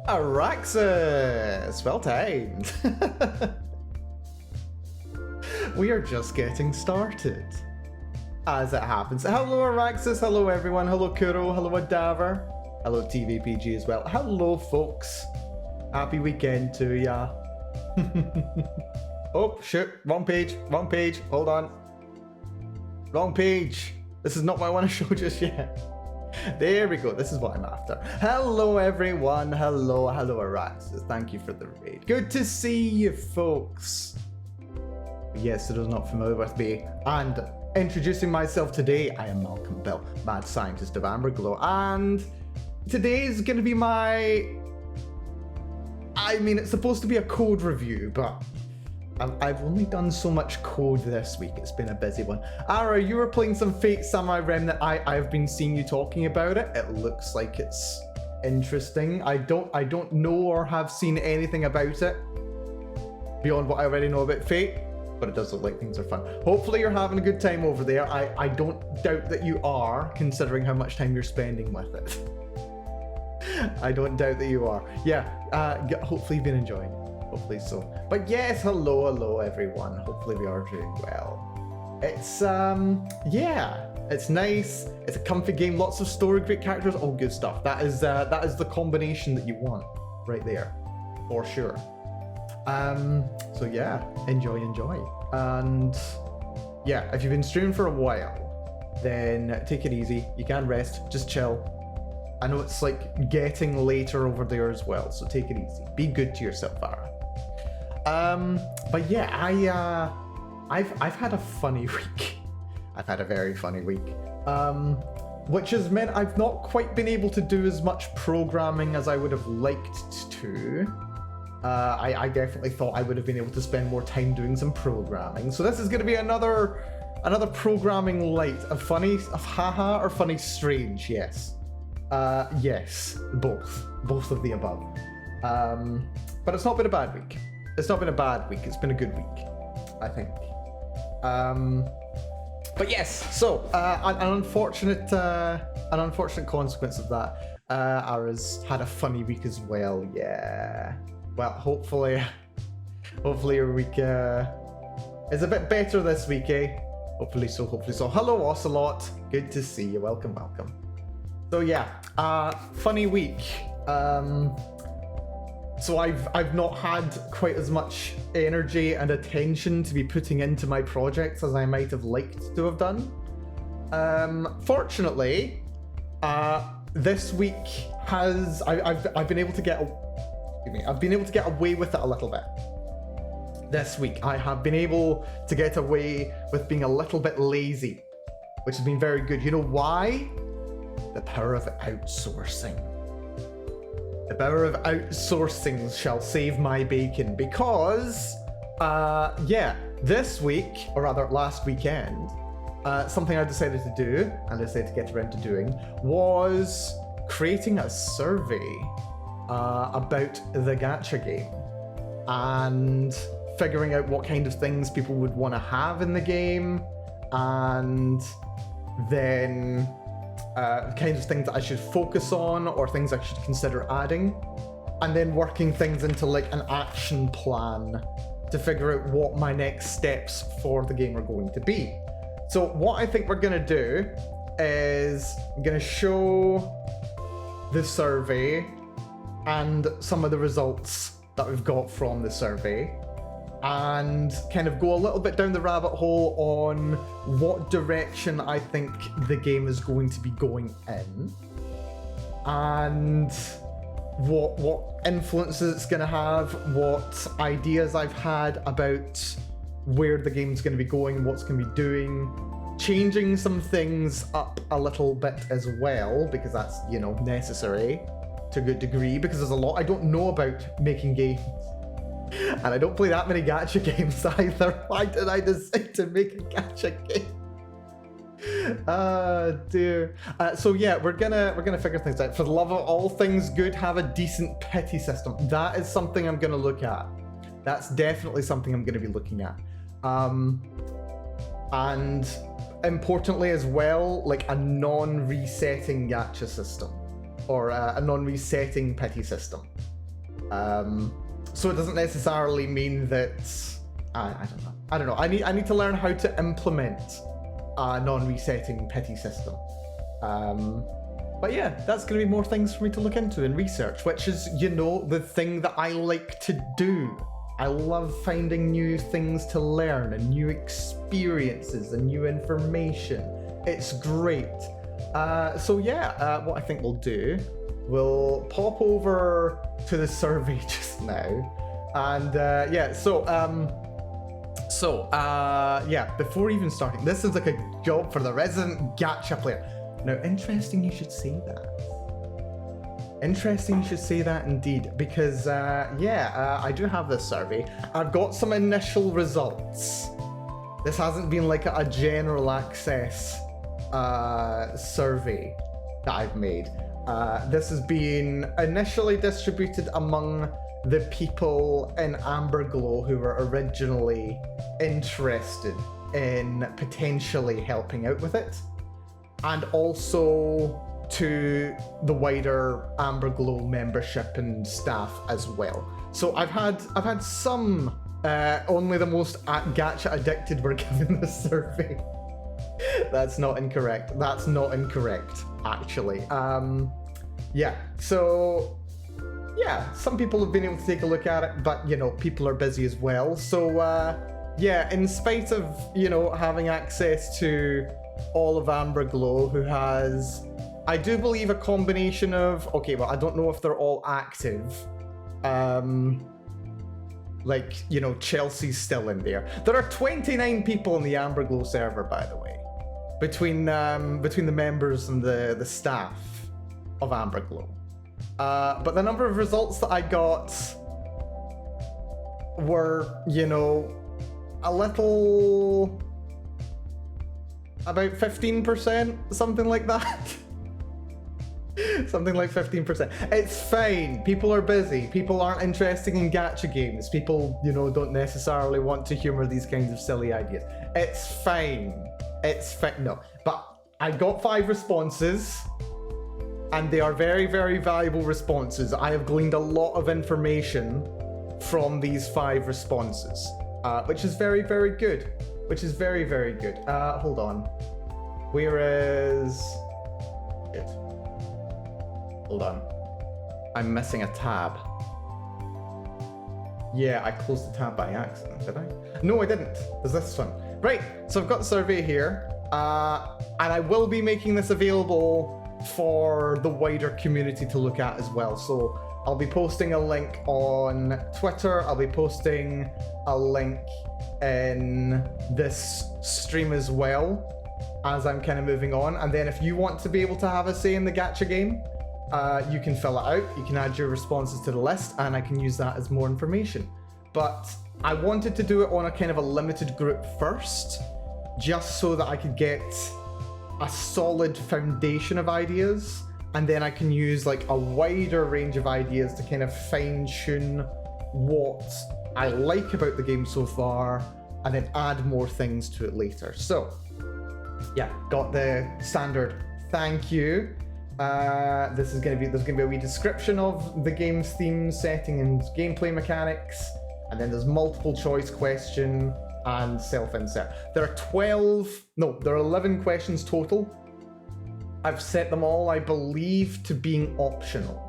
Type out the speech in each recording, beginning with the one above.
Araxis! Well timed. We are just getting started. As it happens. Hello Araxis, hello everyone, hello Kuro, hello Adaver, hello TVPG as well. Hello folks. Happy weekend to ya. Oh shoot, wrong page, hold on. Wrong page. This is not what I want to show just yet. There we go, this is what I'm after. Hello everyone, hello Araxis, thank you for the raid. Good to see you folks. Yes, for those not familiar with me, and introducing myself today, I am Malcolm Bell, Mad Scientist of Amberglow, and today is going to be it's supposed to be a code review, but I've only done so much code this week. It's been a busy one. Ara, you were playing some Fate Samurai Remnant. I've been seeing you talking about it. It looks like it's interesting. I don't know or have seen anything about it beyond what I already know about Fate, but it does look like things are fun. Hopefully you're having a good time over there. I don't doubt that you are, considering how much time you're spending with it. I don't doubt that you are. Yeah, hopefully you've been enjoying it. Hopefully so. But yes, hello everyone. Hopefully we are doing well. It's it's nice. It's a comfy game. Lots of story, great characters, all good stuff. That is the combination that you want right there, for sure. So yeah, enjoy. And yeah, if you've been streaming for a while, then take it easy. You can rest, just chill. I know it's like getting later over there as well, so take it easy. Be good to yourself, Farah. But yeah, I've had a funny week. I've had a very funny week. Which has meant I've not quite been able to do as much programming as I would have liked to. I definitely thought I would have been able to spend more time doing some programming. So this is going to be another programming light, of haha or funny strange. Yes, yes, both of the above. But it's not been a bad week. It's not been a bad week. It's been a good week, I think. But yes, so an unfortunate consequence of that. Ara's had a funny week as well. Yeah. Well, hopefully your week is a bit better this week, eh? Hopefully so. Hello, Ocelot. Good to see you. Welcome. So yeah, funny week. So I've not had quite as much energy and attention to be putting into my projects as I might have liked to have done. Fortunately, this week I've been able to get away with it a little bit. This week I have been able to get away with being a little bit lazy, which has been very good. You know why? The power of outsourcing. The power of outsourcing shall save my bacon, because this week, or rather last weekend, something I decided to do, and I decided to get around to doing, was creating a survey about the gacha game and figuring out what kind of things people would want to have in the game, and then kinds of things that I should focus on or things I should consider adding, and then working things into like an action plan to figure out what my next steps for the game are going to be. So what I think we're going to do is I'm going to show the survey and some of the results that we've got from the survey, and kind of go a little bit down the rabbit hole on what direction I think the game is going to be going in, and what influences it's going to have, what ideas I've had about where the game's going to be going, what's going to be doing, changing some things up a little bit as well, because that's, you know, necessary to a good degree, because there's a lot I don't know about making games. And I don't play that many gacha games either. Why did I decide to make a gacha game? Dear. So yeah, we're gonna figure things out. For the love of all things good, have a decent pity system. That is something I'm gonna look at. That's definitely something I'm gonna be looking at. And importantly as well, like a non-resetting gacha system, or a non-resetting pity system. So it doesn't necessarily mean that I don't know. I need to learn how to implement a non-resetting pity system. But yeah, that's going to be more things for me to look into and research, which is, you know, the thing that I like to do. I love finding new things to learn and new experiences and new information. It's great. So yeah, what I think we'll do, we'll pop over to the survey just now. And yeah, yeah, before even starting, this is like a job for the resident gacha player. Now, interesting you should say that. Interesting you should say that indeed, because I do have this survey. I've got some initial results. This hasn't been like a general access survey that I've made. This has been initially distributed among the people in Amberglow who were originally interested in potentially helping out with it, and also to the wider Amberglow membership and staff as well. So I've had some only the most gacha addicted were given this survey. That's not incorrect. That's not incorrect, actually. Yeah, so yeah, some people have been able to take a look at it, but you know, people are busy as well. So yeah, in spite of, you know, having access to all of Amberglow, who has, I do believe, a combination of, okay, well, I don't know if they're all active. Like, you know, Chelsea's still in there. There are 29 people in the Amberglow server, by the way, between the members and the staff of Amberglow. But the number of results that I got were, you know, a little, about 15%, something like that. Something like 15%. It's fine. People are busy. People aren't interested in gacha games. People, you know, don't necessarily want to humor these kinds of silly ideas. It's fine. It's fine. No, but I got 5 responses, and they are very, very valuable responses. I have gleaned a lot of information from these 5 responses, which is very, very good. Which is very, very good. Hold on. Where is it? Hold on. I'm missing a tab. Yeah, I closed the tab by accident, did I? No, I didn't. There's this one. Right, so I've got the survey here. And I will be making this available for the wider community to look at as well. So I'll be posting a link on Twitter. I'll be posting a link in this stream as well as I'm kind of moving on. And then if you want to be able to have a say in the gacha game, you can fill it out. You can add your responses to the list, and I can use that as more information. But I wanted to do it on a kind of a limited group first, just so that I could get a solid foundation of ideas, and then I can use like a wider range of ideas to kind of fine-tune what I like about the game so far, and then add more things to it later. So yeah, got the standard thank you. There's gonna be a wee description of the game's theme, setting, and gameplay mechanics, and then there's multiple choice question and self-insert. There are 11 questions total. I've set them all, I believe, to being optional,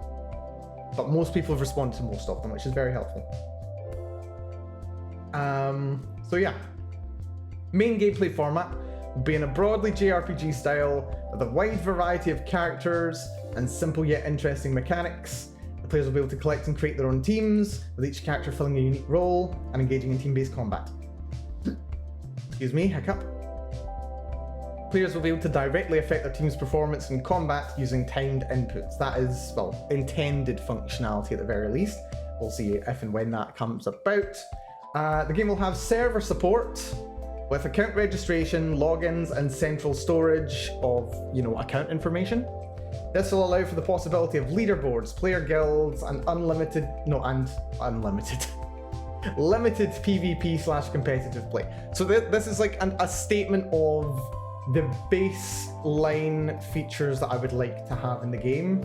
but most people have responded to most of them, which is very helpful. So yeah, main gameplay format will be in a broadly JRPG style with a wide variety of characters and simple yet interesting mechanics. The players will be able to collect and create their own teams, with each character filling a unique role and engaging in team-based combat. Excuse me, hiccup. Players will be able to directly affect their team's performance in combat using timed inputs. That is, well, intended functionality at the very least. We'll see if and when that comes about. The game will have server support with account registration, logins, and central storage of, you know, account information. This will allow for the possibility of leaderboards, player guilds, and limited PvP/competitive play. So this is like a statement of the baseline features that I would like to have in the game.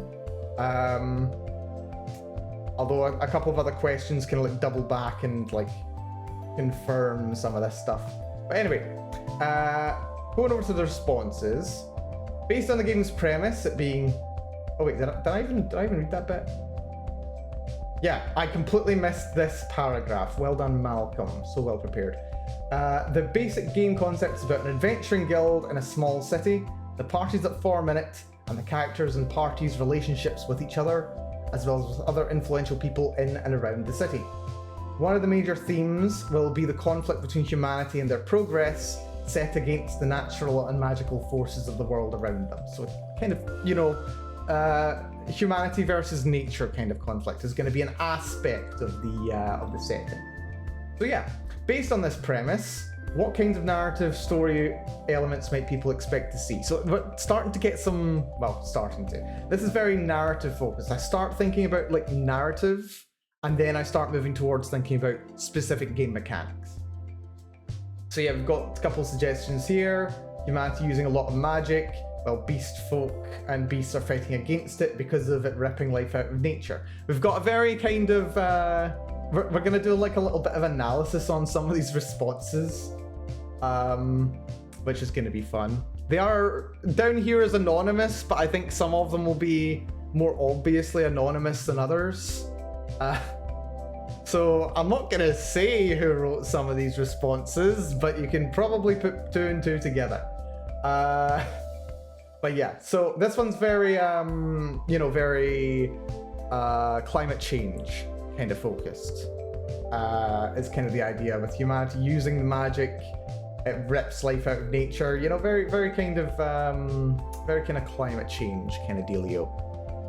Although a couple of other questions kind of like double back and like confirm some of this stuff. But anyway, going over to the responses. Based on the game's premise, it being... Oh wait, did I even read that bit? Yeah, I completely missed this paragraph. Well done, Malcolm. So well prepared. The basic game concept is about an adventuring guild in a small city, the parties that form in it, and the characters and parties' relationships with each other, as well as with other influential people in and around the city. One of the major themes will be the conflict between humanity and their progress, set against the natural and magical forces of the world around them. So kind of, you know, humanity versus nature kind of conflict is going to be an aspect of the setting. So yeah, based on this premise, what kinds of narrative story elements might people expect to see? So we're starting to get some, well, this is very narrative focused. I start thinking about like narrative, and then I start moving towards thinking about specific game mechanics. So yeah, we've got a couple of suggestions here. Humanity using a lot of magic, while beast folk and beasts are fighting against it because of it ripping life out of nature. We've got a very kind of, we're going to do like a little bit of analysis on some of these responses, which is going to be fun. They are down here as anonymous, but I think some of them will be more obviously anonymous than others. So I'm not going to say who wrote some of these responses, but you can probably put 2 and 2 together. But yeah, so this one's very, you know, very climate change kind of focused. Is kind of the idea with humanity using the magic. It rips life out of nature. You know, very kind of climate change kind of dealio.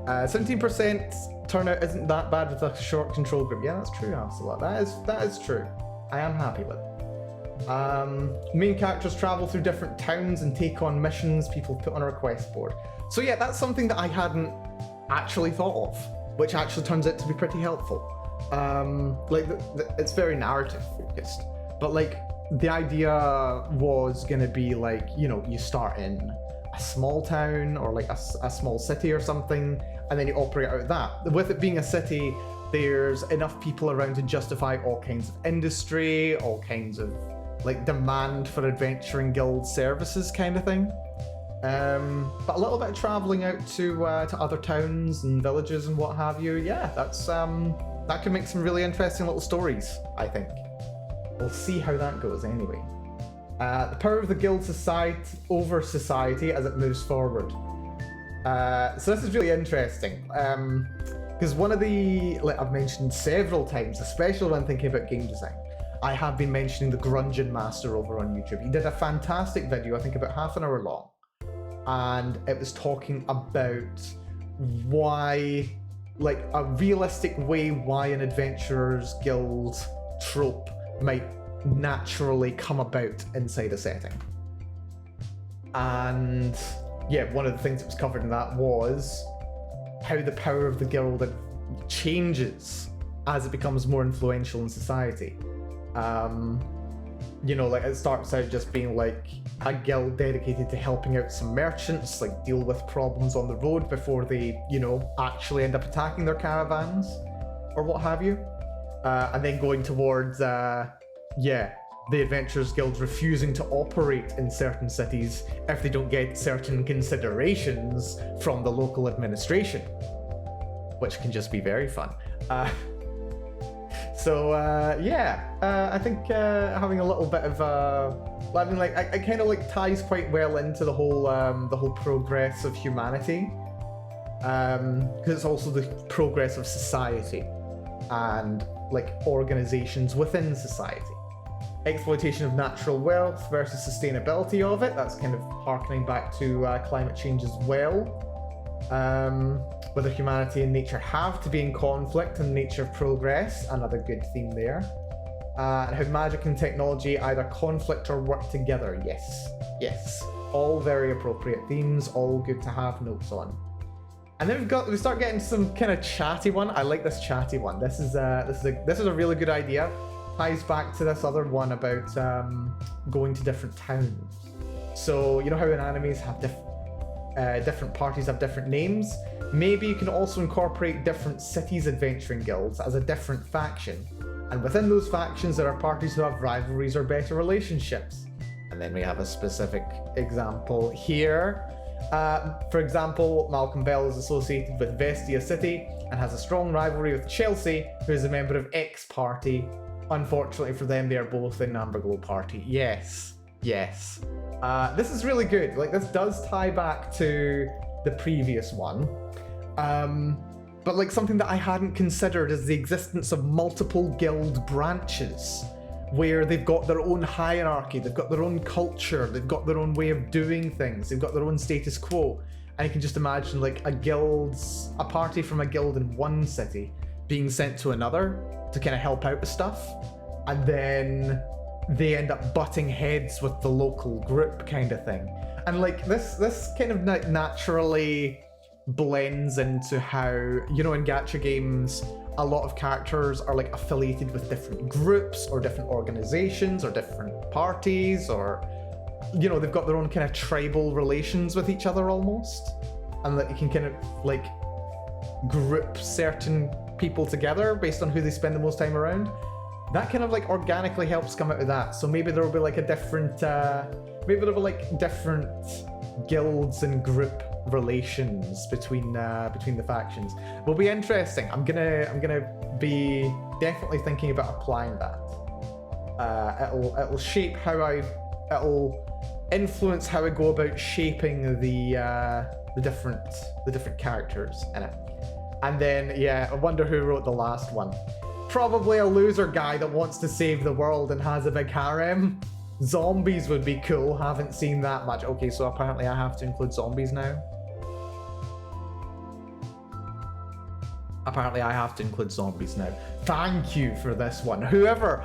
17% turnout isn't that bad with a short control group. Yeah, that's true, Absolute. That is true. I am happy with it. Main characters travel through different towns and take on missions people put on a request board. So yeah, that's something that I hadn't actually thought of, which actually turns out to be pretty helpful. Like it's very narrative focused, but like the idea was gonna be like, you know, you start in a small town or like a small city or something, and then you operate out of that. With it being a city, there's enough people around to justify all kinds of industry, all kinds of like demand for adventuring guild services kind of thing. But a little bit of traveling out to other towns and villages and what have you. Yeah, that's that could make some really interesting little stories, I think. We'll see how that goes anyway. The power of the guild society over society as it moves forward. So this is really interesting. Because one of the, like I've mentioned several times, especially when thinking about game design, I have been mentioning the Grungeon Master over on YouTube. He did a fantastic video, I think about half an hour long, and it was talking about why, like a realistic way why an adventurer's guild trope might naturally come about inside a setting. And yeah, one of the things that was covered in that was how the power of the guild changes as it becomes more influential in society. You know, like it starts out just being like a guild dedicated to helping out some merchants, like deal with problems on the road before they, you know, actually end up attacking their caravans or what have you. And then going towards, yeah, the Adventurers Guild refusing to operate in certain cities if they don't get certain considerations from the local administration, which can just be very fun. Yeah, I think having a little bit of I mean, like, it kind of like ties quite well into the whole progress of humanity, because it's also the progress of society and like organizations within society. Exploitation of natural wealth versus sustainability of it. That's kind of harkening back to climate change as well. Whether humanity and nature have to be in conflict and the nature of progress, another good theme there. And how magic and technology either conflict or work together. Yes, all very appropriate themes, all good to have notes on. And then we start getting some kind of chatty one. I like this chatty one. This is a really good idea. Ties back to this other one about going to different towns. So you know how in animes have different parties have different names. Maybe you can also incorporate different cities adventuring guilds as a different faction. And within those factions, there are parties who have rivalries or better relationships. And then we have a specific example here. For example, Malcolm Bell is associated with Vestia City and has a strong rivalry with Chelsea, who is a member of X Party. Unfortunately for them, they are both in Amberglow Party. Yes. This is really good. Like, this does tie back to the previous one. But like, something that I hadn't considered is the existence of multiple guild branches, where they've got their own hierarchy, they've got their own culture, they've got their own way of doing things, they've got their own status quo. And you can just imagine like a party from a guild in one city being sent to another to kind of help out with stuff, and then they end up butting heads with the local group kind of thing. And like this kind of naturally blends into how, you know, in gacha games, a lot of characters are like affiliated with different groups or different organizations or different parties, or, you know, they've got their own kind of tribal relations with each other almost. And that you can kind of like group certain people together based on who they spend the most time around. That kind of like organically helps come out of that. So maybe there will be like a different, maybe there will be like different guilds and group relations between the factions. Will be interesting. I'm gonna be definitely thinking about applying that. It'll shape how it'll influence how I go about shaping the different characters in it. And then yeah, I wonder who wrote the last one. Probably a loser guy that wants to save the world and has a big harem. Zombies would be cool. Haven't seen that much. Okay, so apparently I have to include zombies now. Apparently I have to include zombies now. Thank you for this one. Whoever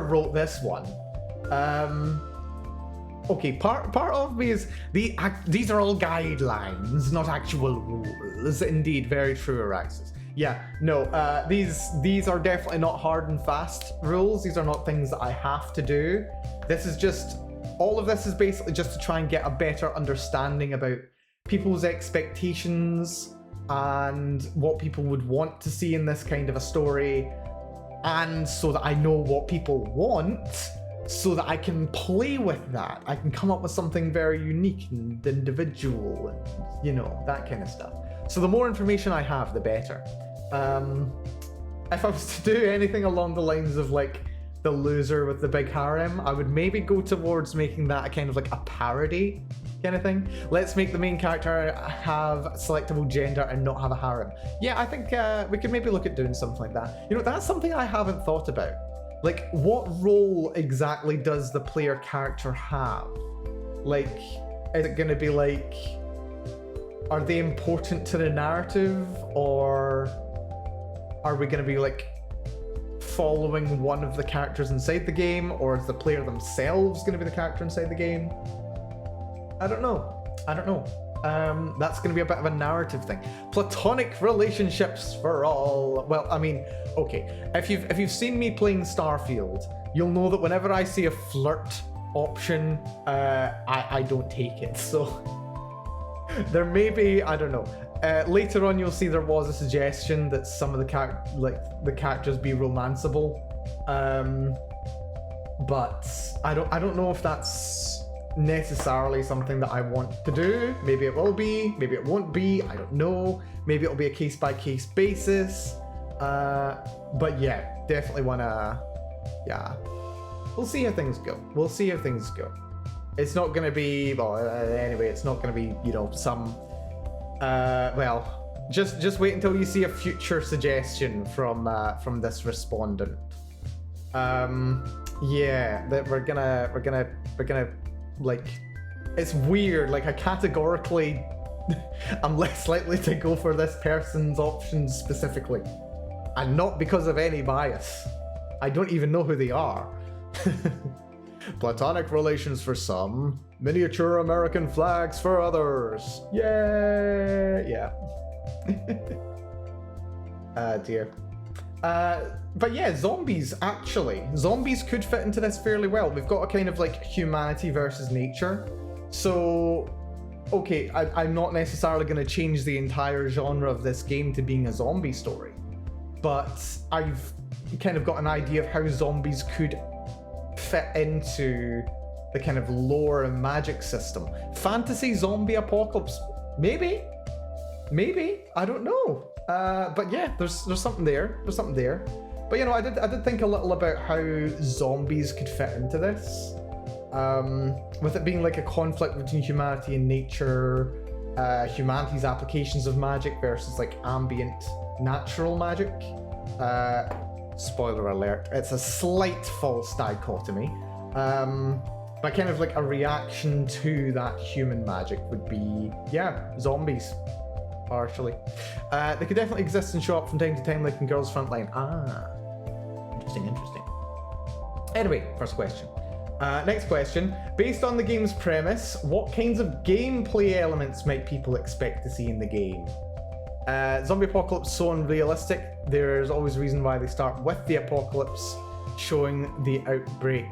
wrote this one. Okay, part of me is these are all guidelines, not actual rules. Indeed, very true, Araxis. Yeah, no, these are definitely not hard and fast rules. These are not things that I have to do. This is just, all of this is basically just to try and get a better understanding about people's expectations and what people would want to see in this kind of a story, and so that I know what people want, so that I can play with that. I can come up with something very unique and individual and, you know, that kind of stuff. So the more information I have, the better. If I was to do anything along the lines of like the loser with the big harem, I would maybe go towards making that a kind of like a parody kind of thing. Let's make the main character have selectable gender and not have a harem. Yeah, I think we could maybe look at doing something like that. You know, that's something I haven't thought about. Like, what role exactly does the player character have? Like, is it going to be like, are they important to the narrative, or are we going to be like following one of the characters inside the game, or is the player themselves going to be the character inside the game? I don't know. That's going to be a bit of a narrative thing. Platonic relationships for all. Well, I mean, okay. If you've seen me playing Starfield, you'll know that whenever I see a flirt option, I don't take it. So there may be, I don't know. Later on, you'll see there was a suggestion that some of the characters be romanceable, but I don't know if that's necessarily something that I want to do. Maybe it will be, maybe it won't be, I don't know. Maybe it'll be a case-by-case basis. But yeah, definitely wanna, yeah. We'll see how things go. It's not gonna be, well, anyway, it's not gonna be, you know, some, well, just wait until you see a future suggestion from this respondent. Yeah, that we're gonna like, it's weird, like I categorically I'm less likely to go for this person's options specifically, and not because of any bias. I don't even know who they are. Platonic relations for some, miniature American flags for others. Yay! Yeah. Dear. But yeah, zombies could fit into this fairly well. We've got a kind of like humanity versus nature. So okay, I'm not necessarily going to change the entire genre of this game to being a zombie story, but I've kind of got an idea of how zombies could fit into the kind of lore and magic system. Fantasy zombie apocalypse, maybe, I don't know. But yeah, there's something there. There's something there. But you know, I did think a little about how zombies could fit into this. With it being like a conflict between humanity and nature, humanity's applications of magic versus like ambient natural magic. Spoiler alert, it's a slight false dichotomy. But kind of like a reaction to that human magic would be, yeah, zombies. Partially. They could definitely exist and show up from time to time like in Girls Frontline. Interesting. Anyway, first question. Next question. Based on the game's premise, what kinds of gameplay elements might people expect to see in the game? Zombie apocalypse so unrealistic. There's always a reason why they start with the apocalypse. Showing the outbreak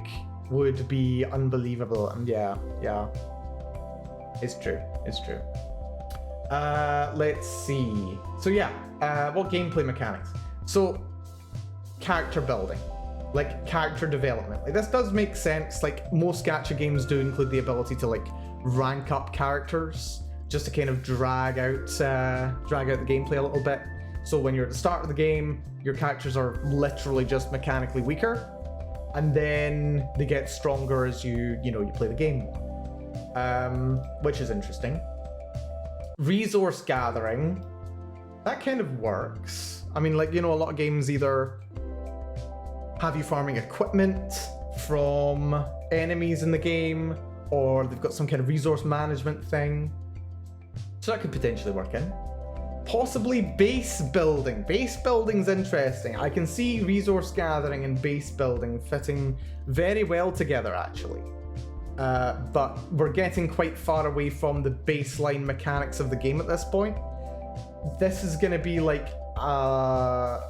would be unbelievable. And yeah. It's true. Let's see. So yeah, what gameplay mechanics? So character building, like character development. Like this does make sense. Like most gacha games do include the ability to like rank up characters just to kind of drag out the gameplay a little bit. So when you're at the start of the game, your characters are literally just mechanically weaker, and then they get stronger as you play the game more, which is interesting. Resource gathering, that kind of works. I mean, like, a lot of games either have you farming equipment from enemies in the game, or they've got some kind of resource management thing. So that could potentially work in. Possibly base building. Base building's interesting. I can see resource gathering and base building fitting very well together, actually. But we're getting quite far away from the baseline mechanics of the game at this point. This is going to be like a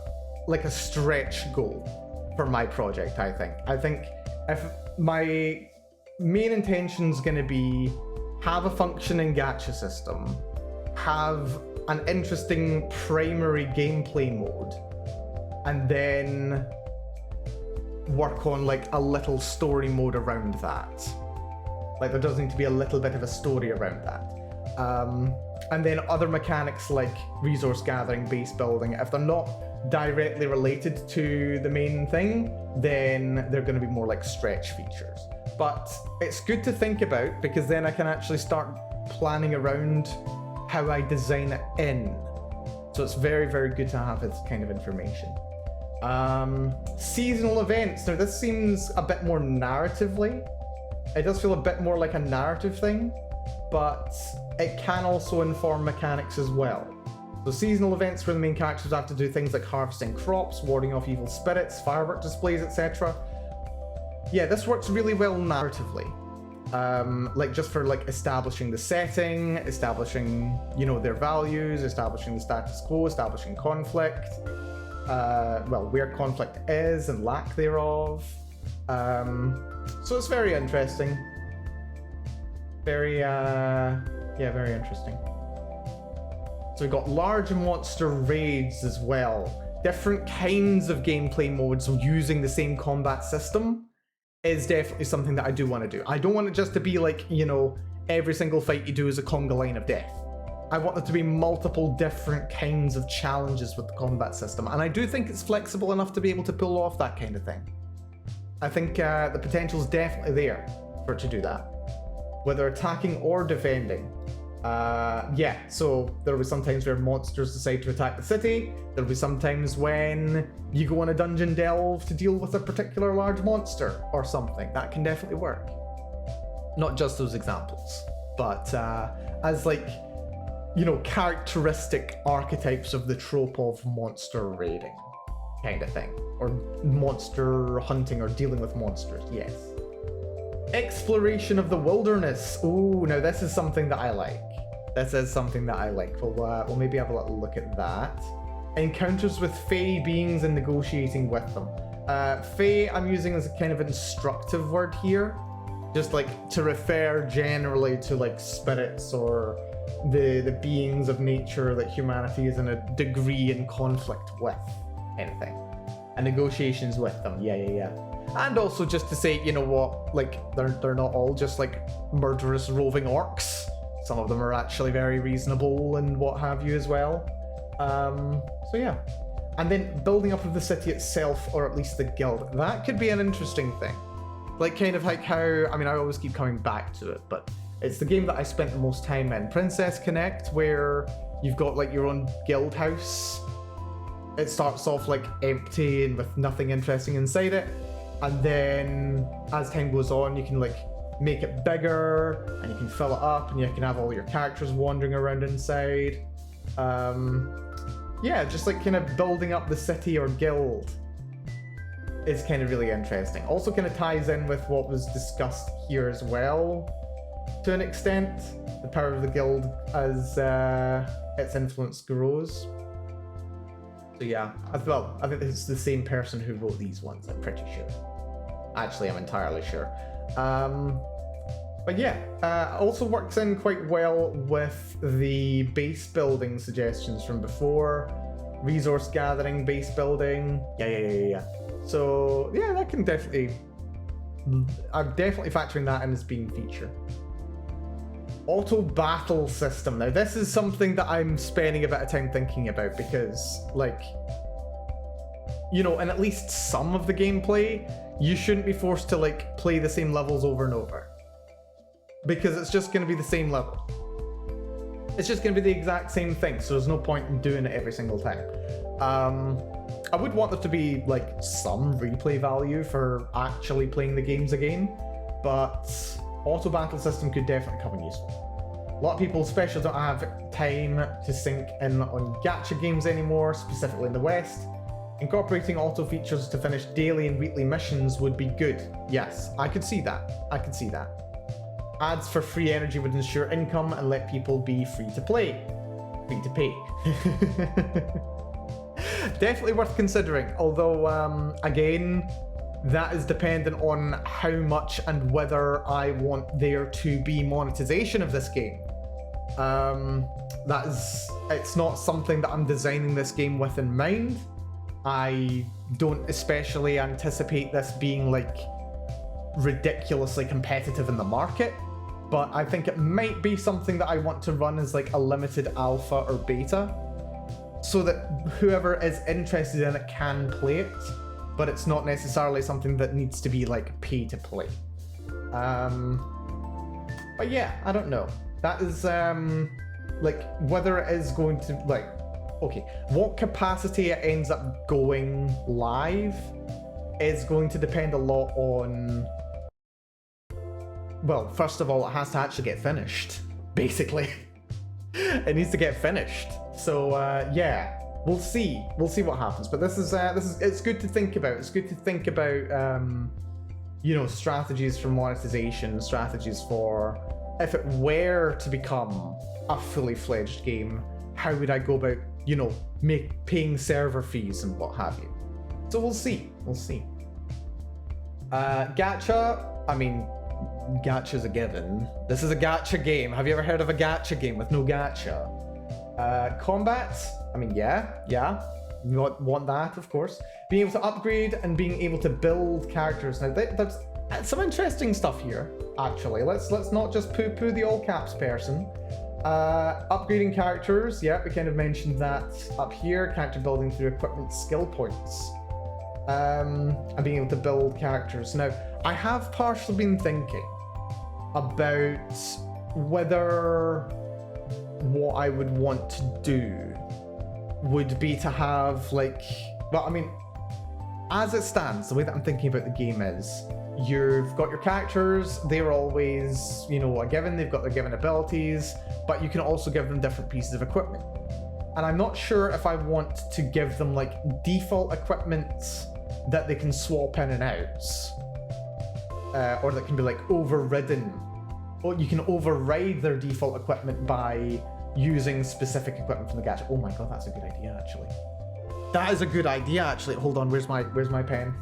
stretch goal for my project, I think. I think if my main intention is going to be have a functioning gacha system, have an interesting primary gameplay mode, and then work on like a little story mode around that. Like there does need to be a little bit of a story around that. And then other mechanics like resource gathering, base building, if they're not directly related to the main thing, then they're going to be more like stretch features. But it's good to think about, because then I can actually start planning around how I design it in. So it's very, very good to have this kind of information. Seasonal events. Now this seems a bit more narratively. It does feel a bit more like a narrative thing, but it can also inform mechanics as well. So seasonal events where the main characters have to do things like harvesting crops, warding off evil spirits, firework displays, etc. Yeah, this works really well narratively. Like just for like establishing the setting, establishing, their values, establishing the status quo, establishing conflict, where conflict is and lack thereof. So it's very interesting. Very interesting. So we've got large monster raids as well. Different kinds of gameplay modes using the same combat system is definitely something that I do want to do. I don't want it just to be like, every single fight you do is a conga line of death. I want there to be multiple different kinds of challenges with the combat system. And I do think it's flexible enough to be able to pull off that kind of thing. I think the potential is definitely there for it to do that. Whether attacking or defending. So there'll be some times where monsters decide to attack the city. There'll be some times when you go on a dungeon delve to deal with a particular large monster or something. That can definitely work. Not just those examples, but as like, characteristic archetypes of the trope of monster raiding kind of thing. Or monster hunting or dealing with monsters, yes. Exploration of the wilderness. Ooh, now this is something that I like. We'll maybe have a little look at that. Encounters with Fey beings and negotiating with them. Fey I'm using as a kind of instructive word here, just like to refer generally to like spirits or the beings of nature that humanity is in a degree in conflict with, anything, and negotiations with them. Yeah. And also just to say, you know what, like they're not all just like murderous roving orcs. Some of them are actually very reasonable and what have you as well. So yeah. And then building up of the city itself, or at least the guild, that could be an interesting thing. Like kind of like how, I mean, I always keep coming back to it, but it's the game that I spent the most time in, Princess Connect, where you've got like your own guild house. It starts off like empty and with nothing interesting inside it. And then as time goes on, you can like make it bigger and you can fill it up and you can have all your characters wandering around inside. Yeah, just like kind of building up the city or guild is kind of really interesting. Also kind of ties in with what was discussed here as well, to an extent, the power of the guild as its influence grows. So yeah, well, I think it's the same person who wrote these ones, I'm pretty sure. Actually, I'm entirely sure. But yeah, also works in quite well with the base building suggestions from before. Resource gathering, base building. Yeah. So yeah, that can definitely... I'm definitely factoring that in as being feature. Auto battle system. Now this is something that I'm spending a bit of time thinking about because, like, you know, in at least some of the gameplay, you shouldn't be forced to like play the same levels over and over. Because it's just going to be the same level. It's just going to be the exact same thing, so there's no point in doing it every single time. I would want there to be like some replay value for actually playing the games again, but auto battle system could definitely come in useful. A lot of people especially don't have time to sink in on gacha games anymore, specifically in the West. Incorporating auto features to finish daily and weekly missions would be good. Yes, I could see that. Ads for free energy would ensure income and let people be free to play. Free to pay. Definitely worth considering, although, again, that is dependent on how much and whether I want there to be monetization of this game. It's not something that I'm designing this game with in mind. I don't especially anticipate this being like ridiculously competitive in the market, but I think it might be something that I want to run as like a limited alpha or beta, so that whoever is interested in it can play it, but it's not necessarily something that needs to be like pay to play. But yeah, I don't know. That is like whether it is going to like, okay, what capacity it ends up going live is going to depend a lot on, well, first of all, it has to actually get finished, basically. It needs to get finished. So yeah, we'll see what happens. But this is it's good to think about. It's good to think about you know, strategies for monetization, strategies for if it were to become a fully fledged game, how would I go about, you know, paying server fees and what have you. So we'll see. Gacha, I mean, gacha's a given. This is a gacha game. Have you ever heard of a gacha game with no gacha? Combat, I mean, yeah. You want that, of course. Being able to upgrade and being able to build characters. Now, that's some interesting stuff here, actually. Let's not just poo-poo the all caps person. Upgrading characters, yeah, we kind of mentioned that up here. Character building through equipment skill points. And being able to build characters. Now, I have partially been thinking about whether what I would want to do would be to have like, well, I mean, as it stands, the way that I'm thinking about the game is you've got your characters, they're always, you know, a given, they've got their given abilities, but you can also give them different pieces of equipment. And I'm not sure if I want to give them like default equipment that they can swap in and out, or that can be like overridden, or you can override their default equipment by using specific equipment from the gacha. Oh my god, that's a good idea actually. That is a good idea actually. Hold on, where's my pen?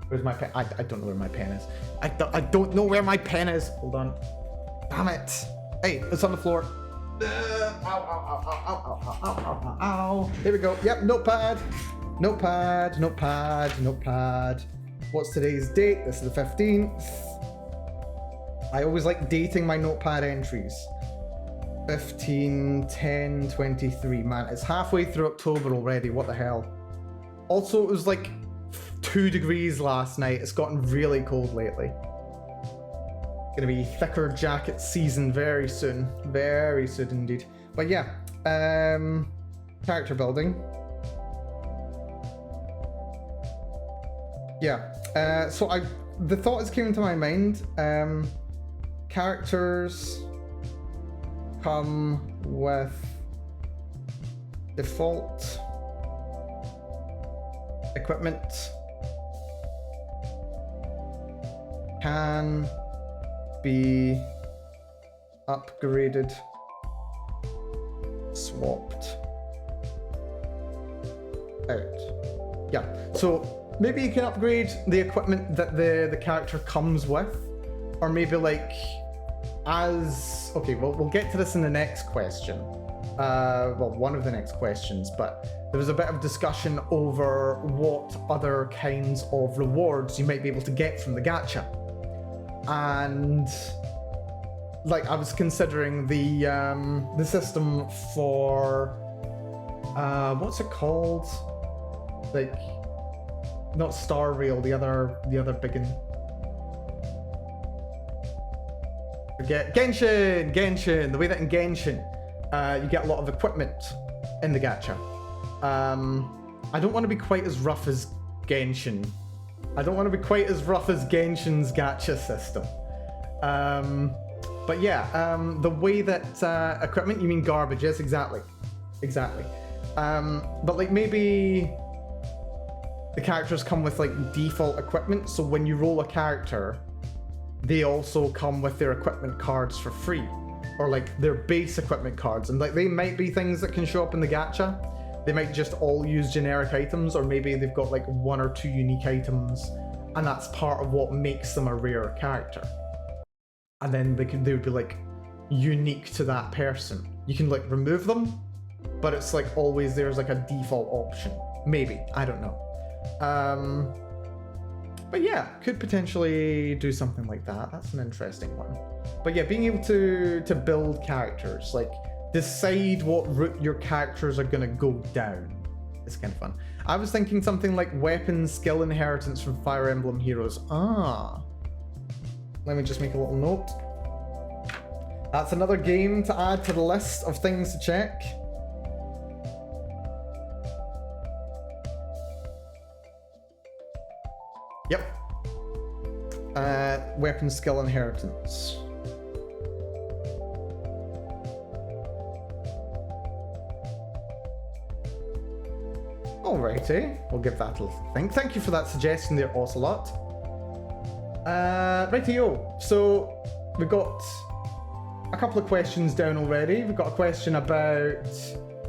Where's my pen? I don't know where my pen is. I don't know where my pen is. Hold on. Damn it. Hey, it's on the floor. Ow, ow, ow, ow, ow, ow, ow, ow, ow, ow. There we go. Yep, notepad. Notepad, notepad, notepad. What's today's date? This is the 15th. I always like dating my notepad entries. 15, 10, 23. Man, it's halfway through October already. What the hell? Also, it was like 2 degrees last night. It's gotten really cold lately. Gonna be thicker jacket season very soon. Very soon indeed. But yeah, character building. Yeah, so the thought is came into my mind. Characters come with default equipment, can be upgraded, swapped out. Yeah, so maybe you can upgrade the equipment that the character comes with, or maybe like okay, well, we'll get to this in the next question. Well, one of the next questions, but there was a bit of discussion over what other kinds of rewards you might be able to get from the gacha. And like I was considering the system for what's it called? Like not Star Rail, the other big one. Forget Genshin. The way that in Genshin, you get a lot of equipment in the gacha. I don't want to be quite as rough as Genshin. I don't want to be quite as rough as Genshin's gacha system. But yeah, the way that equipment, you mean garbage? Yes, exactly. But like maybe the characters come with like default equipment, so when you roll a character, they also come with their equipment cards for free, or like their base equipment cards, and like they might be things that can show up in the gacha. They might just all use generic items, or maybe they've got like 1 or 2 unique items, and that's part of what makes them a rare character. And then they would be like unique to that person. You can like remove them, but it's like always there's like a default option. Maybe, I don't know. But yeah, could potentially do something like that. That's an interesting one. But yeah, being able to build characters, like decide what route your characters are gonna go down. It's kind of fun. I was thinking something like weapon skill inheritance from Fire Emblem Heroes. Let me just make a little note. That's another game to add to the list of things to check. Yep. Weapon skill inheritance. Alrighty, we'll give that a little think. Thank you for that suggestion there, Ocelot. Rightio, so we've got a couple of questions down already. We've got a question about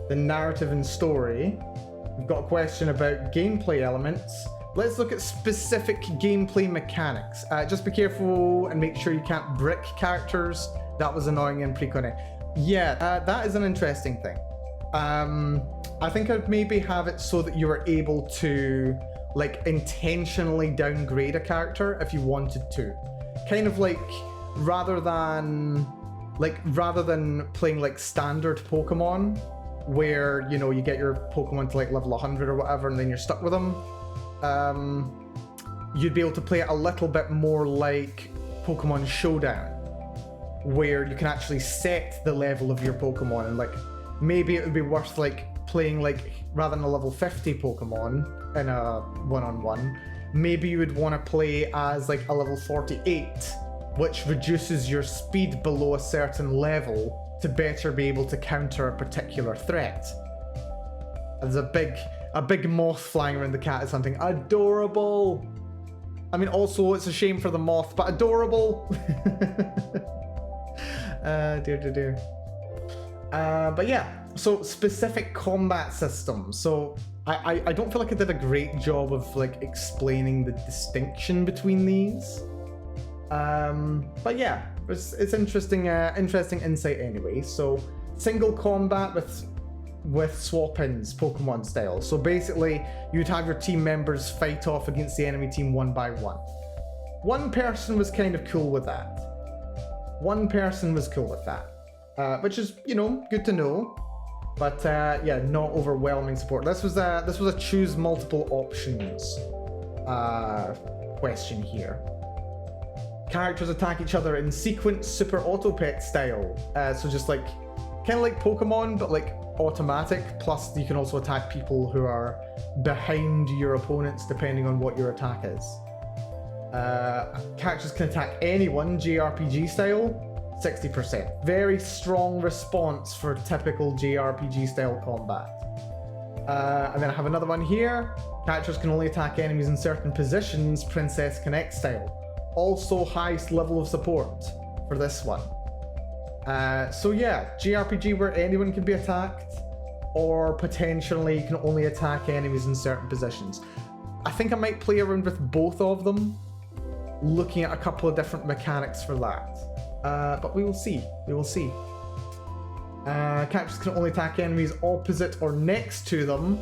the narrative and story. We've got a question about gameplay elements. Let's look at specific gameplay mechanics. Just be careful and make sure you can't brick characters. That was annoying in Precone. Yeah, that is an interesting thing. I think I'd maybe have it so that you were able to like intentionally downgrade a character if you wanted to. Kind of like rather than playing like standard Pokemon where, you know, you get your Pokemon to like level 100 or whatever and then you're stuck with them. You'd be able to play it a little bit more like Pokemon Showdown, where you can actually set the level of your Pokemon, and like maybe it would be worth like playing like rather than a level 50 Pokemon in a one-on-one, maybe you would want to play as like a level 48, which reduces your speed below a certain level to better be able to counter a particular threat. There's a big moth flying around the cat is something adorable. I mean, also it's a shame for the moth, but adorable. Dear. But yeah, so specific combat systems. So I don't feel like I did a great job of like explaining the distinction between these. But yeah, it's interesting interesting insight anyway. So single combat with swap-ins, Pokemon style. So basically you'd have your team members fight off against the enemy team one by one. One person was kind of cool with that. Which is, you know, good to know. But yeah, not overwhelming support. This was a choose multiple options question here. Characters attack each other in sequence super auto pet style. So just like kind of like Pokemon, but like automatic. Plus you can also attack people who are behind your opponents depending on what your attack is. Characters can attack anyone JRPG style. 60%. Very strong response for typical JRPG style combat. And then I have another one here. Characters can only attack enemies in certain positions, Princess Connect style. Also highest level of support for this one. So yeah, JRPG where anyone can be attacked, or potentially you can only attack enemies in certain positions. I think I might play around with both of them, looking at a couple of different mechanics for that. But we will see. Characters can only attack enemies opposite or next to them,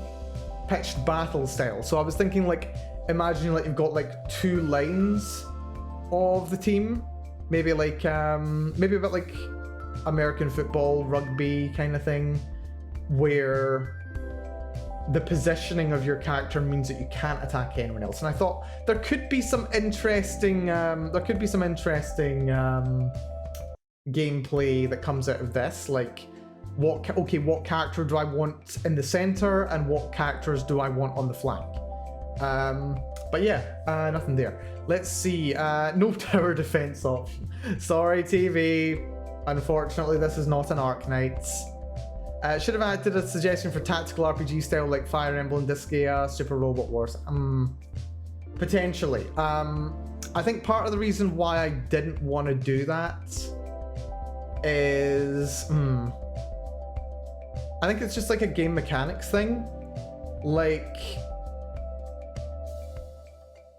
pitched battle style. So I was thinking like, imagine like you've got like two lines of the team, maybe like maybe a bit like American football, rugby kind of thing, where the positioning of your character means that you can't attack anyone else. And I thought there could be some interesting gameplay that comes out of this. Like, what character do I want in the center, and what characters do I want on the flank? But yeah, nothing there. Let's see. No tower defense option. Sorry, TV. Unfortunately, this is not an Arknights. Should have added a suggestion for tactical RPG style like Fire Emblem, Disgaea, Super Robot Wars. Potentially. I think part of the reason why I didn't want to do that is... I think it's just like a game mechanics thing. Like,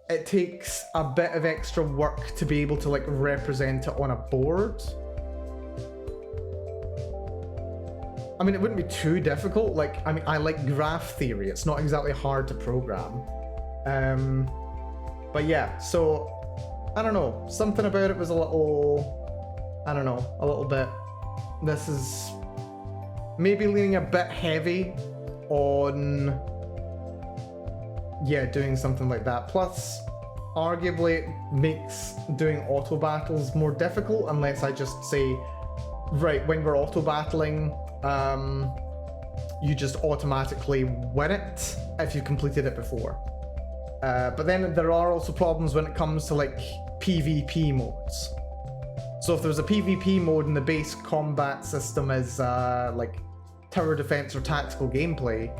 it takes a bit of extra work to be able to like represent it on a board. I mean, it wouldn't be too difficult. Like, I mean, I like graph theory. It's not exactly hard to program. But yeah, so I don't know. Something about it was a little, I don't know, a little bit. This is maybe leaning a bit heavy on, yeah, doing something like that. Plus, arguably, it makes doing auto battles more difficult unless I just say, right, when we're auto battling, you just automatically win it if you completed it before. But then there are also problems when it comes to like PvP modes. So if there's a PvP mode and the base combat system is like tower defense or tactical gameplay,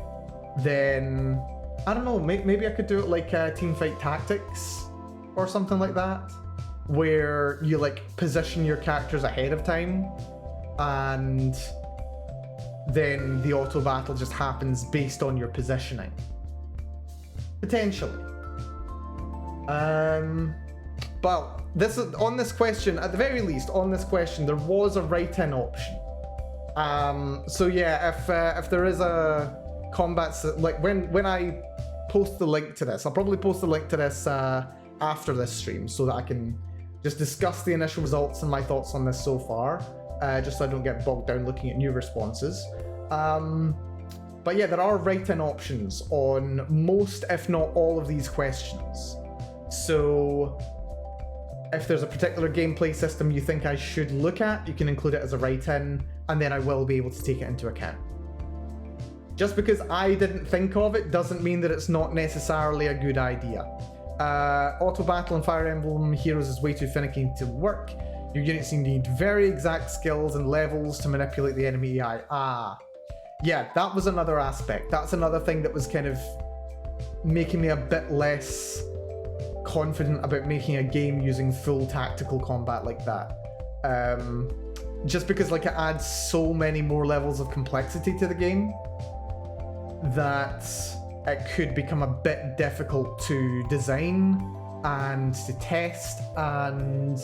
then I don't know, maybe I could do it like Teamfight Tactics or something like that, where you like position your characters ahead of time and then the auto battle just happens based on your positioning. Potentially. But this is, on this question, at the very least, on this question, there was a write-in option. So yeah, if there is a combat, like when I post the link to this, I'll probably post the link to this after this stream so that I can just discuss the initial results and my thoughts on this so far. Just so I don't get bogged down looking at new responses. But yeah, there are write-in options on most, if not all, of these questions. So if there's a particular gameplay system you think I should look at, you can include it as a write-in, and then I will be able to take it into account. Just because I didn't think of it doesn't mean that it's not necessarily a good idea. Auto battle in Fire Emblem Heroes is way too finicky to work. Your units need very exact skills and levels to manipulate the enemy AI. Yeah, that was another aspect. That's another thing that was kind of making me a bit less confident about making a game using full tactical combat like that. Just because like it adds so many more levels of complexity to the game that it could become a bit difficult to design and to test and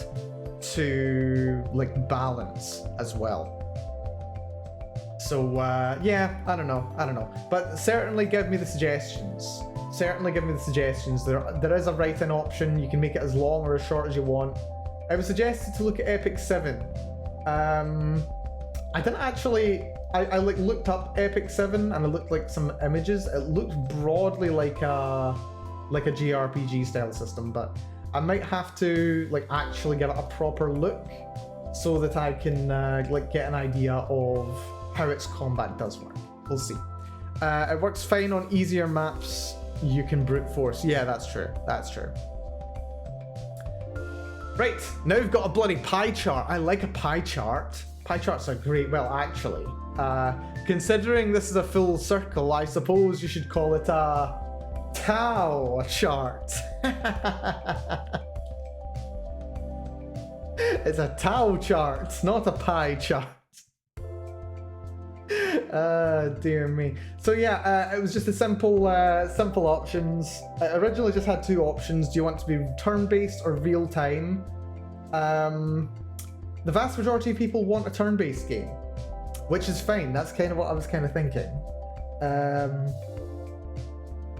to like balance as well. So yeah, I don't know, but certainly give me the suggestions. There is a write-in option. You can make it as long or as short as you want. I was suggested to look at Epic 7. I didn't actually. I like looked up Epic 7 and I looked like some images. It looked broadly like a JRPG style system, but I might have to like actually give it a proper look so that I can like get an idea of how its combat does work. We'll see. It works fine on easier maps. You can brute force. Yeah, that's true. Right, now we've got a bloody pie chart. I like a pie chart. Pie charts are great. Well, actually, considering this is a full circle, I suppose you should call it a Tau chart. It's a Tau chart, not a pie chart. Dear me. So yeah, it was just a simple options. I originally just had two options. Do you want to be turn-based or real-time? The vast majority of people want a turn-based game, which is fine. That's kind of what I was kind of thinking.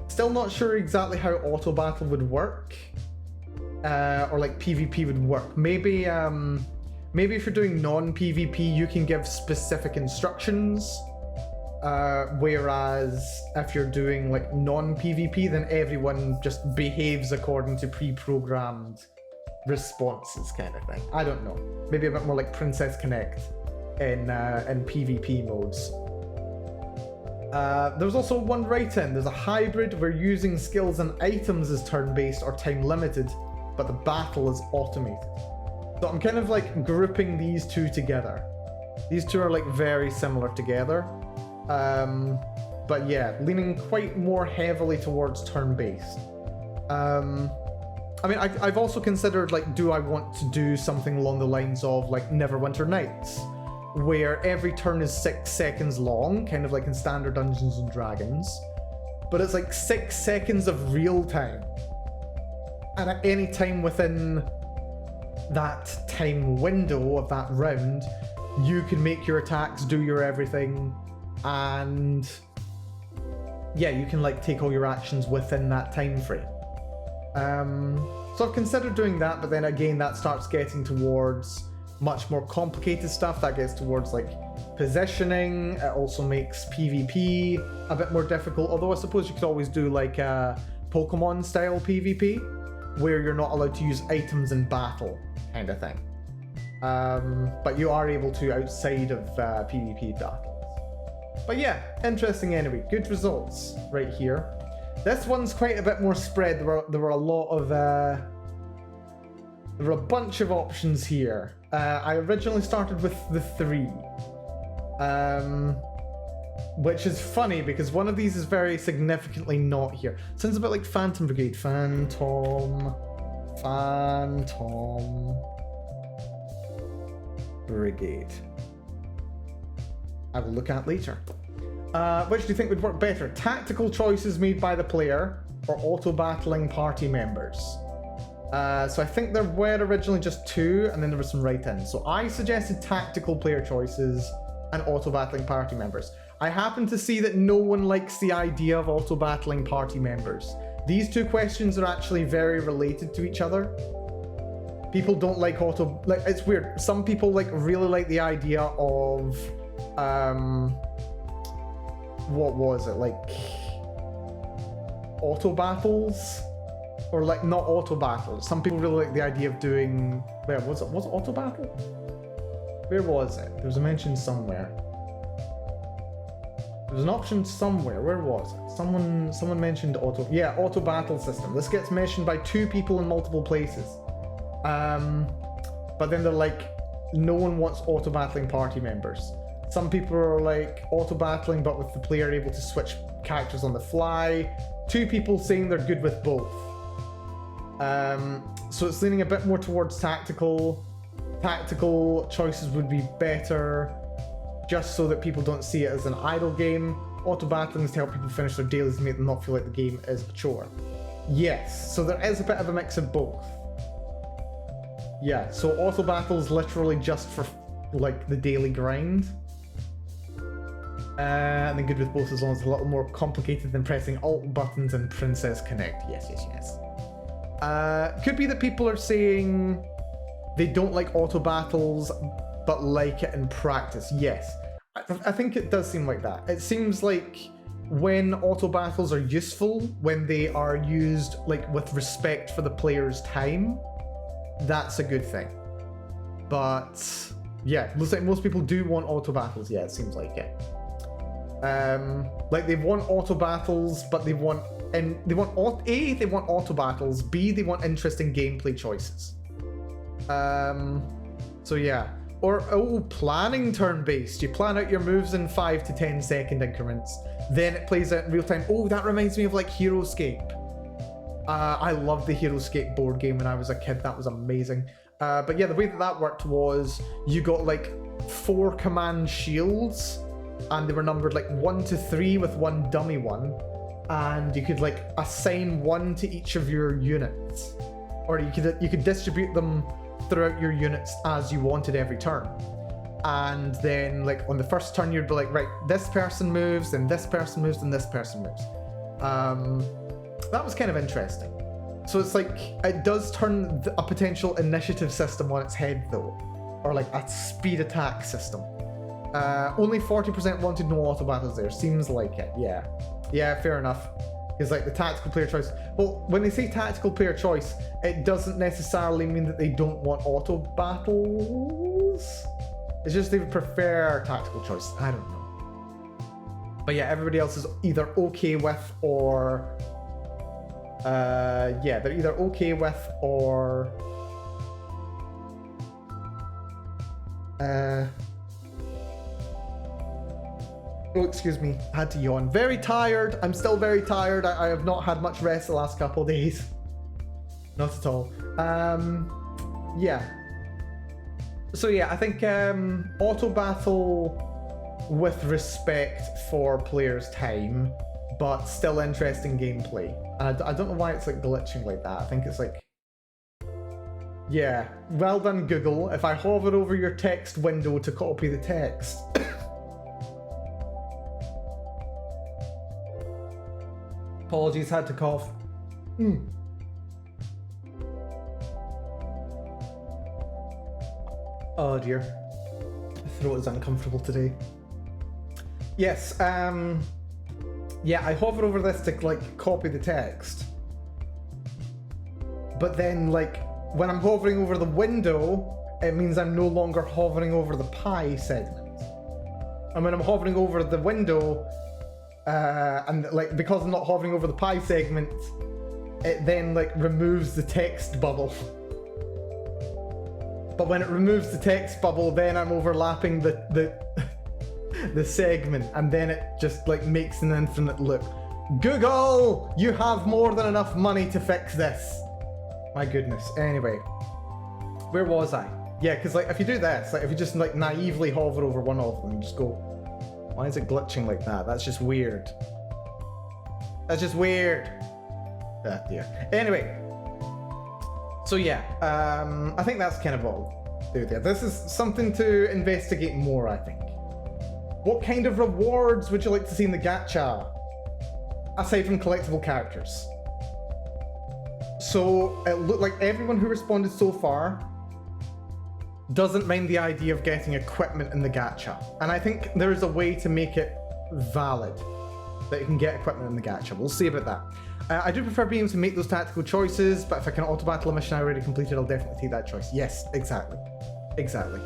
Still not sure exactly how auto battle would work, or like PvP would work. Maybe if you're doing non-PvP, you can give specific instructions, whereas if you're doing like non-PvP, then everyone just behaves according to pre-programmed responses, kind of thing. I don't know. Maybe a bit more like Princess Connect in PvP modes. There's also one write-in. There's a hybrid where using skills and items is turn-based or time-limited, but the battle is automated. So I'm kind of like grouping these two together. These two are like very similar together. But yeah, leaning quite more heavily towards turn-based. I mean, I've also considered like, do I want to do something along the lines of like Neverwinter Nights, where every turn is 6 seconds long, kind of like in standard Dungeons and Dragons, but it's like 6 seconds of real time. And at any time within that time window of that round, you can make your attacks, do your everything, and yeah, you can like take all your actions within that time frame. So I've considered doing that, but then again, that starts getting towards much more complicated stuff. That gets towards like positioning. It also makes PvP a bit more difficult, although I suppose you could always do like a Pokemon style PvP, where you're not allowed to use items in battle, kind of thing. But you are able to outside of PvP battles. But yeah, interesting anyway. Good results right here. This one's quite a bit more spread. There were a lot of there were a bunch of options here. I originally started with the 3, which is funny because one of these is very significantly not here. Sounds a bit like Phantom Brigade. Phantom Brigade. I will look at later. Which do you think would work better? Tactical choices made by the player or auto-battling party members? So I think there were originally just 2, and then there was some write-ins. So I suggested tactical player choices and auto-battling party members. I happen to see that no one likes the idea of auto-battling party members. These two questions are actually very related to each other. People don't like it's weird. Some people like really like the idea of what was it, like auto battles, or like not auto battles. Some people really like the idea of doing, where was it auto battle? Where was it? There was a mention somewhere. There was an option somewhere. Where was it? Someone mentioned auto battle system. This gets mentioned by 2 people in multiple places. But then they're like, no one wants auto battling party members. Some people are like auto battling, but with the player able to switch characters on the fly. 2 people saying they're good with both. So it's leaning a bit more towards tactical. Tactical choices would be better, just so that people don't see it as an idle game. auto battlings to help people finish their dailies and make them not feel like the game is a chore. Yes, so there is a bit of a mix of both. Yeah, so auto battles literally just for like the daily grind. And then good with both as long as it's a little more complicated than pressing alt buttons in Princess Connect. Yes, yes, yes. Could be that people are saying they don't like auto battles, but like it in practice. Yes, I think it does seem like that. It seems like when auto battles are useful, when they are used like with respect for the player's time, that's a good thing. But yeah, looks like most people do want auto battles. Yeah, it seems like it. Like they want auto battles, but they want they want auto battles. B, they want interesting gameplay choices. So yeah, or planning turn-based. You plan out your moves in 5 to 10 second increments. Then it plays out in real time. Oh, that reminds me of like HeroScape. I loved the HeroScape board game when I was a kid. That was amazing. But yeah, the way that worked was you got like 4 command shields, and they were numbered like 1 to 3 with 1 dummy one, and you could like assign 1 to each of your units, or you could distribute them throughout your units as you wanted every turn. And then like on the first turn you'd be like, right, this person moves, then this person moves, and this person moves. That was kind of interesting. So it's like it does turn a potential initiative system on its head though, or like a speed attack system. Only 40% wanted no auto battles there. Seems like it. Yeah. Yeah, fair enough. Because like the tactical player choice. Well, when they say tactical player choice, it doesn't necessarily mean that they don't want auto battles. It's just they would prefer tactical choice. I don't know. But yeah, everybody else is either okay with or yeah, they're either okay with or oh, excuse me, I had to yawn. Very tired. I'm still very tired. I have not had much rest the last couple of days. Not at all. Yeah. So yeah, I think auto battle with respect for players' time, but still interesting gameplay. And I don't know why it's like glitching like that. I think it's like, yeah, well done Google. If I hover over your text window to copy the text. Apologies, had to cough. Oh dear. My throat is uncomfortable today. Yes, yeah, I hover over this to like copy the text. But then like when I'm hovering over the window, it means I'm no longer hovering over the pie segment. And when I'm hovering over the window, and like because I'm not hovering over the pie segment, it then like removes the text bubble. But when it removes the text bubble, then I'm overlapping the segment, and then it just like makes an infinite loop. Google, you have more than enough money to fix this. My goodness. Anyway, where was I? Yeah, because like if you do this, like if you just like naively hover over one of them, just go, why is it glitching like that? That's just weird. That's just weird. Ah, dear. Anyway. So yeah, I think that's kind of what I'll do there. This is something to investigate more, I think. What kind of rewards would you like to see in the gacha? Aside from collectible characters. So it looked like everyone who responded so far doesn't mind the idea of getting equipment in the gacha. And I think there is a way to make it valid, that you can get equipment in the gacha. We'll see about that. I do prefer being able to make those tactical choices, but if I can auto battle a mission I already completed, I'll definitely take that choice. Yes, exactly. Exactly.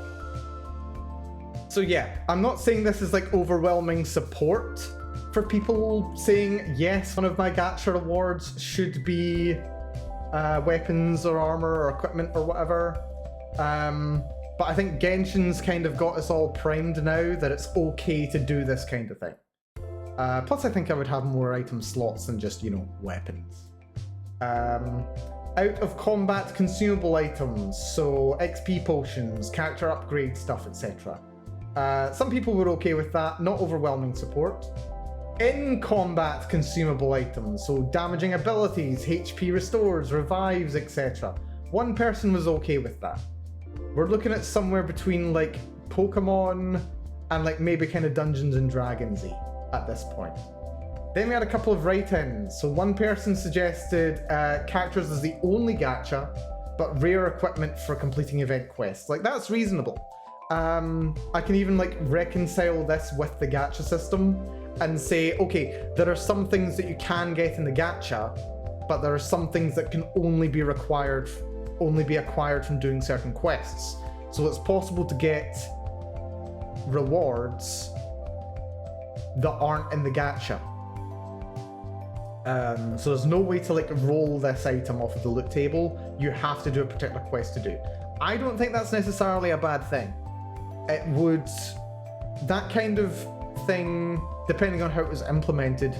So yeah, I'm not saying this is like overwhelming support for people saying, yes, one of my gacha rewards should be weapons or armor or equipment or whatever. But I think Genshin's kind of got us all primed now that it's okay to do this kind of thing. Plus I think I would have more item slots than just, you know, weapons. Out of combat consumable items, so XP potions, character upgrade stuff, etc. Some people were okay with that, not overwhelming support. in combat consumable items, so damaging abilities, HP restores, revives, etc. One person was okay with that. We're looking at somewhere between like Pokemon and like maybe kind of Dungeons and Dragons-y at this point. Then we had a couple of write-ins. So one person suggested characters as the only gacha, but rare equipment for completing event quests. Like, that's reasonable. I can even like reconcile this with the gacha system and say, okay, there are some things that you can get in the gacha, but there are some things that can only be acquired from doing certain quests. So it's possible to get rewards that aren't in the gacha. So there's no way to like roll this item off of the loot table. You have to do a particular quest to do. I don't think that's necessarily a bad thing. It would, that kind of thing, depending on how it was implemented,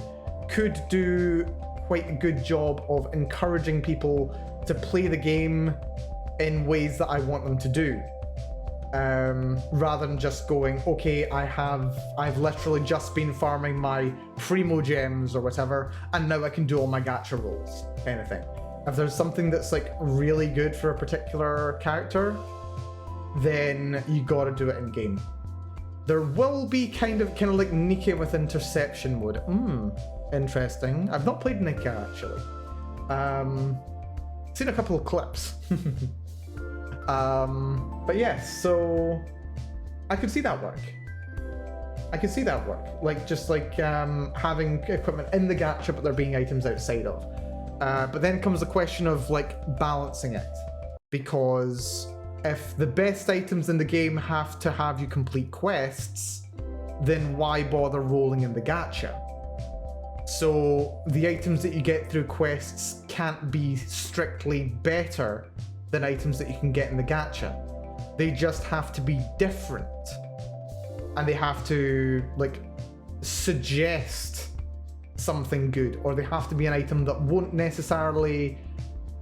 could do quite a good job of encouraging people to play the game in ways that I want them to do. Rather than just going, okay, I've literally just been farming my Primo gems or whatever, and now I can do all my gacha rolls, kind of thing. If there's something that's like really good for a particular character, then you gotta do it in game. There will be kind of like Nika with interception mode. Interesting. I've not played Nika actually. Seen a couple of clips. But yes, so I could see that work. Like just like having equipment in the gacha, but there being items outside of. But then comes the question of like balancing it, because if the best items in the game have to have you complete quests, then why bother rolling in the gacha? So the items that you get through quests can't be strictly better than items that you can get in the gacha. They just have to be different. And they have to like suggest something good, or they have to be an item that won't necessarily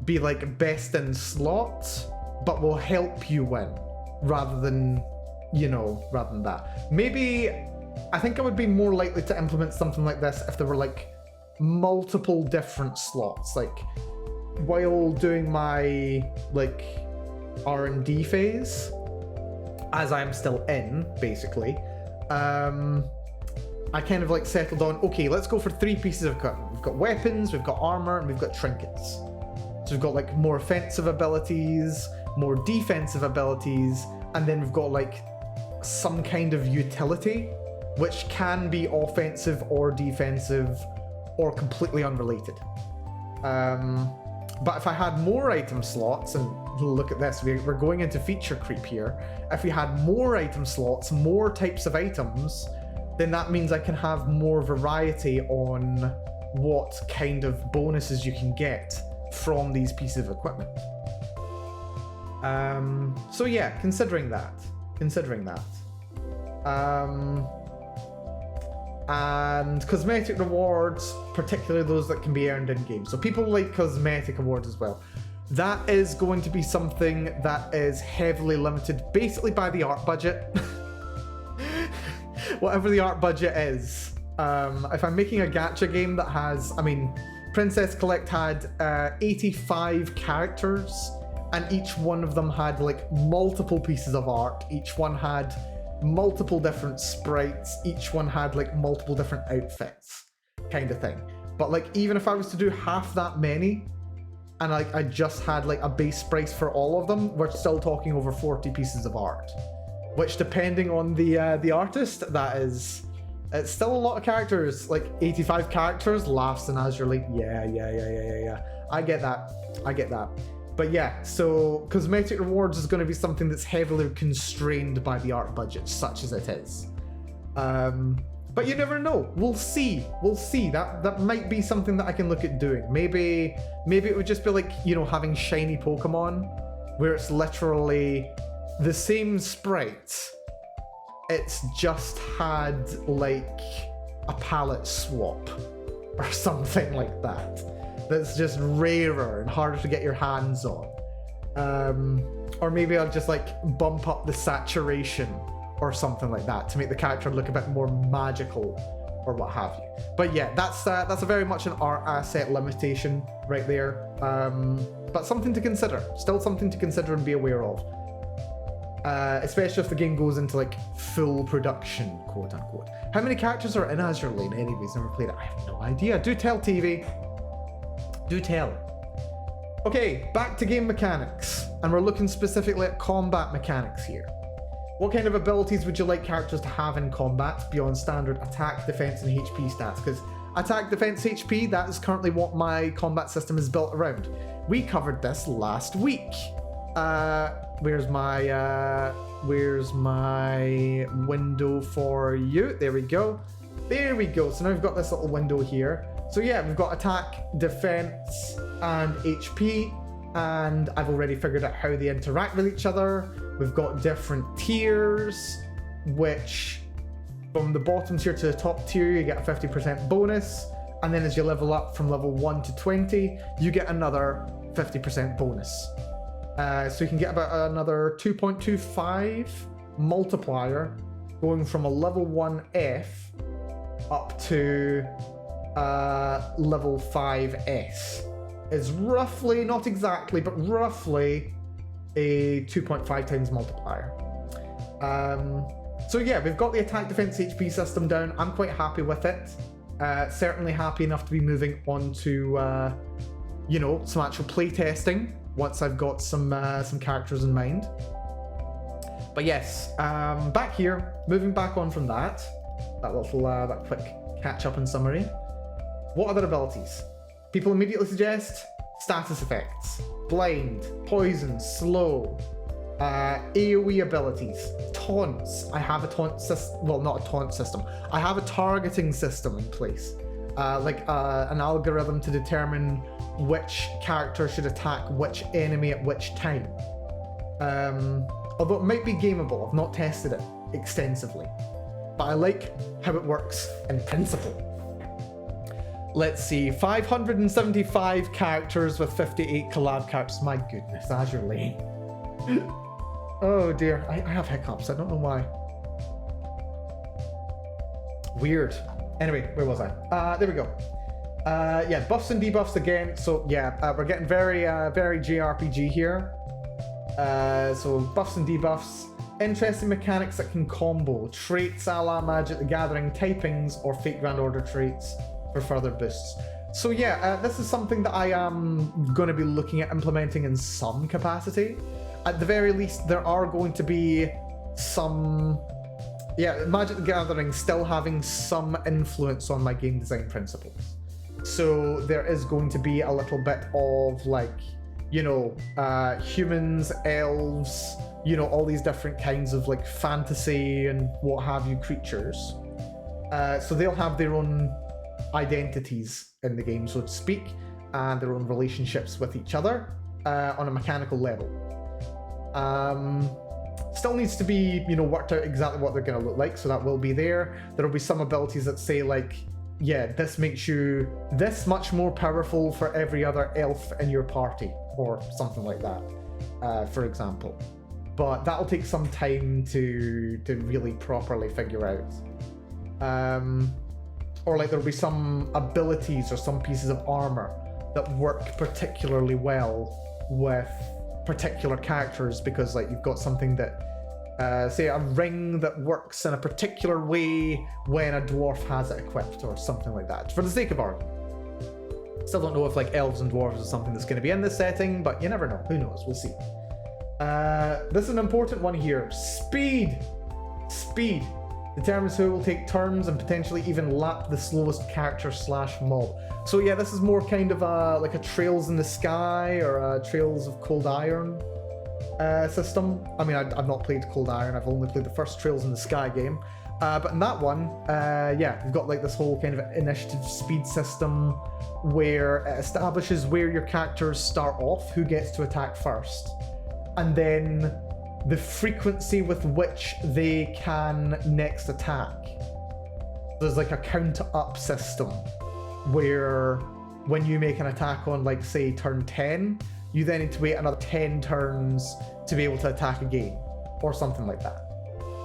be like best in slots, but will help you win, rather than that. Maybe, I think I would be more likely to implement something like this if there were like multiple different slots. Like while doing my like R&D phase, as I'm still in, basically, I kind of like settled on, okay, let's go for 3 pieces of equipment. We've got weapons, we've got armor, and we've got trinkets. So we've got like more offensive abilities, more defensive abilities, and then we've got like some kind of utility, which can be offensive or defensive or completely unrelated. But if I had more item slots, and look at this, we're going into feature creep here. If we had more item slots, more types of items, then that means I can have more variety on what kind of bonuses you can get from these pieces of equipment. So yeah, considering that. And cosmetic rewards, particularly those that can be earned in game. So people like cosmetic awards as well. That is going to be something that is heavily limited basically by the art budget. Whatever the art budget is. If I'm making a gacha game that has, Princess Collect had 85 characters, and each one of them had like multiple pieces of art. Each one had multiple different sprites. Each one had like multiple different outfits, kind of thing. But like, even if I was to do half that many, and like I just had like a base price for all of them, we're still talking over 40 pieces of art. Which, depending on the artist, it's still a lot of characters. Like 85 characters, laughs and as you're like, yeah. I get that. But yeah, so cosmetic rewards is going to be something that's heavily constrained by the art budget, such as it is. But you never know. We'll see. That might be something that I can look at doing. Maybe it would just be like, having shiny Pokemon, where it's literally the same sprite. It's just had like a palette swap or something like that. That's just rarer and harder to get your hands on. Or maybe I'll just like bump up the saturation or something like that to make the character look a bit more magical or what have you. But yeah, that's a very much an art asset limitation right there. But something to consider. Still something to consider and be aware of. Especially if the game goes into like full production, quote unquote. How many characters are in Azure Lane anyways? Never played it. I have no idea. Do tell, TV. Do tell. Okay, back to game mechanics. And we're looking specifically at combat mechanics here. What kind of abilities would you like characters to have in combat beyond standard attack, defense, and HP stats? Because attack, defense, HP, that is currently what my combat system is built around. We covered this last week. Where's my window for you? There we go. There we go. So now we've got this little window here. So yeah, we've got attack, defense, and HP, and I've already figured out how they interact with each other. We've got different tiers, which from the bottom tier to the top tier, you get a 50% bonus, and then as you level up from level 1 to 20, you get another 50% bonus. So you can get about another 2.25 multiplier going from a level 1F up to level 5S. Is roughly, not exactly, but roughly a 2.5 times multiplier. So yeah, we've got the attack, defense, HP system down. I'm quite happy with it. Certainly happy enough to be moving on to, you know, some actual playtesting once I've got some characters in mind. But yes, back here, moving back on from that little that quick catch up and summary. What other abilities? People immediately suggest status effects, blind, poison, slow, AoE abilities, taunts. I have a taunt system, well, not a taunt system. I have a targeting system in place, like an algorithm to determine which character should attack which enemy at which time. Although it might be gameable, I've not tested it extensively, but I like how it works in principle. Let's see, 575 characters with 58 collab characters. My goodness, Azure Lane. Oh dear, I have hiccups, I don't know why. Weird. Anyway, where was I? There we go. Yeah, buffs and debuffs again. So yeah, we're getting very JRPG here. So buffs and debuffs. Interesting mechanics that can combo. Traits a la Magic the Gathering typings or Fate Grand Order traits for further boosts. So yeah, this is something that I am going to be looking at implementing in some capacity. At the very least, there are going to be some... Yeah, Magic the Gathering still having some influence on my game design principles. So there is going to be a little bit of like, you know, humans, elves, you know, all these different kinds of like fantasy and what have you creatures. So they'll have their own identities in the game, so to speak, and their own relationships with each other on a mechanical level. Still needs to be, you know, worked out exactly what they're going to look like, so that will be there. There'll be some abilities that say like, yeah, this makes you this much more powerful for every other elf in your party, or something like that, for example. But that'll take some time to really properly figure out. Or like there'll be some abilities or some pieces of armor that work particularly well with particular characters, because like you've got something that say a ring that works in a particular way when a dwarf has it equipped or something like that, for the sake of argument. Still don't know if like elves and dwarves is something that's going to be in this setting, but you never know, who knows, we'll see. This is an important one here. Speed determines who will take turns and potentially even lap the slowest character / mob. So yeah, this is more kind of like a Trails in the Sky or a Trails of Cold Iron system. I mean, I've not played Cold Iron, I've only played the first Trails in the Sky game. But in that one, yeah, you've got like this whole kind of initiative speed system where it establishes where your characters start off, who gets to attack first, and then the frequency with which they can next attack. There's like a count up system where when you make an attack on, like, say, turn 10, you then need to wait another 10 turns to be able to attack again, or something like that.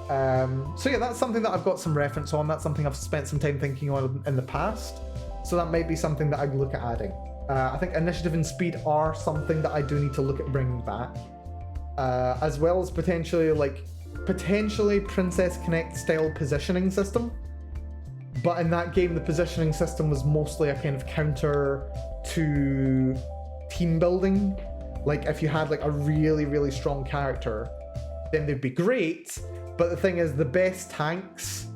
So yeah, that's something that I've got some reference on. That's something I've spent some time thinking on in the past. So that might be something that I'd look at adding. I think initiative and speed are something that I do need to look at bringing back, as well as potentially Princess Connect style positioning system. But in that game, the positioning system was mostly a kind of counter to team building. Like if you had like a really, really strong character, then they'd be great. But the thing is, the best tanks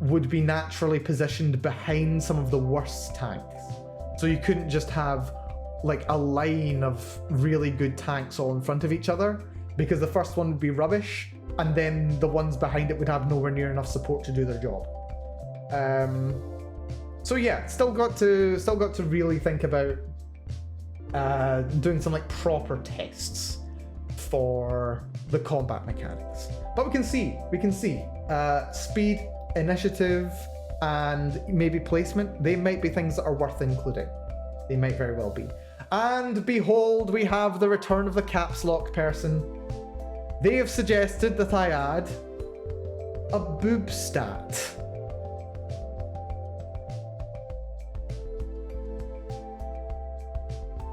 would be naturally positioned behind some of the worst tanks. So you couldn't just have like a line of really good tanks all in front of each other, because the first one would be rubbish, and then the ones behind it would have nowhere near enough support to do their job. So yeah, still got to really think about doing some like proper tests for the combat mechanics. But we can see speed, initiative, and maybe placement. They might be things that are worth including. They might very well be. And behold, we have the return of the caps lock person. They have suggested that I add a boob stat.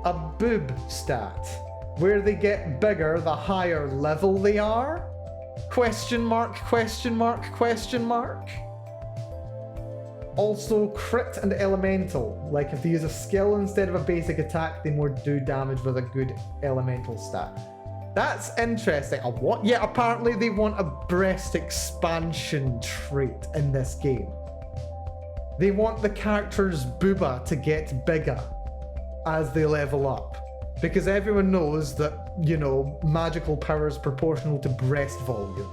A boob stat, where they get bigger the higher level they are? Question mark, question mark, question mark. Also crit and elemental, like if they use a skill instead of a basic attack, they more do damage with a good elemental stat. That's interesting. A what? Yeah, apparently they want a breast expansion trait in this game. They want the character's booba to get bigger as they level up. Because everyone knows that, you know, magical power is proportional to breast volume.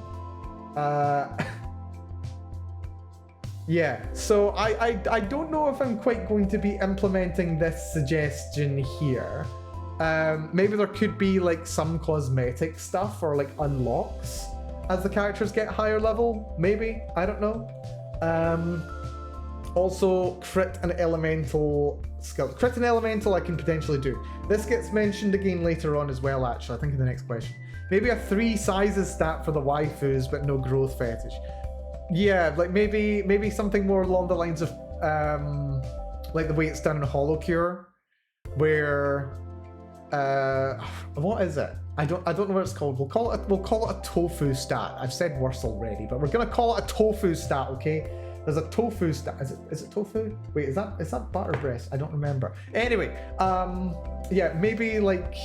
Yeah, so I don't know if I'm quite going to be implementing this suggestion here. Maybe there could be like some cosmetic stuff or like unlocks as the characters get higher level, maybe, I don't know. Also, crit and elemental skills. Crit and elemental I can potentially do. This gets mentioned again later on as well, actually, I think in the next question. Maybe a 3 sizes stat for the waifus, but no growth fetish. Yeah, like maybe something more along the lines of like the way it's done in Holocure, where what is it? I don't know what it's called. We'll call it a tofu stat. I've said worse already, but we're gonna call it a tofu stat, okay? There's a tofu stat. Is it tofu? Wait, is that butter breast? I don't remember. Anyway, yeah, maybe like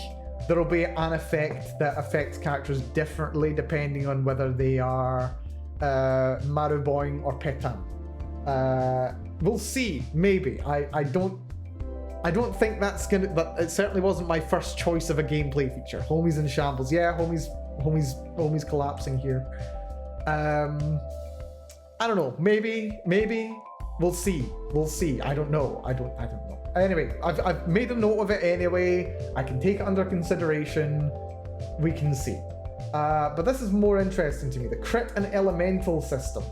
there'll be an effect that affects characters differently depending on whether they are Maruboing or Petan. We'll see. Maybe. I don't think that's gonna. But it certainly wasn't my first choice of a gameplay feature. Homies in shambles. Yeah, homies collapsing here. I don't know. Maybe. We'll see. I don't know. I don't know. Anyway, I've made a note of it anyway. I can take it under consideration. We can see. But this is more interesting to me. The crit and elemental system.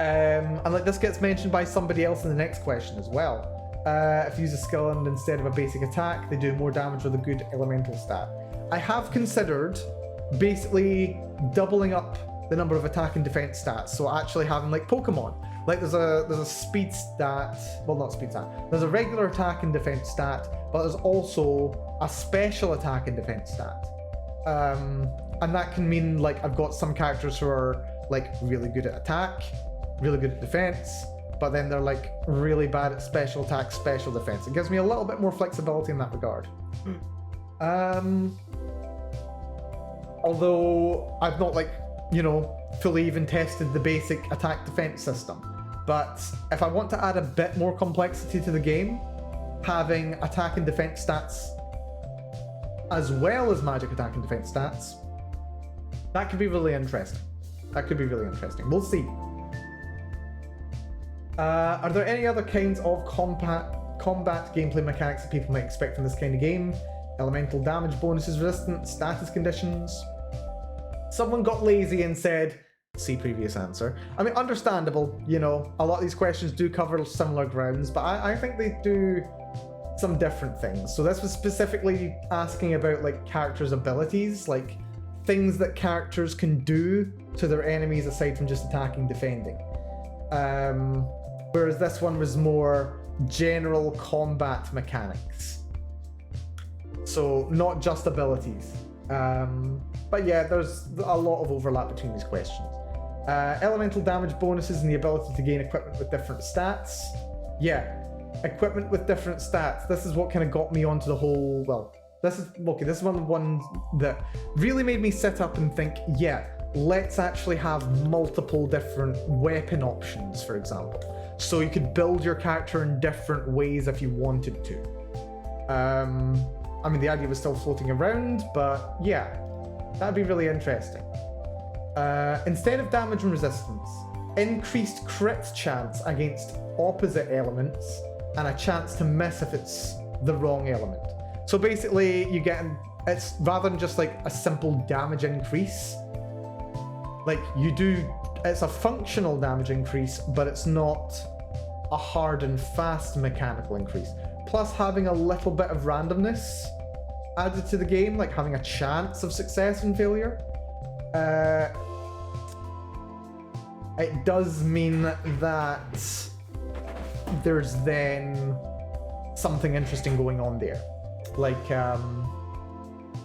And like this gets mentioned by somebody else in the next question as well. If you use a skill and instead of a basic attack, they do more damage with a good elemental stat. I have considered basically doubling up the number of attack and defense stats. So actually having like Pokemon. Like there's a speed stat, well not speed stat, there's a regular attack and defense stat, but there's also a special attack and defense stat. And that can mean like I've got some characters who are like really good at attack, really good at defense, but then they're like really bad at special attack, special defense. It gives me a little bit more flexibility in that regard. Although I've not like, you know, fully even tested the basic attack defense system. But if I want to add a bit more complexity to the game, having attack and defense stats as well as magic attack and defense stats, that could be really interesting. We'll see. Are there any other kinds of combat gameplay mechanics that people might expect from this kind of game? Elemental damage bonuses, resistance, status conditions? Someone got lazy and said, see previous answer. I mean, understandable, you know, a lot of these questions do cover similar grounds, but I think they do some different things. So this was specifically asking about like characters' abilities, like things that characters can do to their enemies aside from just attacking, defending. Whereas this one was more general combat mechanics. So not just abilities. But yeah, there's a lot of overlap between these questions. Elemental damage bonuses and the ability to gain equipment with different stats. Yeah, equipment with different stats. This is what kind of got me onto the whole, well, this is one of the ones that really made me sit up and think, yeah, let's actually have multiple different weapon options, for example. So you could build your character in different ways if you wanted to. I mean, the idea was still floating around, but yeah, that'd be really interesting. Instead of damage and resistance, increased crit chance against opposite elements and a chance to miss if it's the wrong element. So basically you get, it's rather than just like a simple damage increase, like you do, it's a functional damage increase, but it's not a hard and fast mechanical increase. Plus having a little bit of randomness added to the game, like having a chance of success and failure. It does mean that there's then something interesting going on there. Like,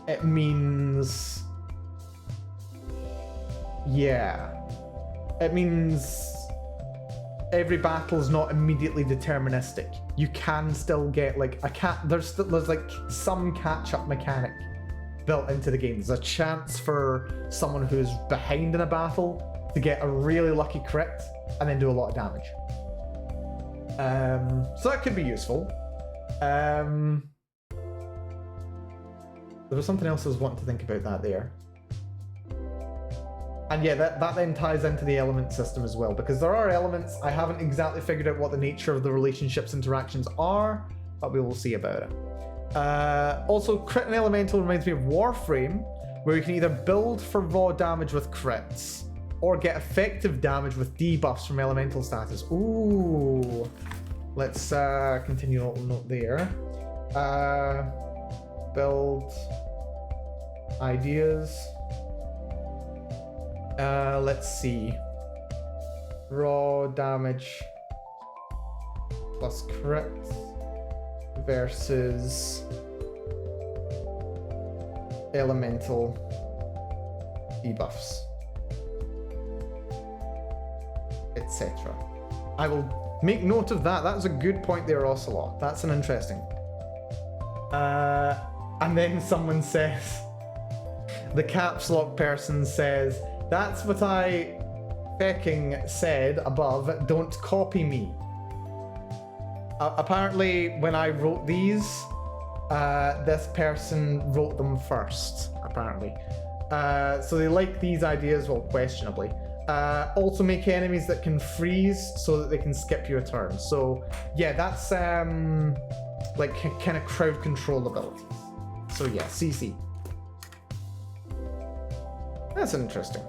it means... yeah. It means every battle is not immediately deterministic. You can still get like there's like some catch-up mechanic built into the game. There's a chance for someone who's behind in a battle to get a really lucky crit and then do a lot of damage. So that could be useful. There was something else I was wanting to think about that there. And yeah, that then ties into the element system as well, because there are elements, I haven't exactly figured out what the nature of the relationships interactions are, but we will see about it. Also, crit and elemental reminds me of Warframe, where you can either build for raw damage with crits, or get effective damage with debuffs from elemental status. Ooh. Let's continue a little note there. Build ideas. Let's see. Raw damage plus crit versus elemental debuffs, etc. I will make note of that. That's a good point there, Ocelot. That's an interesting. And then someone says, the caps lock person says, that's what I fecking said above, don't copy me. Apparently, when I wrote these, this person wrote them first, apparently. So they like these ideas, well, questionably. Also make enemies that can freeze so that they can skip your turn. So yeah, that's like kind of crowd control abilities. So yeah, CC. That's interesting.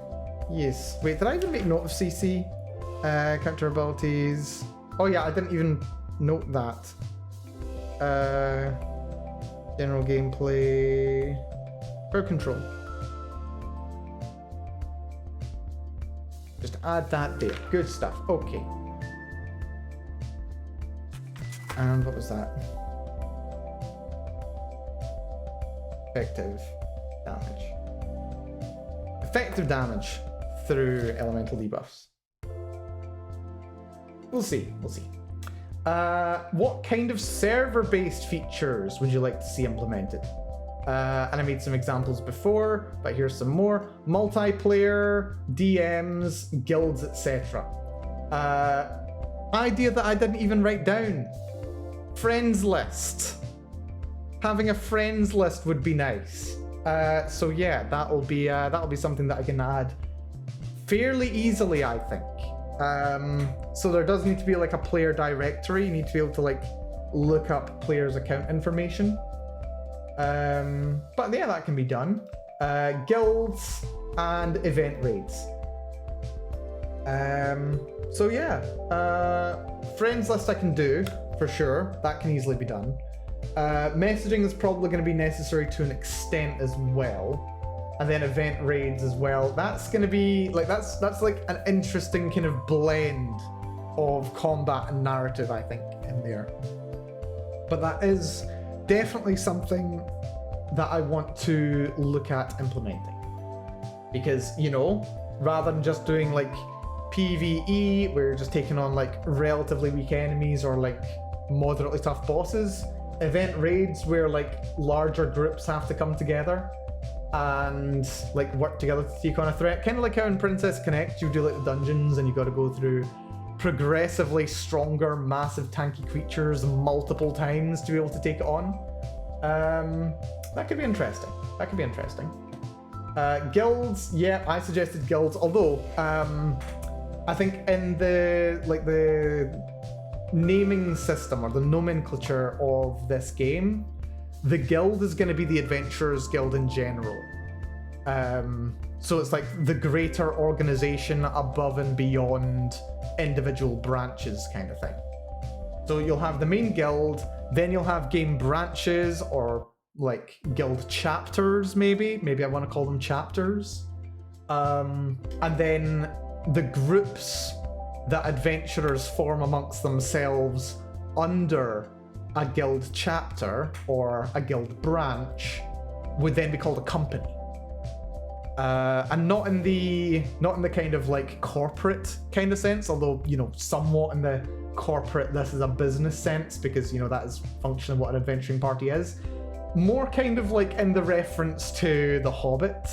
Yes. Wait, did I even make note of CC? Character abilities. Oh yeah, I didn't even note that. General gameplay. Crowd control. Just add that there. Good stuff. Okay. And what was that? Effective damage. Effective damage through elemental debuffs. We'll see. We'll see. What kind of server-based features would you like to see implemented? And I made some examples before, but here's some more. Multiplayer, DMs, guilds, etc. Idea that I didn't even write down. Friends list. Having a friends list would be nice. So yeah, that'll be something that I can add fairly easily, I think. So there does need to be like a player directory. You need to be able to like look up players' account information. But yeah, that can be done. Guilds and event raids. So yeah, friends list I can do for sure. That can easily be done. Messaging is probably going to be necessary to an extent as well. and then event raids as well. That's gonna be like that's like an interesting kind of blend of combat and narrative, I think, in there. But that is definitely something that I want to look at implementing, because, you know, rather than just doing like PvE where you're just taking on like relatively weak enemies or like moderately tough bosses, event raids where like larger groups have to come together and like work together to take on a threat, kind of like how in Princess Connect you do like the dungeons and you got to go through progressively stronger massive tanky creatures multiple times to be able to take it on. That could be interesting. Guilds, yeah, I suggested guilds, although I think in the naming system or the nomenclature of this game, the guild is going to be the Adventurers Guild in general. So it's like the greater organization above and beyond individual branches kind of thing. So you'll have the main guild, then you'll have game branches or like guild chapters, maybe I want to call them chapters. And then the groups that adventurers form amongst themselves under a guild chapter or a guild branch would then be called a company. And not in the kind of like corporate kind of sense, although, you know, somewhat in the corporate this is a business sense, because, you know, that is functionally what an adventuring party is. More kind of like in the reference to The Hobbit,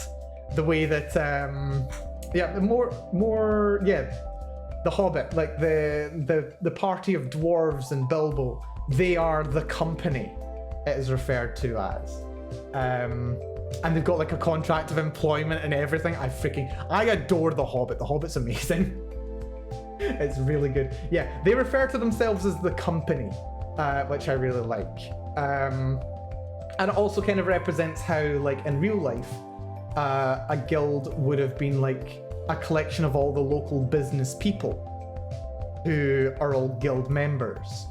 the way that The Hobbit, like the party of dwarves and Bilbo, they are the company it is referred to as. And they've got like a contract of employment and everything. I adore The Hobbit. The Hobbit's amazing. It's really good. Yeah, they refer to themselves as the company, which I really like. And it also kind of represents how, like, in real life, a guild would have been like a collection of all the local business people who are all guild members.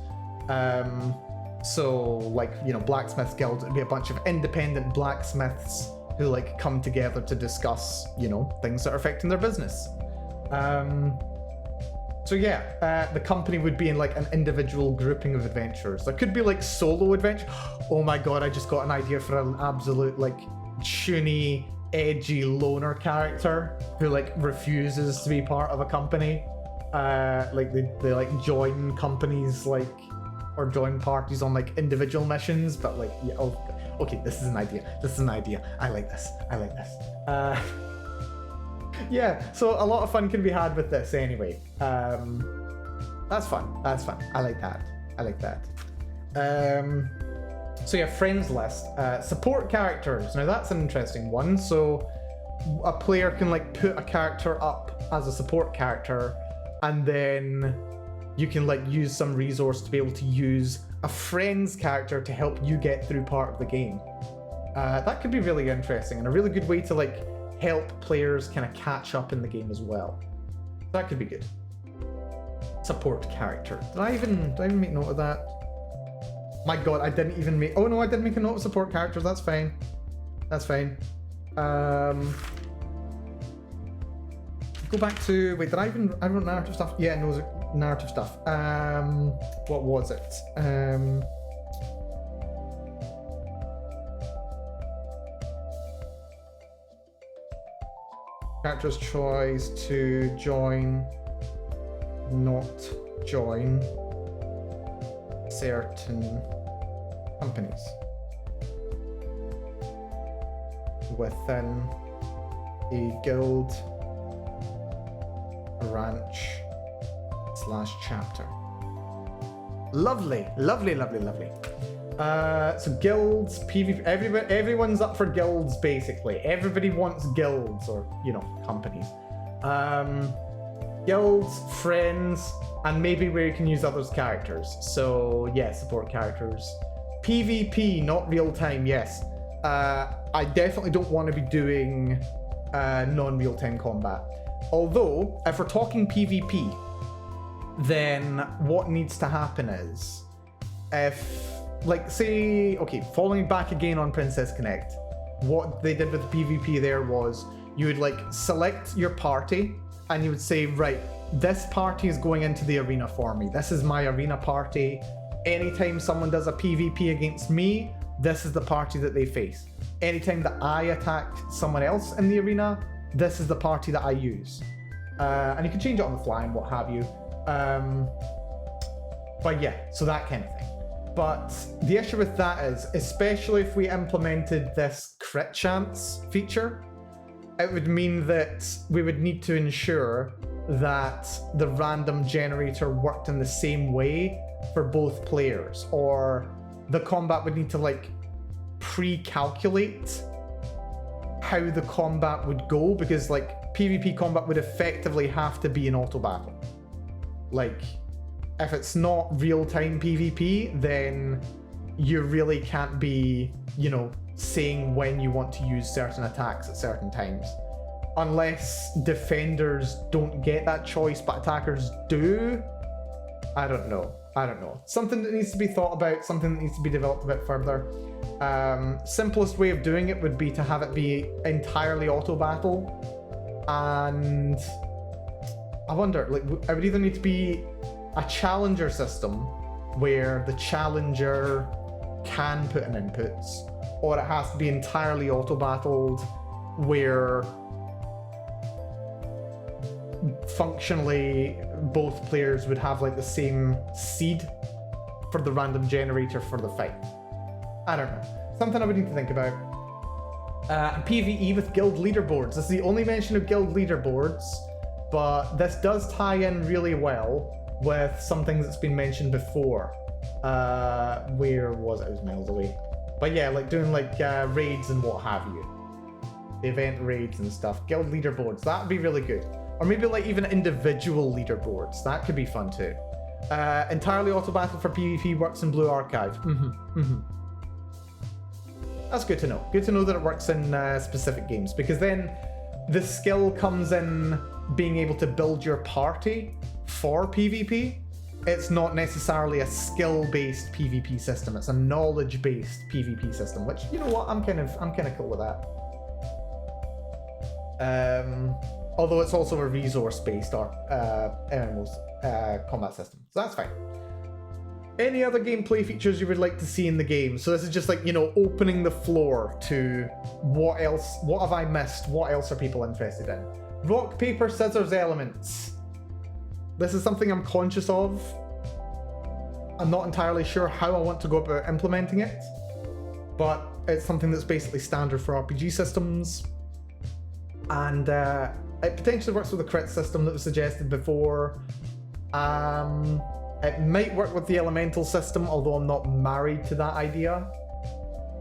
So, like, you know, Blacksmiths Guild would be a bunch of independent blacksmiths who, like, come together to discuss, you know, things that are affecting their business. So yeah, the company would be in like an individual grouping of adventurers. There could be like solo adventure. Oh my god, I just got an idea for an absolute like chuny, edgy loner character who like refuses to be part of a company. Like they like join companies like, or join parties on like individual missions, but like, yeah, oh, okay, this is an idea. I like this. Yeah, so a lot of fun can be had with this anyway. That's fun. I like that. So yeah, friends list. Support characters. Now that's an interesting one. So a player can like put a character up as a support character, and then you can like use some resource to be able to use a friend's character to help you get through part of the game. That could be really interesting and a really good way to like help players kind of catch up in the game as well. That could be good. Support character. Did I even make note of that? My god, I didn't even make... Oh no, I did make a note of support characters. That's fine. Go back to... Wait, I wrote narrative stuff? Yeah, no, narrative stuff. What was it? Character's choice to join, not join certain companies within a guild, branch / chapter. Lovely. So guilds, PvP, everyone's up for guilds basically. Everybody wants guilds or, you know, companies. Guilds, friends, and maybe where you can use others' characters. So yeah, support characters. PvP, not real time, yes. I definitely don't want to be doing non-real time combat. Although, if we're talking PvP, then what needs to happen is, if, like, say, okay, following back again on Princess Connect, what they did with the PvP there was you would like select your party and you would say, right, this party is going into the arena for me. This is my arena party. Anytime someone does a PvP against me, this is the party that they face. Anytime that I attack someone else in the arena, this is the party that I use. And you can change it on the fly and what have you. But yeah, so that kind of thing. But the issue with that is, especially if we implemented this crit chance feature, it would mean that we would need to ensure that the random generator worked in the same way for both players, or the combat would need to like pre-calculate how the combat would go, because like PvP combat would effectively have to be an auto battle. Like, if it's not real-time PvP, then you really can't be, you know, saying when you want to use certain attacks at certain times. Unless defenders don't get that choice, but attackers do. I don't know. Something that needs to be thought about, something that needs to be developed a bit further. Simplest way of doing it would be to have it be entirely auto battle. And I wonder, like, it would either need to be a challenger system where the challenger can put in inputs, or it has to be entirely auto battled where functionally both players would have like the same seed for the random generator for the fight. I don't know. Something I would need to think about. PvE with guild leaderboards. This is the only mention of guild leaderboards, but this does tie in really well with some things that's been mentioned before. Where was it? It was miles away. But yeah, like doing like raids and what have you. The event raids and stuff. Guild leaderboards, that would be really good. Or maybe like even individual leaderboards. That could be fun too. Entirely auto battle for PvP works in Blue Archive. That's good to know. Good to know that it works in specific games, because then the skill comes in being able to build your party for PvP. It's not necessarily a skill-based PvP system. It's a knowledge-based PvP system, which, you know what, I'm kind of cool with that. Although it's also a resource-based or combat system, so that's fine. Any other gameplay features you would like to see in the game? So this is just like, you know, opening the floor to what else, what have I missed, what else are people interested in? Rock, paper, scissors elements. This is something I'm conscious of. I'm not entirely sure how I want to go about implementing it, but it's something that's basically standard for RPG systems. And it potentially works with the crit system that was suggested before. It might work with the elemental system, although I'm not married to that idea.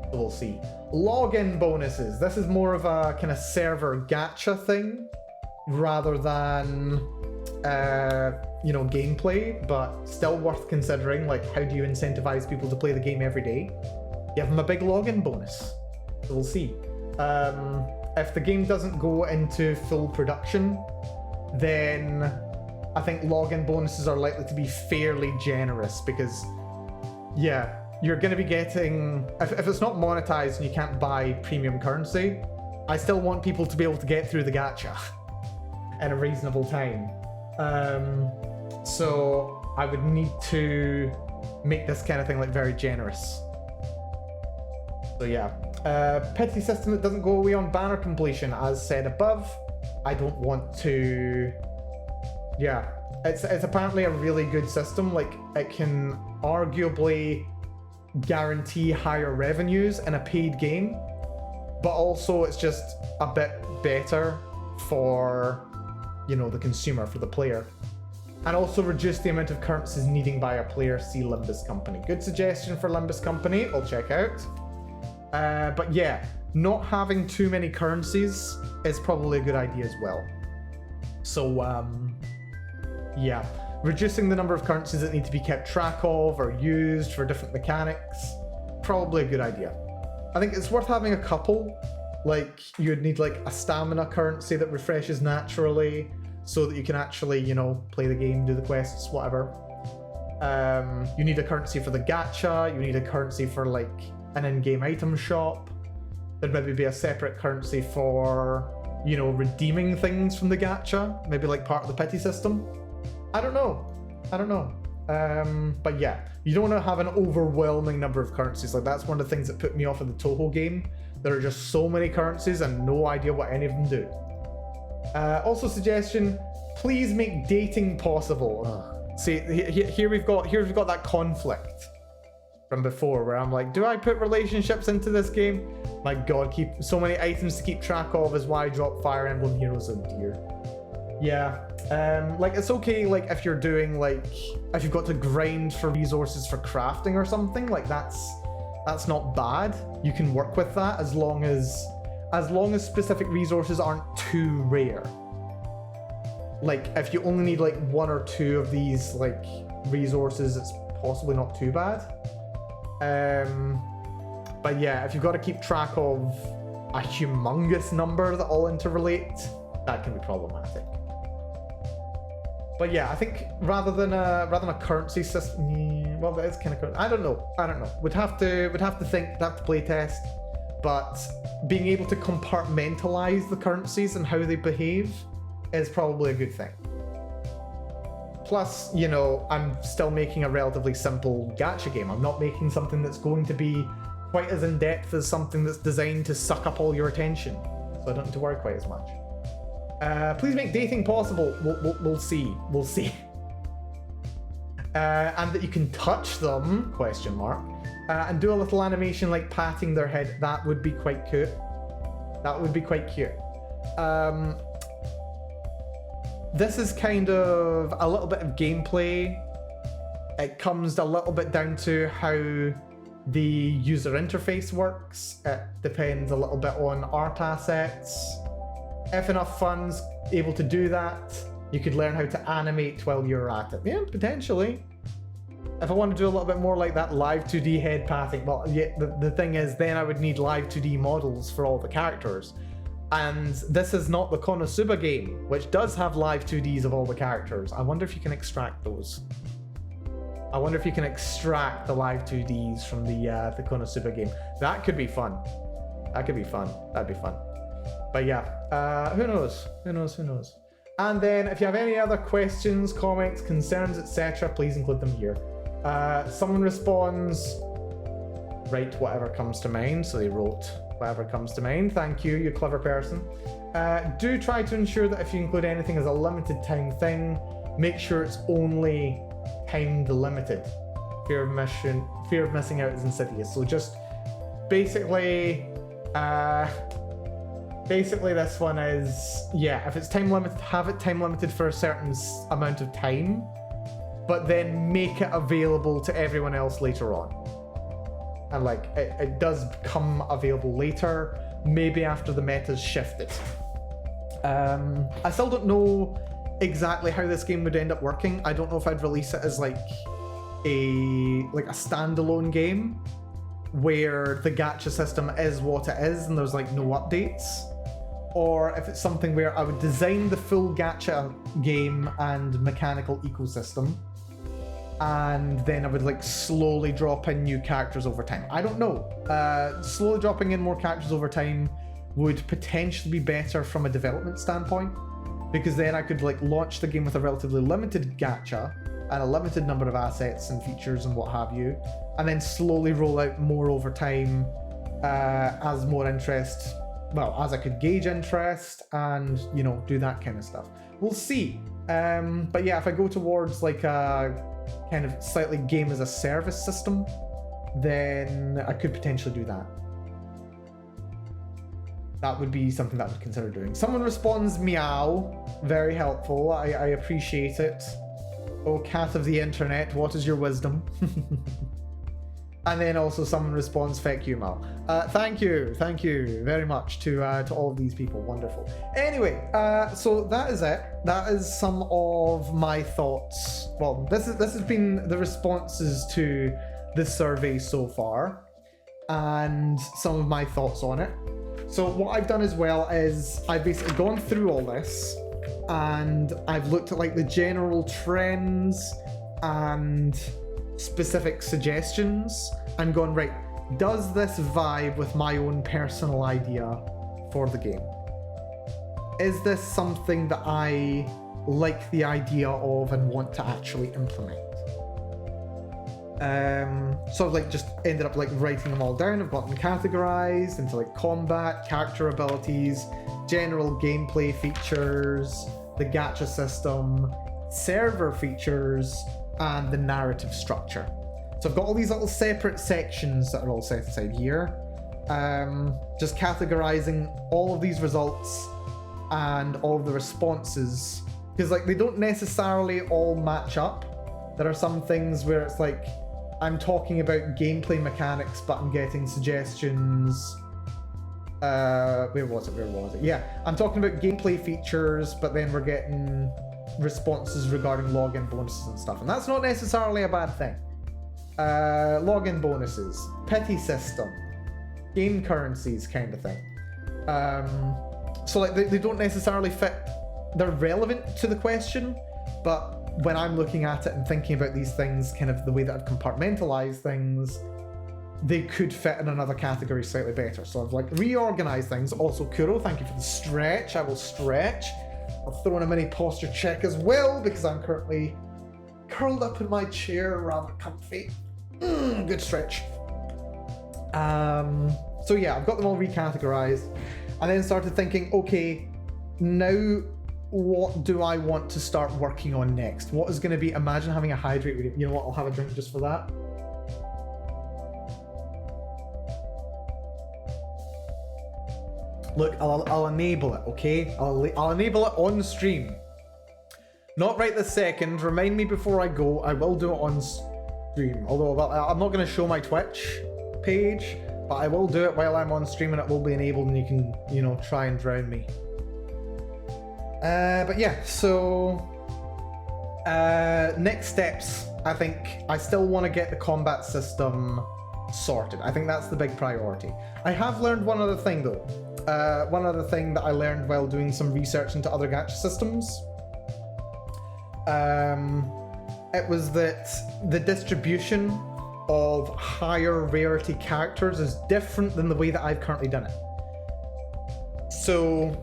So we'll see. Login bonuses. This is more of a kind of server gacha thing rather than you know, gameplay, but still worth considering. Like, how do you incentivize people to play the game every day? Give them a big login bonus. So we'll see. If the game doesn't go into full production, then I think login bonuses are likely to be fairly generous, because yeah, you're going to be getting, if it's not monetized and you can't buy premium currency, I still want people to be able to get through the gacha in a reasonable time. So I would need to make this kind of thing like very generous. So yeah, pity system that doesn't go away on banner completion, as said above. I don't want to. Yeah, it's apparently a really good system. Like, it can arguably guarantee higher revenues in a paid game, but also it's just a bit better for, you know, the consumer, for the player. And also reduce the amount of currencies needing by a player. See Limbus Company. Good suggestion for Limbus Company, I'll check out. But yeah, not having too many currencies is probably a good idea as well. So yeah, reducing the number of currencies that need to be kept track of or used for different mechanics, probably a good idea. I think it's worth having a couple. Like, you'd need like a stamina currency that refreshes naturally so that you can actually, you know, play the game, do the quests, whatever. You need a currency for the gacha, you need a currency for like an in-game item shop. there'd maybe be a separate currency for, you know, redeeming things from the gacha, maybe like part of the pity system. I don't know. But yeah, you don't want to have an overwhelming number of currencies. Like, that's one of the things that put me off of the Touhou game. There are just so many currencies and no idea what any of them do. Also, suggestion: please make dating possible. See, here we've got that conflict from before, where I'm like, do I put relationships into this game? My God, keep so many items to keep track of is why I drop Fire Emblem Heroes of Deer. Yeah, like, it's okay, like, if you're doing, like, if you've got to grind for resources for crafting or something, like, that's not bad. You can work with that as long as specific resources aren't too rare. Like, if you only need like 1 or 2 of these like resources, it's possibly not too bad. But yeah, if you've got to keep track of a humongous number that all interrelate, that can be problematic. But yeah, I think rather than a currency system, well, that is kind of, I don't know. We'd have to think, we'd have to play test. But being able to compartmentalize the currencies and how they behave is probably a good thing. Plus, you know, I'm still making a relatively simple gacha game. I'm not making something that's going to be quite as in-depth as something that's designed to suck up all your attention. So I don't need to worry quite as much. Please make dating possible. We'll see. And that you can touch them, ? And do a little animation like patting their head. That would be quite cute. This is kind of a little bit of gameplay. It comes a little bit down to how the user interface works. It depends a little bit on art assets. If enough funds able to do that, you could learn how to animate while you're at it. Yeah, potentially. If I want to do a little bit more like that live 2D head pathing, well, yeah, the thing is, then I would need live 2D models for all the characters. And this is not the Konosuba game, which does have live 2Ds of all the characters. I wonder if you can extract those. I wonder if you can extract the live 2Ds from the Konosuba game. That could be fun. That'd be fun. But yeah, who knows? And then if you have any other questions, comments, concerns, etc., please include them here. Someone responds, write whatever comes to mind. So they wrote whatever comes to mind. Thank you, you clever person. Do try to ensure that if you include anything as a limited time thing, make sure it's only timed limited. Fear of missing out is insidious. So just basically this one is, yeah, if it's time limited, have it time limited for a certain amount of time, but then make it available to everyone else later on. And like, it does become available later, maybe after the meta's shifted. I still don't know exactly how this game would end up working. I don't know if I'd release it as like a standalone game where the gacha system is what it is and there's like no updates, or if it's something where I would design the full gacha game and mechanical ecosystem, and then I would like slowly drop in new characters over time. I don't know. Slowly dropping in more characters over time would potentially be better from a development standpoint, because then I could like launch the game with a relatively limited gacha and a limited number of assets and features and what have you, and then slowly roll out more over time as more interest, well, as I could gauge interest and, you know, do that kind of stuff. We'll see. But yeah, if I go towards like a kind of slightly game as a service system, then I could potentially do that. That would be something that I would consider doing. Someone responds, meow. Very helpful. I appreciate it. Oh, cat of the internet, what is your wisdom? And then also someone responds, feck you, Mal. Thank you very much to all of these people. Wonderful. Anyway, so that is it. That is some of my thoughts. Well, this has been the responses to this survey so far, and some of my thoughts on it. So what I've done as well is I've basically gone through all this, and I've looked at like the general trends and specific suggestions and gone, right, does this vibe with my own personal idea for the game? Is this something that I like the idea of and want to actually implement? So I've like just ended up like writing them all down. I've got them categorized into like combat, character abilities, general gameplay features, the gacha system, server features, and the narrative structure. So I've got all these little separate sections that are all set aside here. Just categorizing all of these results and all of the responses, because like they don't necessarily all match up. There are some things where it's like I'm talking about gameplay mechanics, but I'm getting suggestions. Where was it? Yeah, I'm talking about gameplay features, but then we're getting responses regarding login bonuses and stuff, and that's not necessarily a bad thing. Login bonuses, pity system, game currencies kind of thing. So like they don't necessarily fit, they're relevant to the question, but when I'm looking at it and thinking about these things, kind of the way that I've compartmentalized things, they could fit in another category slightly better. So I've like reorganized things. Also, Kuro, thank you for the stretch. I will stretch. I've thrown a mini posture check as well because I'm currently curled up in my chair, rather comfy. Good stretch. So yeah, I've got them all recategorized, and then started thinking, okay, now what do I want to start working on next? What is going to be? Imagine having a hydrate reading. You know what? I'll have a drink just for that. Look, I'll enable it, okay? I'll enable it on stream. Not right this second. Remind me before I go. I will do it on stream. Although I'm not going to show my Twitch page, but I will do it while I'm on stream, and it will be enabled, and you can, you know, try and drown me. But yeah, so next steps. I think I still want to get the combat system sorted. I think that's the big priority. I have learned one other thing though. One other thing that I learned while doing some research into other gacha systems. It was that the distribution of higher rarity characters is different than the way that I've currently done it. So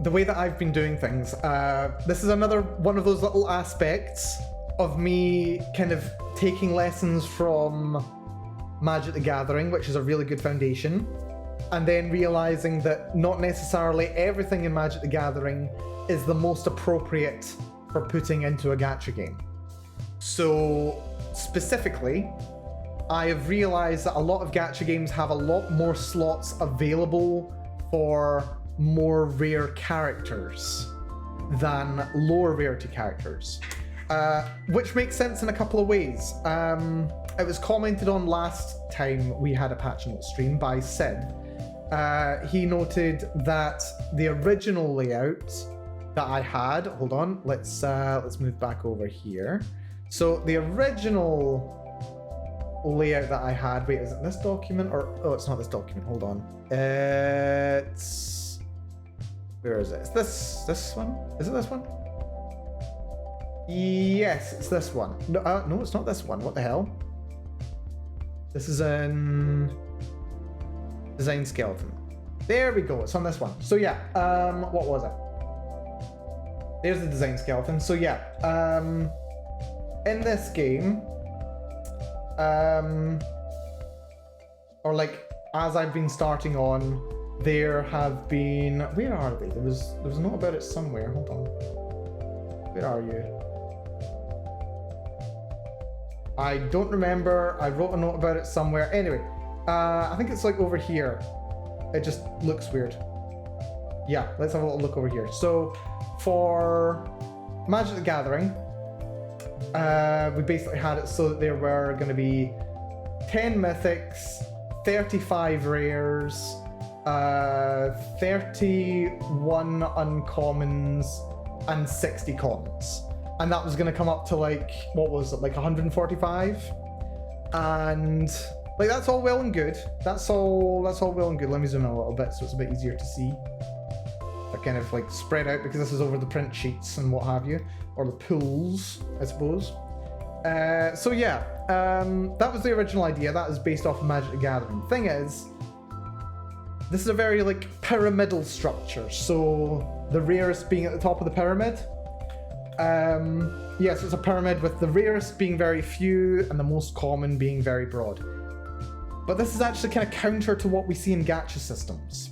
the way that I've been doing things, this is another one of those little aspects of me kind of taking lessons from Magic the Gathering, which is a really good foundation, and then realizing that not necessarily everything in Magic the Gathering is the most appropriate for putting into a gacha game. So specifically, I have realized that a lot of gacha games have a lot more slots available for more rare characters than lower rarity characters, which makes sense in a couple of ways. It was commented on last time we had a patch note stream by Sid. He noted that the original layout that I had, hold on, let's move back over here. So the original layout that I had, wait, is it this document or, oh, it's not this document, hold on. It's, where is it? It's this one? Is it this one? Yes, it's this one. No, no, it's not this one. What the hell? This is an design skeleton. There we go. It's on this one. So yeah, what was it? There's the design skeleton. So yeah, in this game, or like as I've been starting on, there have been, where are they? There was a note about it somewhere. Hold on. Where are you? I don't remember. I wrote a note about it somewhere. Anyway, I think it's like over here. It just looks weird. Yeah, let's have a little look over here. So for Magic the Gathering, we basically had it so that there were going to be 10 mythics, 35 rares, 31 uncommons, and 60 commons. And that was going to come up to like, what was it, like 145? And like, that's all well and good. That's all well and good. Let me zoom in a little bit so it's a bit easier to see. They're kind of like spread out because this is over the print sheets and what have you, or the pools, I suppose. So yeah, that was the original idea. That is based off of Magic the Gathering. Thing is, this is a very like pyramidal structure. So the rarest being at the top of the pyramid. Yes, it's a pyramid with the rarest being very few and the most common being very broad. But this is actually kind of counter to what we see in gacha systems,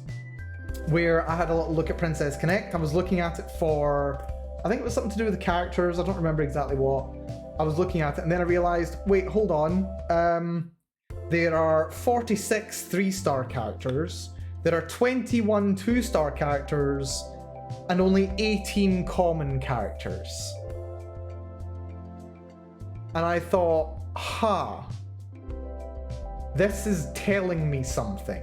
where I had a little look at Princess Connect. I was looking at it for, I think it was something to do with the characters. I don't remember exactly what. I was looking at it and then I realized, wait, hold on. There are 46 3-star characters. There are 21 2-star characters and only 18 common characters. And I thought, this is telling me something.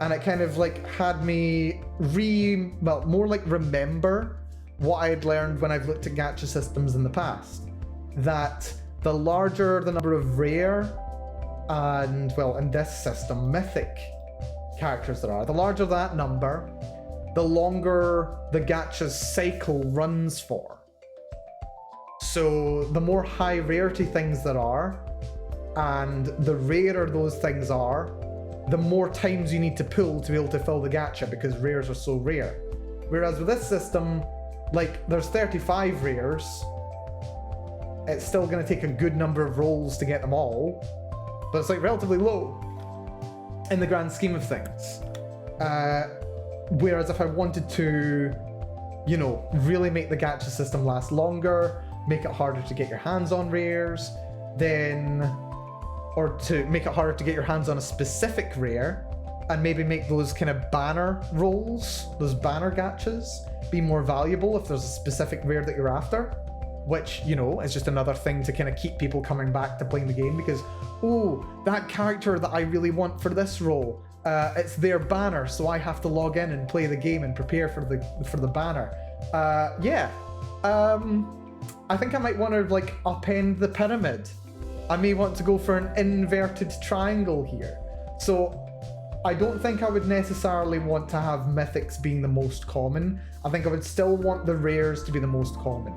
And it kind of like had me more like remember what I had learned when I've looked at gacha systems in the past. That the larger the number of rare and, well, in this system, mythic characters there are, the larger that number, the longer the gacha's cycle runs for. So the more high rarity things there are, and the rarer those things are, the more times you need to pull to be able to fill the gacha, because rares are so rare. Whereas with this system, like, there's 35 rares, it's still going to take a good number of rolls to get them all, but it's like relatively low in the grand scheme of things. Whereas if I wanted to, you know, really make the gacha system last longer, make it harder to get your hands on rares, then, or to make it harder to get your hands on a specific rare, and maybe make those kind of banner rolls, those banner gachas, be more valuable if there's a specific rare that you're after, which, you know, is just another thing to kind of keep people coming back to playing the game, because, oh, that character that I really want for this role, it's their banner, so I have to log in and play the game and prepare for the banner. I think I might want to like upend the pyramid. I may want to go for an inverted triangle here. So I don't think I would necessarily want to have mythics being the most common. I think I would still want the rares to be the most common.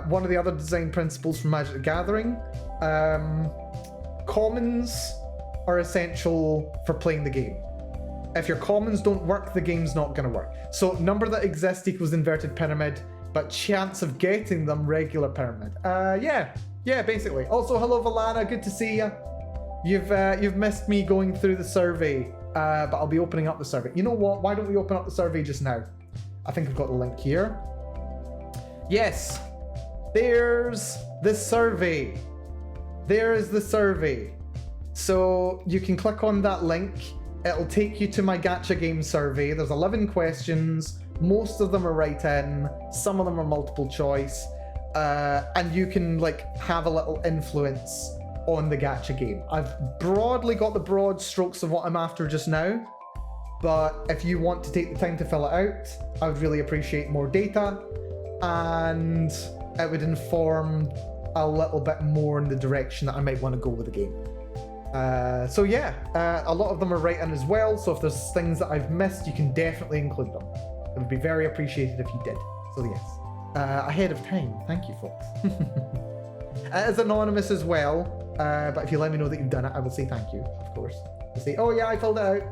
One of the other design principles from Magic the Gathering, commons are essential for playing the game. If your commons don't work, the game's not going to work. So number that exists equals inverted pyramid, but chance of getting them regular pyramid. Yeah, basically. Also, hello Valana, good to see you. You've missed me going through the survey, but I'll be opening up the survey. You know what? Why don't we open up the survey just now? I think I've got the link here. Yes, there's the survey. There is the survey. So you can click on that link. It'll take you to my gacha game survey. There's 11 questions. Most of them are right in. Some of them are multiple choice. And you can like have a little influence on the gacha game. I've broadly got the broad strokes of what I'm after just now, but if you want to take the time to fill it out, I would really appreciate more data, and it would inform a little bit more in the direction that I might want to go with the game. So yeah, a lot of them are right in as well, so if there's things that I've missed, you can definitely include them. It would be very appreciated if you did. So yes, ahead of time. Thank you, folks. It is anonymous as well, but if you let me know that you've done it, I will say thank you, of course. I'll say, oh yeah, I filled it out.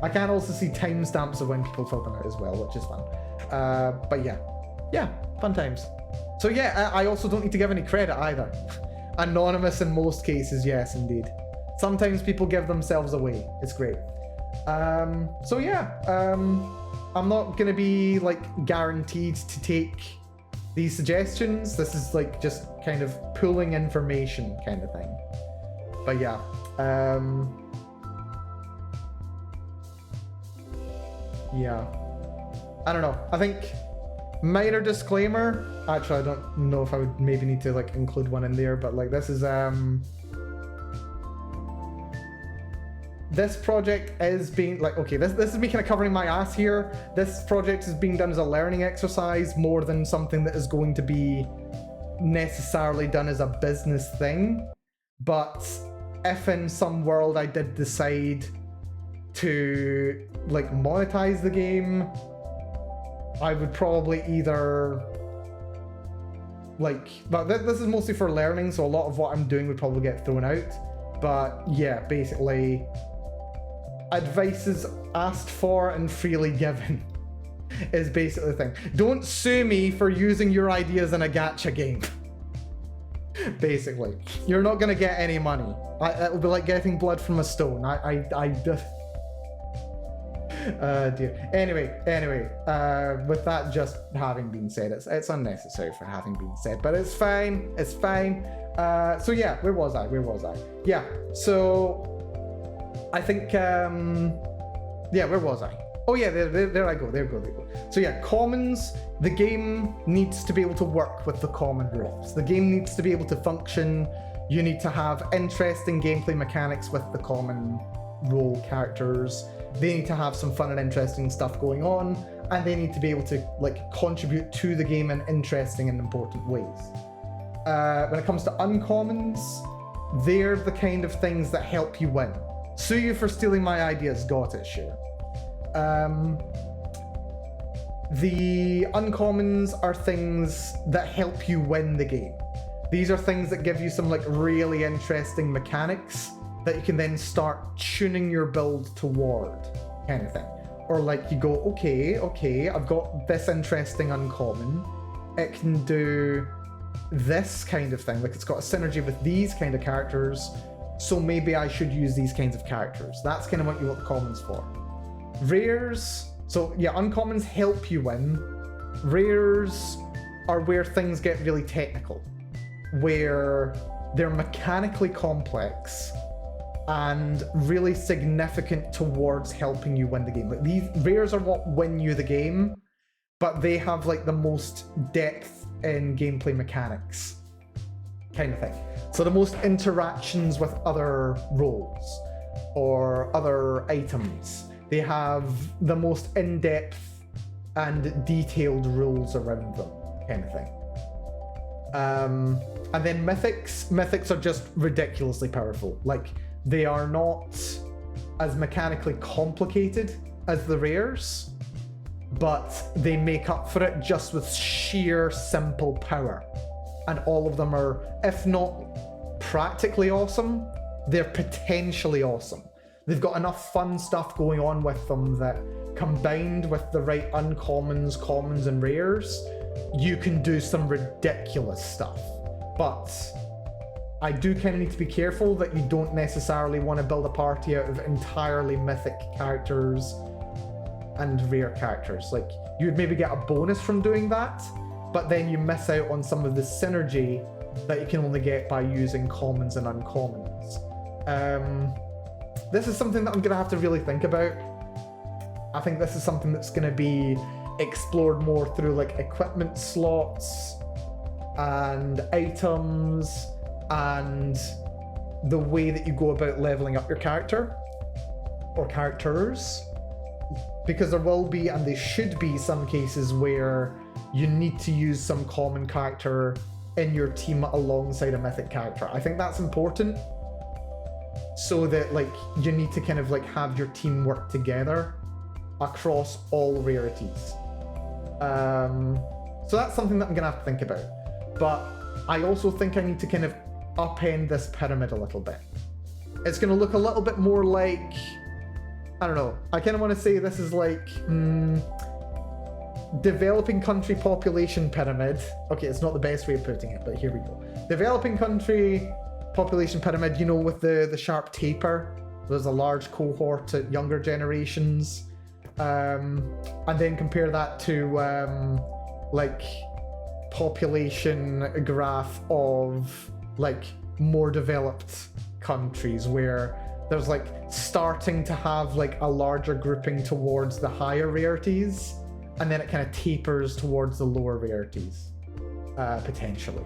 I can also see timestamps of when people fill them out as well, which is fun. But yeah, fun times. So yeah, I also don't need to give any credit either. Anonymous in most cases, yes, indeed. Sometimes people give themselves away. It's great. So yeah, I'm not gonna be like guaranteed to take these suggestions. This is like just kind of pulling information kind of thing. But yeah, yeah, I don't know. I think minor disclaimer. Actually, I don't know if I would maybe need to like include one in there, but like this is this project is being like, okay, this is me kind of covering my ass here. This project is being done as a learning exercise more than something that is going to be necessarily done as a business thing. But if in some world I did decide to like monetize the game, I would probably either but this is mostly for learning, so a lot of what I'm doing would probably get thrown out. But yeah, basically, advice is asked for and freely given is basically the thing. Don't sue me for using your ideas in a gacha game. Basically, you're not gonna get any money. It'll be like getting blood from a stone. Dear. Anyway, with that just having been said, it's unnecessary for having been said, but it's fine. So yeah, where was I? Yeah, so I think, yeah, where was I? Oh yeah, there I go. So yeah, commons, the game needs to be able to work with the common rules. The game needs to be able to function. You need to have interesting gameplay mechanics with the common role characters. They need to have some fun and interesting stuff going on, and they need to be able to contribute to the game in interesting and important ways. When it comes to uncommons, they're the kind of things that help you win. Sue you for stealing my ideas, got it, sure. The uncommons are things that help you win the game. These are things that give you some really interesting mechanics that you can then start tuning your build toward, kind of thing. Or you go, okay, I've got this interesting uncommon. It can do this kind of thing. It's got a synergy with these kind of characters, so maybe I should use these kinds of characters. That's kind of what you want the commons for. Rares, so yeah, uncommons help you win. Rares are where things get really technical, where they're mechanically complex and really significant towards helping you win the game. These rares are what win you the game, but they have the most depth in gameplay mechanics, kind of thing. So the most interactions with other roles or other items. They have the most in-depth and detailed rules around them, kind of thing. And then mythics are just ridiculously powerful. They are not as mechanically complicated as the rares, but they make up for it just with sheer simple power. And all of them are, if not practically awesome, they're potentially awesome. They've got enough fun stuff going on with them that, combined with the right uncommons, commons, and rares, you can do some ridiculous stuff. But I do kind of need to be careful that you don't necessarily want to build a party out of entirely mythic characters and rare characters. You'd maybe get a bonus from doing that, but then you miss out on some of the synergy that you can only get by using commons and uncommons. This is something that I'm going to have to really think about. I think this is something that's going to be explored more through equipment slots and items and the way that you go about leveling up your character or characters. Because there will be, and there should be, some cases where you need to use some common character in your team alongside a mythic character. I think that's important, so that you need to kind of have your team work together across all rarities. So that's something that I'm gonna have to think about. But I also think I need to kind of upend this pyramid a little bit. It's gonna look a little bit more I don't know, I kind of want to say this is developing country population pyramid. Okay, it's not the best way of putting it, but here we go. Developing country population pyramid, with the sharp taper. There's a large cohort at younger generations. And then compare that to population graph of more developed countries, where there's starting to have a larger grouping towards the higher rarities, and then it kind of tapers towards the lower rarities, potentially.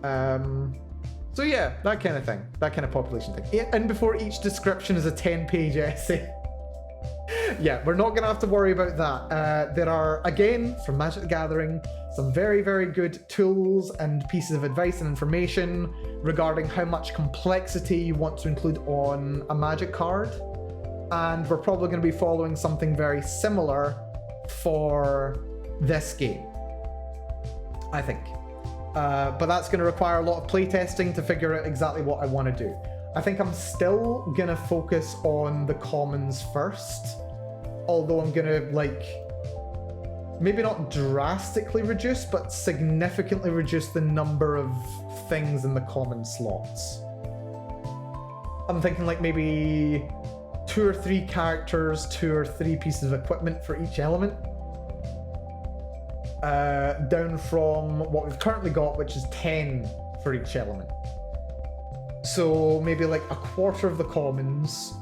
So yeah, that kind of thing, that kind of population thing. And before each description is a 10-page essay. Yeah, we're not gonna have to worry about that. There are, again, from Magic the Gathering, some very, very good tools and pieces of advice and information regarding how much complexity you want to include on a Magic card. And we're probably going to be following something very similar for this game, I think. But that's going to require a lot of playtesting to figure out exactly what I want to do. I think I'm still going to focus on the commons first, although I'm going to, like, maybe not drastically reduce, but significantly reduce the number of things in the common slots. I'm thinking like maybe 2 or 3 characters, 2 or 3 pieces of equipment for each element. Down from what we've currently got, which is 10 for each element. So maybe like a quarter of the commons.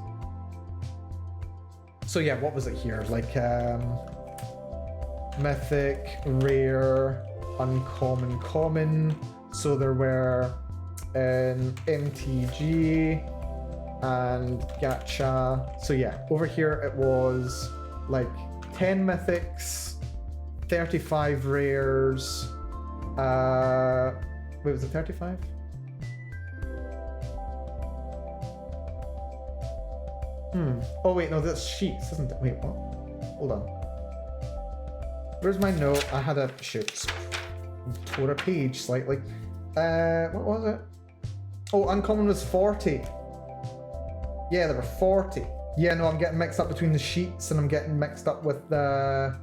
So yeah, what was it here? Like mythic, rare, uncommon, common. So there were an MTG and gacha. So yeah, over here it was like 10 mythics, 35 rares. Wait, was it 35? Oh wait, no, that's sheets, isn't it? Wait, what? Hold on. Where's my note? I had a shoot. Tore a page slightly. What was it? Oh, uncommon was 40. Yeah, there were 40. Yeah, no, I'm getting mixed up between the sheets and I'm getting mixed up with the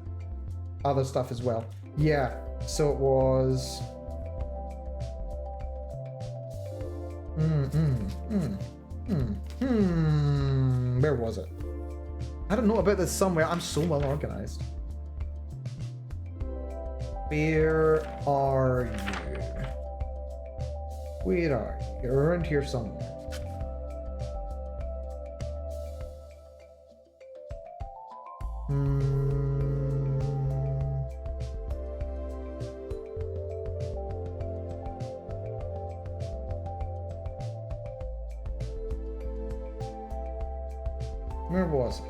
other stuff as well. Yeah, so it was... Where was it? I don't know about this somewhere. I'm so well organized. Where are you? Where are you? You're around here somewhere. Where was it?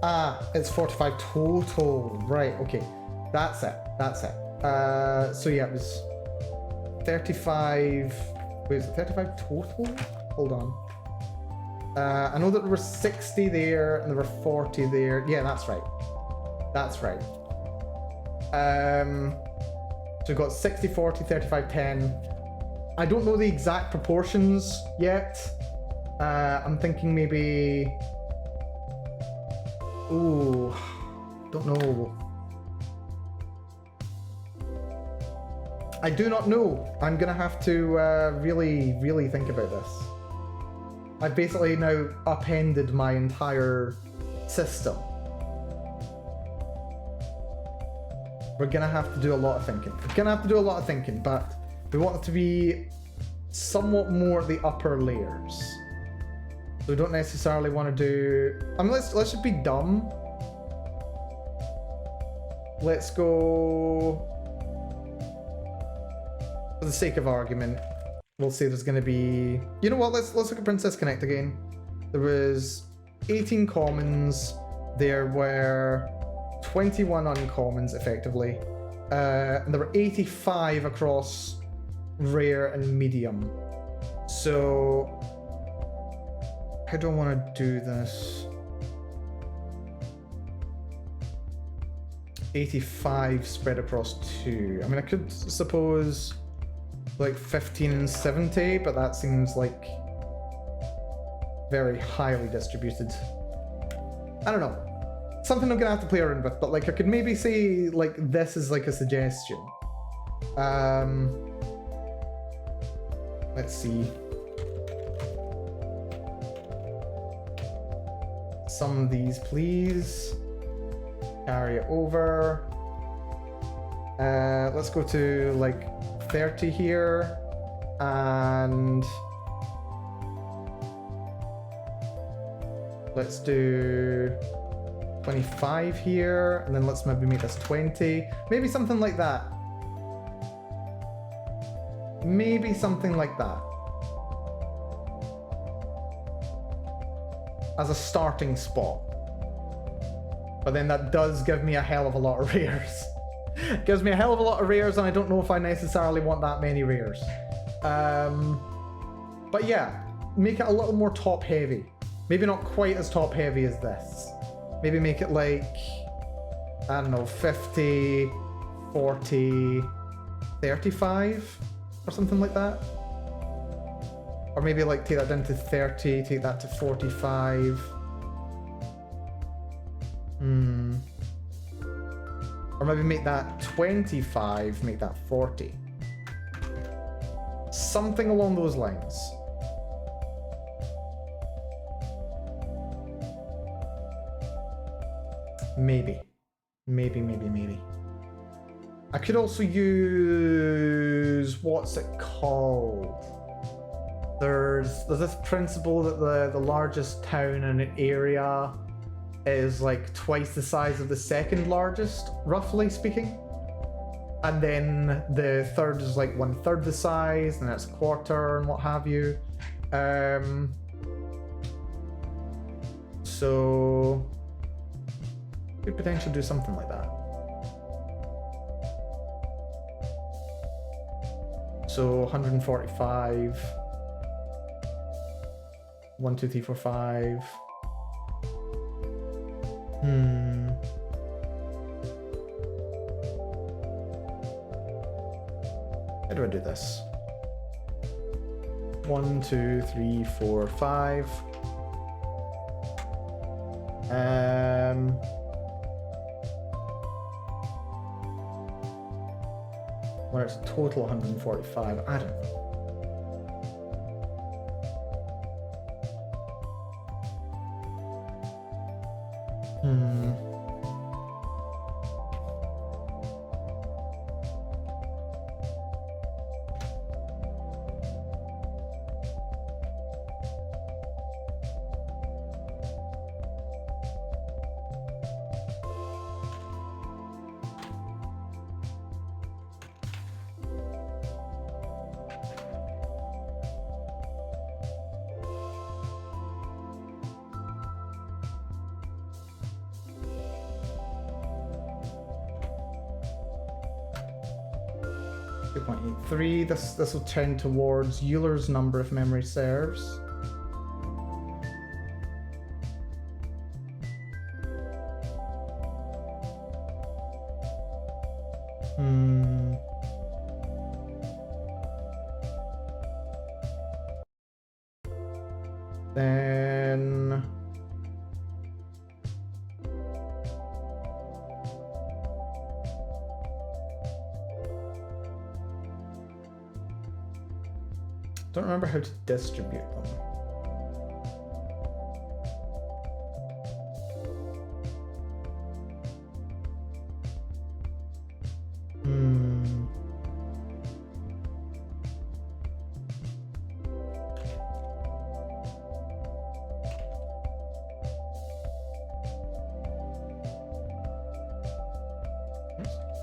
Ah, it's 45 total. Right, okay. That's it. That's it. So yeah, it was 35. Wait, is it 35 total? Hold on. I know that there were 60 there and there were 40 there. Yeah, that's right. That's right. So we've got 60, 40, 35, 10. I don't know the exact proportions yet. I'm thinking maybe... Ooh, don't know. I do not know. I'm gonna have to really, really think about this. I've basically now upended my entire system. We're gonna have to do a lot of thinking. But we want it to be somewhat more the upper layers. So we don't necessarily want to do... I mean, let's just be dumb. Let's go... For the sake of argument, we'll say there's going to be... You know what, let's look at Princess Connect again. There was 18 commons. There were 21 uncommons, effectively. And there were 85 across rare and medium. So... How do I want to do this? 85 spread across 2. I mean, I could suppose like 15 and 70, but that seems like very highly distributed. I don't know. Something I'm gonna have to play around with, but like I could maybe say like this is like a suggestion. Let's see. Some of these, please. Carry it over. Let's go to like 30 here, and let's do 25 here, and then let's maybe make this 20. Maybe something like that. Maybe something like that. As a starting spot. But then that does give me a hell of a lot of rares. It gives me a hell of a lot of rares, and I don't know if I necessarily want that many rares. But yeah, make it a little more top heavy. Maybe not quite as top heavy as this. Maybe make it like I don't know, 50, 40, 35 or something like that. Or maybe like take that down to 30, take that to 45. Or maybe make that 25, make that 40. Something along those lines. Maybe. Maybe. I could also use, what's it called? There's this principle that the largest town in an area is like twice the size of the second largest, roughly speaking. And then the third is like 1/3 the size, and that's a quarter and what have you. So could potentially do something like that. So 145. 1, 2, 3, 4, 5. How do I do this? 1, 2, 3, 4, 5. Where it's a total 145, I don't know. This will tend towards Euler's number if memory serves. Then don't remember how to distribute them.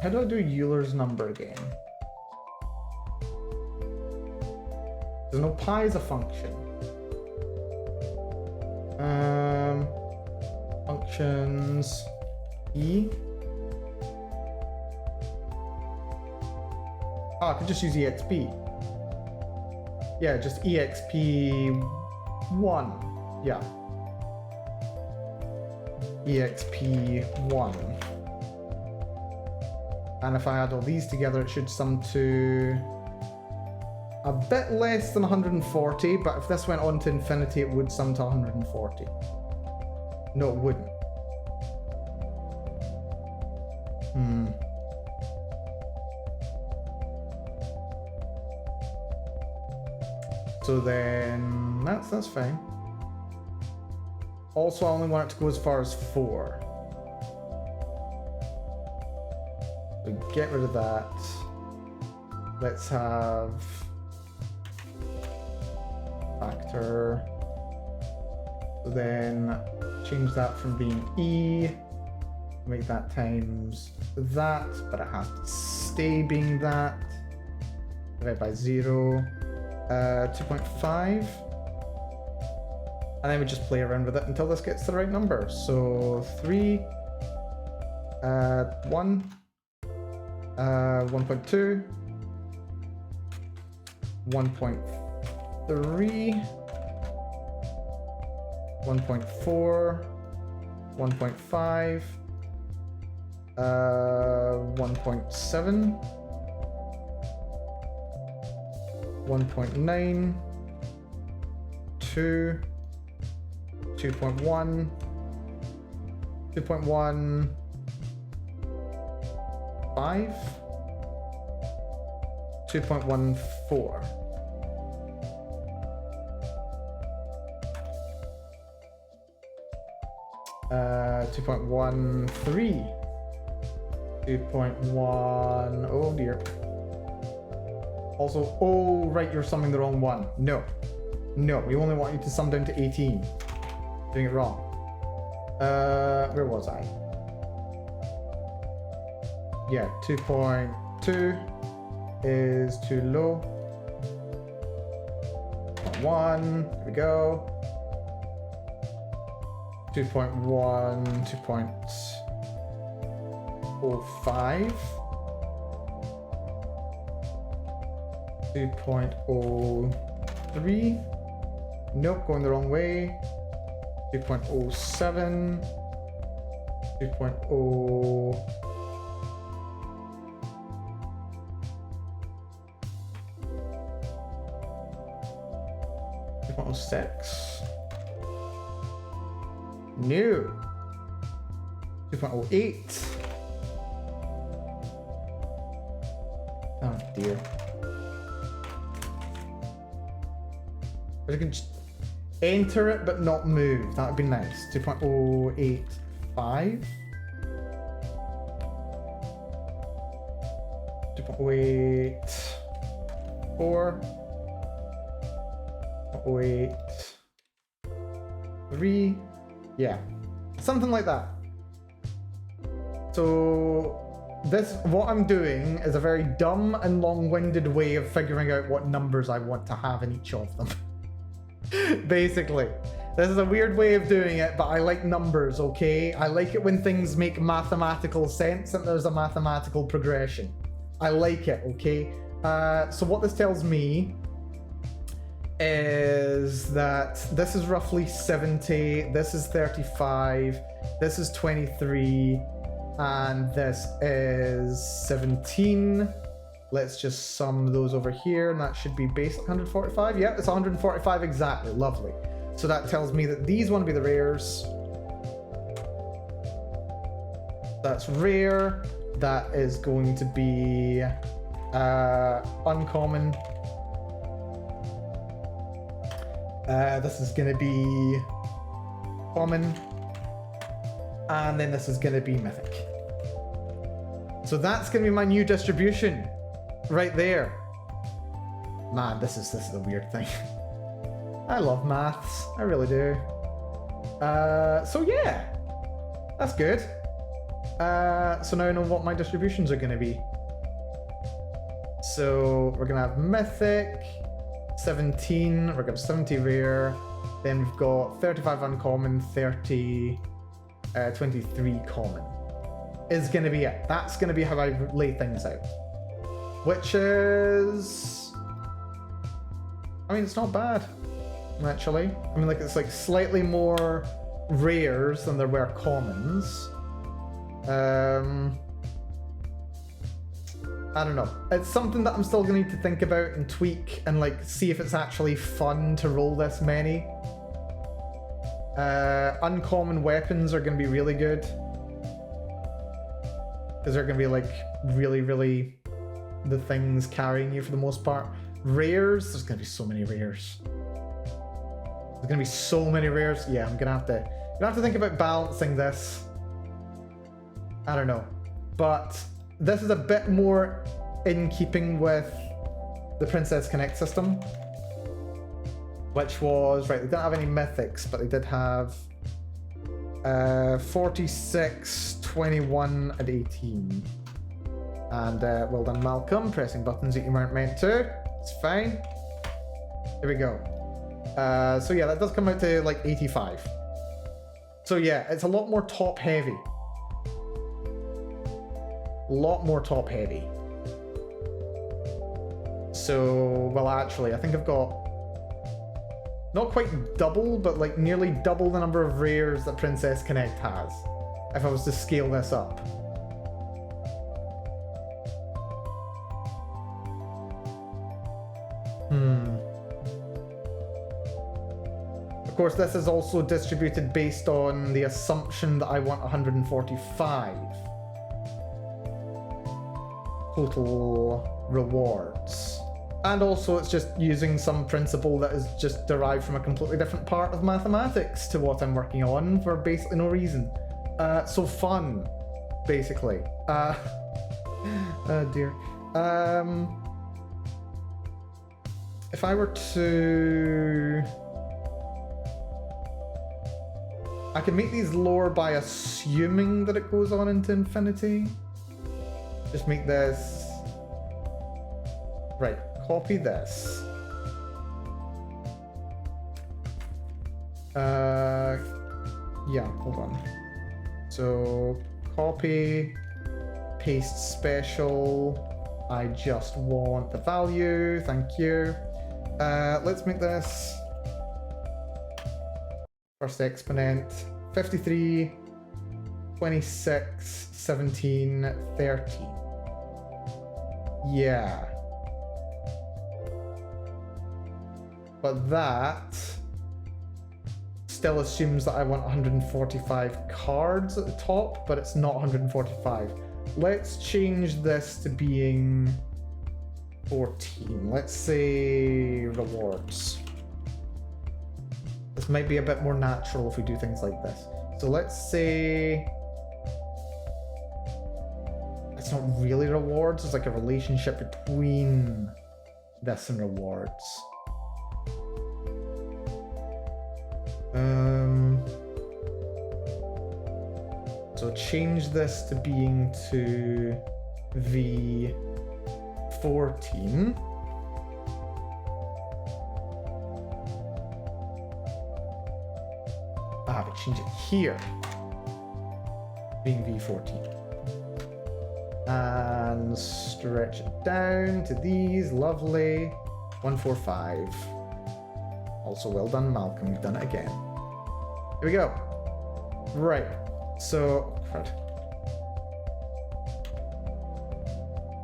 How do I do Euler's number again? There's no pi as a function. Functions E. I could just use EXP. Yeah, just EXP1. Yeah. EXP1. And if I add all these together, it should sum to a bit less than 140, but if this went on to infinity, it would sum to 140. No, it wouldn't. So then, that's fine. Also, I only want it to go as far as 4. So get rid of that. Let's have factor. So then change that from being E, make that times that, but it has to stay being that. Divide by 0. 2.5. And then we just play around with it until this gets to the right number. So 3, 1, 1.2, 1.3, 1.4, 1.5, 1.7. 1.9. 2. 2.1. 2.1. 5. 2.14. 2.13. 2.1. Oh dear. Also, oh right, you're summing the wrong one. No. No, we only want you to sum down to 18. Doing it wrong. Where was I? Yeah, 2.2 is too low. 1, here we go. 2.1, 2.05. 2.03. Nope, going the wrong way. 2.07. 2.0. 2.06. No. 2.08. Oh dear. But I can just enter it but not move. That would be nice. 2.085. 2.084. 0.083. Yeah. Something like that. So this, what I'm doing is a very dumb and long-winded way of figuring out what numbers I want to have in each of them. Basically. This is a weird way of doing it, but I like numbers, okay? I like it when things make mathematical sense and there's a mathematical progression. I like it, okay? So what this tells me is that this is roughly 70, this is 35, this is 23, and this is 17. Let's just sum those over here, and that should be base 145. Yeah, it's 145 exactly. Lovely. So that tells me that these want to be the rares. That's rare. That is going to be uncommon. This is going to be common. And then this is going to be mythic. So that's going to be my new distribution. Right there. Man, this is a weird thing. I love maths. I really do. So yeah. That's good. So now I know what my distributions are going to be. So we're going to have mythic, 17, we're going to have 70 rare, then we've got 35 uncommon, 30, 23 common. Is going to be it. That's going to be how I lay things out. Which is... I mean, it's not bad, actually. I mean, like, it's like slightly more rares than there were commons. I don't know. It's something that I'm still going to need to think about and tweak and like see if it's actually fun to roll this many. Uncommon weapons are going to be really good. Because they're going to be like really the things carrying you for the most part. Rares, there's going to be so many rares. There's going to be so many rares. Yeah, I'm going to have to think about balancing this. I don't know. But this is a bit more in keeping with the Princess Connect system. Which was, right, they didn't have any mythics, but they did have 46, 21, and 18. And well done, Malcolm, pressing buttons that you weren't meant to. It's fine. Here we go. So yeah, that does come out to like 85. So yeah, it's a lot more top heavy. A lot more top heavy. So, well actually, I think I've got not quite double, but like nearly double the number of rares that Princess Connect has. If I was to scale this up. course, this is also distributed based on the assumption that I want 145 total rewards. And also it's just using some principle that is just derived from a completely different part of mathematics to what I'm working on for basically no reason. So fun, basically. Oh dear. If I were to... I can make these lower by assuming that it goes on into infinity. Just make this... Right, copy this. Yeah, hold on. So, copy, paste special. I just want the value, thank you. Let's make this first exponent 53, 26, 17, 13. Yeah. But that still assumes that I want 145 cards at the top, but it's not 145. Let's change this to being 14. Let's say rewards. This might be a bit more natural if we do things like this. So let's say it's not really rewards, it's like a relationship between this and rewards. So change this to being to V14. But change it here, being V14. And stretch it down to these, lovely. 145. Also well done, Malcolm, you've done it again. Here we go. Right, so,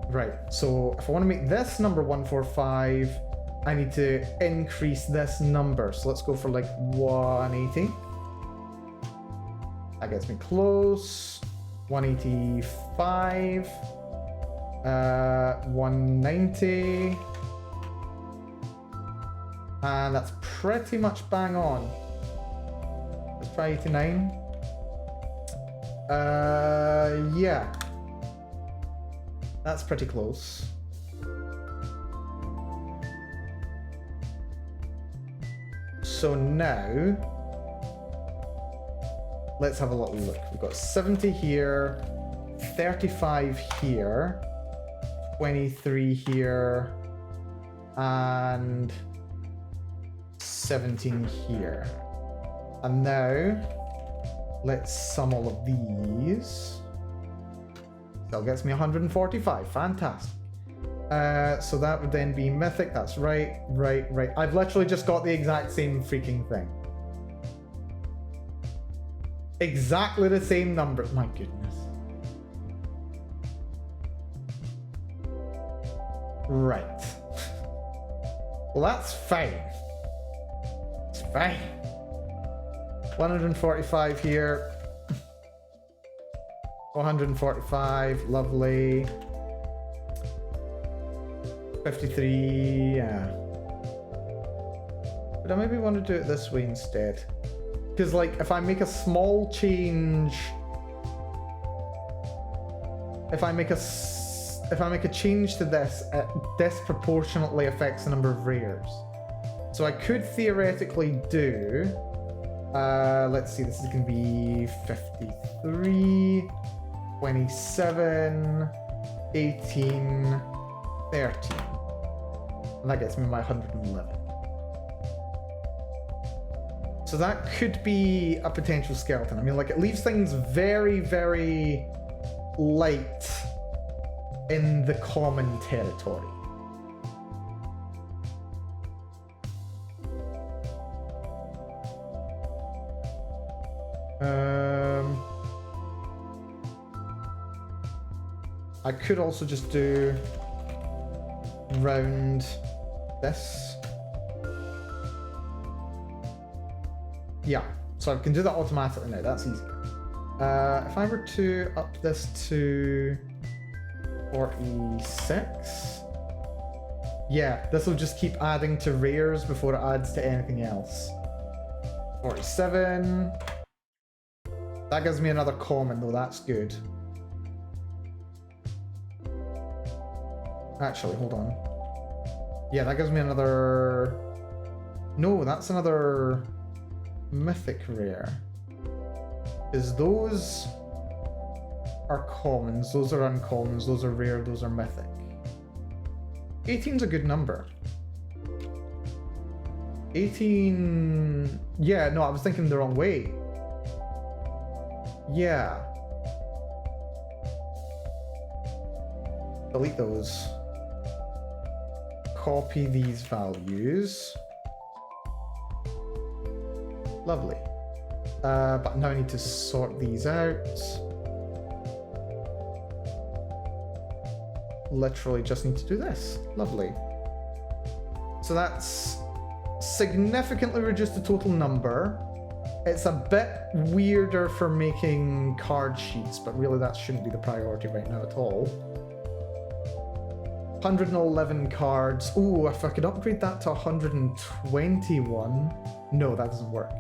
right, so if I want to make this number 145, I need to increase this number. So let's go for like 180. That gets me close. 185. 190. And that's pretty much bang on. Let's try 89. Yeah. That's pretty close. So now, let's have a little look. We've got 70 here, 35 here, 23 here, and 17 here. And now let's sum all of these. That gets me 145. Fantastic. So that would then be mythic. That's right. I've literally just got the exact same freaking thing. Exactly the same number. My goodness. Right. Well, that's fine. It's fine. 145 here. 145, lovely. 53, yeah. But I maybe want to do it this way instead. Because, like, if I make a small change... If I make a change to this, it disproportionately affects the number of rares. So I could theoretically do... let's see, this is going to be 53, 27, 18, 13. And that gets me my 111. So that could be a potential skeleton. I mean, like, it leaves things very, very light in the common territory. I could also just do round this. Yeah, so I can do that automatically now. That's easy. If I were to up this to 46, yeah, this will just keep adding to rares before it adds to anything else. 47. That gives me another common though, that's good. Actually, hold on. Yeah, that gives me another... No, that's another mythic rare. Is those are commons, those are uncommons, those are rare, those are mythic. 18's a good number. 18... Yeah, no, I was thinking the wrong way. Yeah. Delete those. Copy these values. Lovely. But now I need to sort these out. Literally just need to do this. Lovely. So that's significantly reduced the total number. It's a bit weirder for making card sheets, but really that shouldn't be the priority right now at all. 111 cards. Ooh, if I could upgrade that to 121. No, that doesn't work.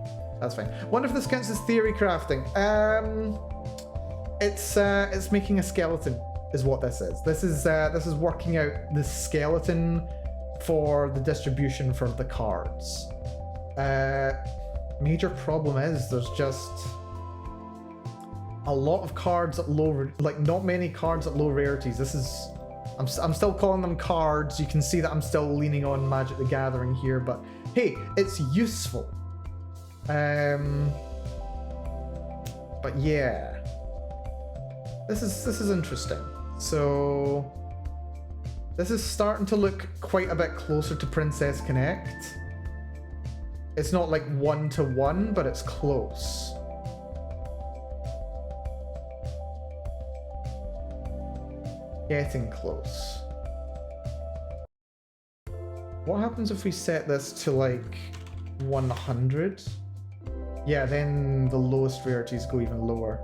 That's fine. Wonder if this counts as theory crafting. It's making a skeleton is what this is. This is working out the skeleton for the distribution for the cards. Major problem is there's just a lot of cards at low, like not many cards at low rarities. This is, I'm still calling them cards. You can see that I'm still leaning on Magic the Gathering here, but hey, it's useful. But yeah, this is interesting. So this is starting to look quite a bit closer to Princess Connect. It's not like 1-to-1, but it's close. Getting close. What happens if we set this to like 100? Yeah, then the lowest rarities go even lower.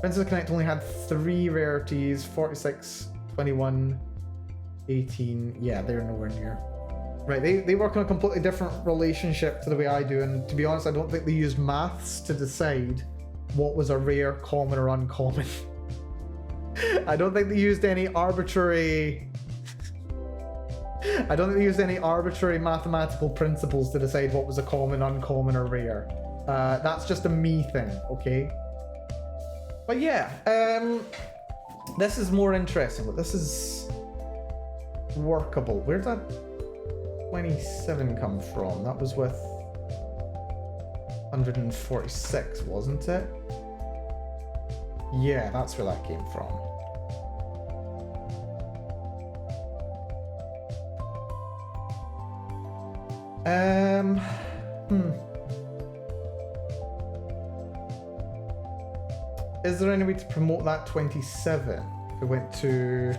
Princess Connect only had 3 rarities, 46, 21, 18. Yeah, they're nowhere near. Right, they work on a completely different relationship to the way I do, and to be honest, I don't think they used maths to decide what was a rare, common, or uncommon. I don't think they used any arbitrary... I don't think they used any arbitrary mathematical principles to decide what was a common, uncommon, or rare. That's just a me thing, okay? But yeah, this is more interesting, but this is workable. Where'd that 27 come from? That was with 146, wasn't it? Yeah, that's where that came from. Is there any way to promote that 27? If we went to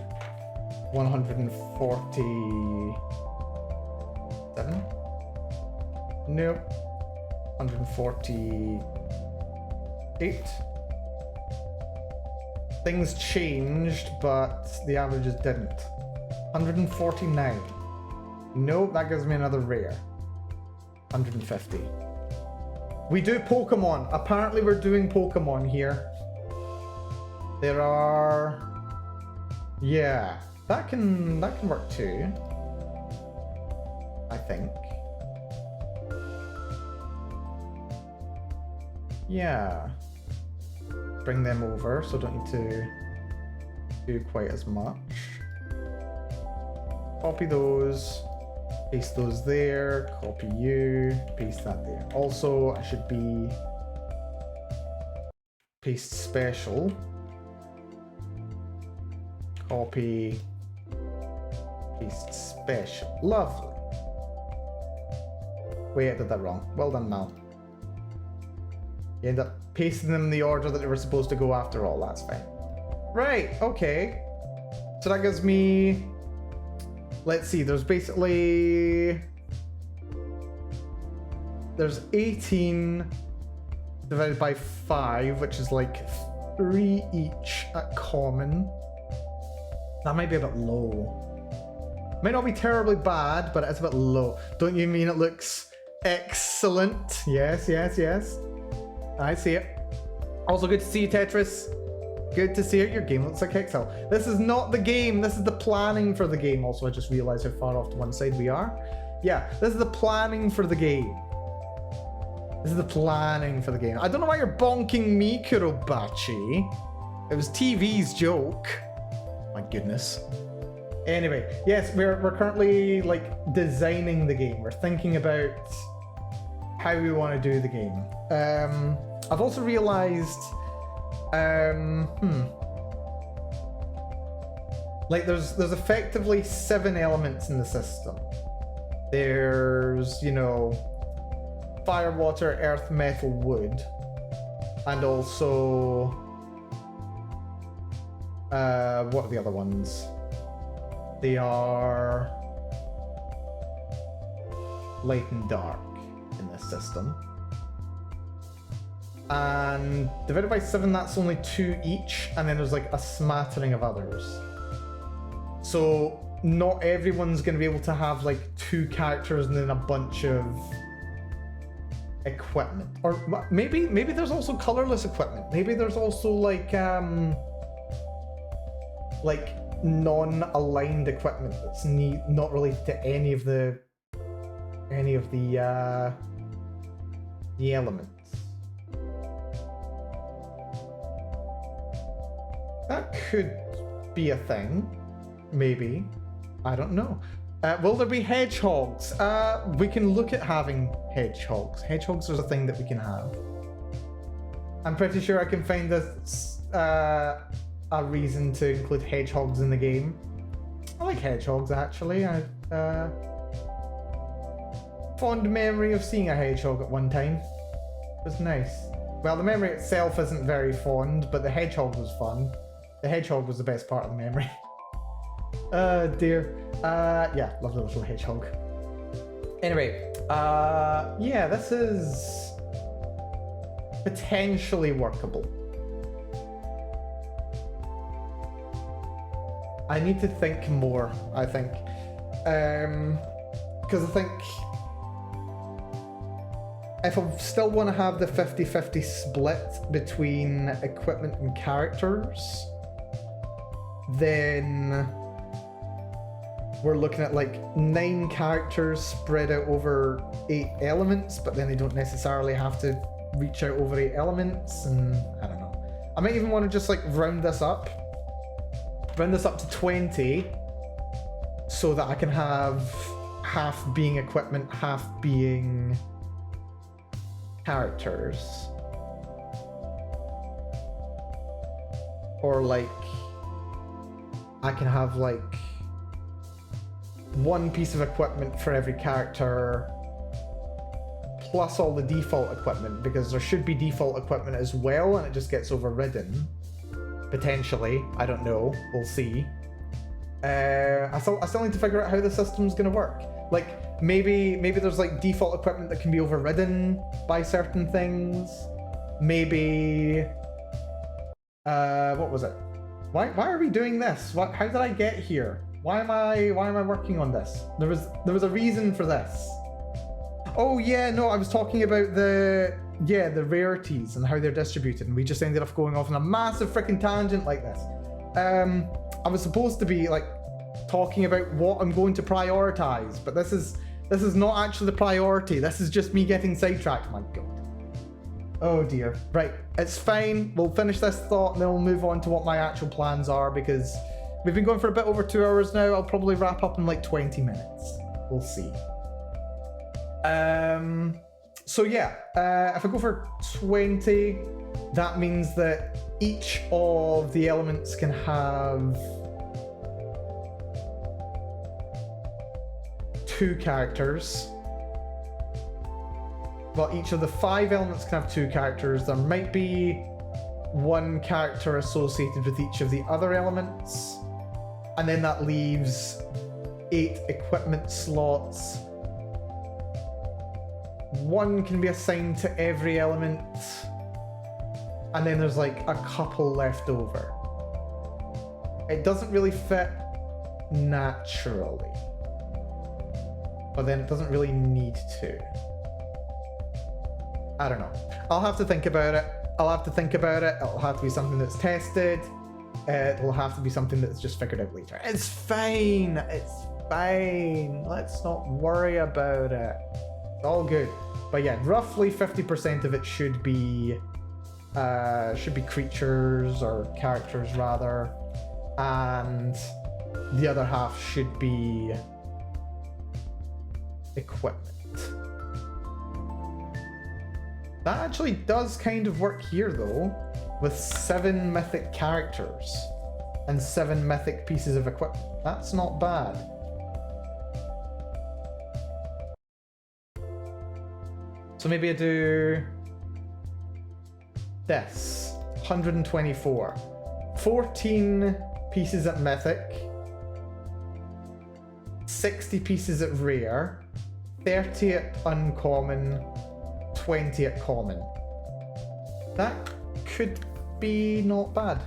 147? Nope. 148. Things changed, but the averages didn't. 149. Nope, that gives me another rare. 150. We do Pokemon. Apparently we're doing Pokemon here. There are... Yeah, that can work too. I think. Yeah. Bring them over, so don't need to do quite as much. Copy those. Paste those there. Copy you. Paste that there. Also, I should be... Paste special. Copy. Paste special. Lovely. Wait, I did that wrong. Well done, Mal. You end up pasting them in the order that they were supposed to go after all. That's fine. Right, okay. So that gives me... Let's see, there's basically... there's 18 divided by 5, which is like 3 each at common. That might be a bit low. Might not be terribly bad, but it's a bit low. Don't you mean it looks excellent? Yes, yes, yes. I see it. Also good to see you, Tetris. Good to see it. Your game looks like Excel. This is not the game. This is the planning for the game. Also, I just realized how far off to one side we are. Yeah, this is the planning for the game. This is the planning for the game. I don't know why you're bonking me, Kurobachi. It was TV's joke. My goodness. Anyway, yes, we're currently like designing the game. We're thinking about how we want to do the game. I've also realized, like there's effectively 7 elements in the system. There's, you know, fire, water, earth, metal, wood, and also what are the other ones? They are light and dark in this system. And divided by 7, that's only 2 each, and then there's like a smattering of others. So not everyone's going to be able to have like 2 characters and then a bunch of equipment. Or maybe there's also colorless equipment. Maybe there's also like non-aligned equipment that's not related to any of the elements. That could be a thing. Maybe. I don't know. Will there be hedgehogs? We can look at having hedgehogs. Hedgehogs is a thing that we can have. I'm pretty sure I can find a reason to include hedgehogs in the game. I like hedgehogs, actually. I fond memory of seeing a hedgehog at one time. It was nice. Well, the memory itself isn't very fond, but the hedgehog was fun. The hedgehog was the best part of the memory. Dear. Yeah, love the little hedgehog. Anyway, yeah, this is potentially workable. I need to think more, I think. Because I think if I still want to have the 50-50 split between equipment and characters, then we're looking at like 9 characters spread out over 8 elements, but then they don't necessarily have to reach out over 8 elements, and I don't know. I might even want to just like round this up to 20 so that I can have half being equipment, half being characters. Or like I can have like 1 piece of equipment for every character plus all the default equipment, because there should be default equipment as well and it just gets overridden. Potentially, I don't know, we'll see. I still need to figure out how the system's gonna work. Like maybe there's like default equipment that can be overridden by certain things. Maybe what was it? Why are we doing this? How did I get here? Why am I working on this? There was a reason for this. Oh yeah, no, I was talking about the rarities and how they're distributed, and we just ended up going off on a massive freaking tangent like this. I was supposed to be like talking about what I'm going to prioritize, but this is not actually the priority. This is just me getting sidetracked. My God. Oh dear. Right, it's fine. We'll finish this thought and then we'll move on to what my actual plans are, because we've been going for a bit over 2 hours now. I'll probably wrap up in like 20 minutes. We'll see. So yeah, if I go for 20, that means that each of the elements can have 2 characters. Well, each of the 5 elements can have 2 characters. There might be 1 character associated with each of the other elements. And then that leaves 8 equipment slots one can be assigned to every element, and then there's like a couple left over. It doesn't really fit naturally, but then it doesn't really need to. I don't know. I'll have to think about it. It'll have to be something that's tested. It'll have to be something that's just figured out later. It's fine. It's fine. Let's not worry about it. It's all good. But yeah, roughly 50% of it should be creatures or characters rather, and the other half should be equipment. That actually does kind of work here though, with 7 mythic characters and 7 mythic pieces of equipment. That's not bad. So maybe I do this, 124. 14 pieces at mythic, 60 pieces at rare, 30 at uncommon, 20 at common. That could be not bad.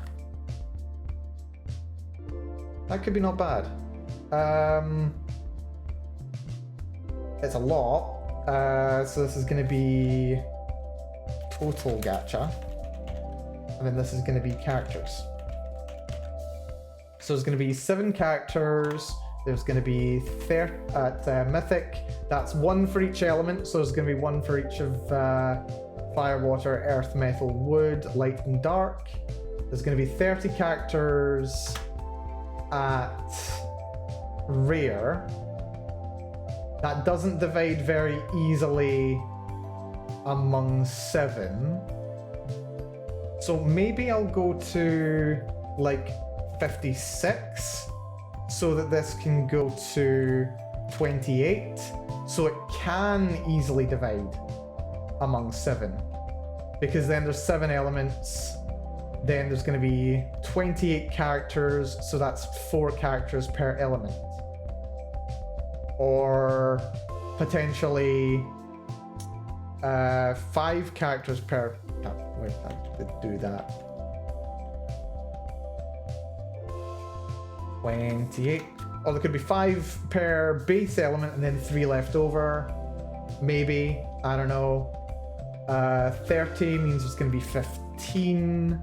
That could be not bad. It's a lot. So this is going to be total gacha. And then this is going to be characters. So there's going to be 7 characters. There's going to be 30 at mythic. That's 1 for each element. So there's going to be 1 for each of fire, water, earth, metal, wood, light, and dark. There's going to be 30 characters at rare. That doesn't divide very easily among 7. So maybe I'll go to like 56 so that this can go to 28. So it can easily divide among 7. Because then there's 7 elements. Then there's going to be 28 characters. So that's 4 characters per element. Or potentially 5 characters per... Oh, wait, I did do that. 28. Or there could be 5 per base element and then 3 left over. Maybe. I don't know. 30 means it's going to be 15.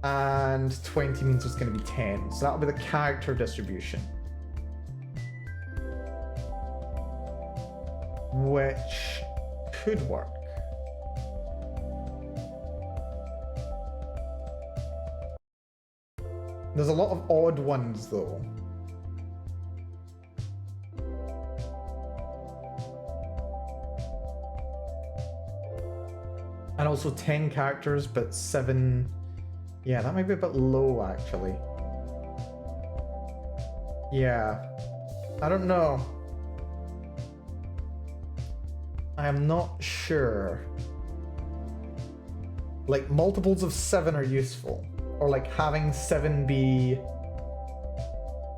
And 20 means it's going to be 10. So that'll be the character distribution. Which could work. There's a lot of odd ones though. And also 10 characters, but 7... Yeah, that might be a bit low actually. Yeah. I don't know. I am not sure. Like, multiples of 7 are useful. Or like having 7 be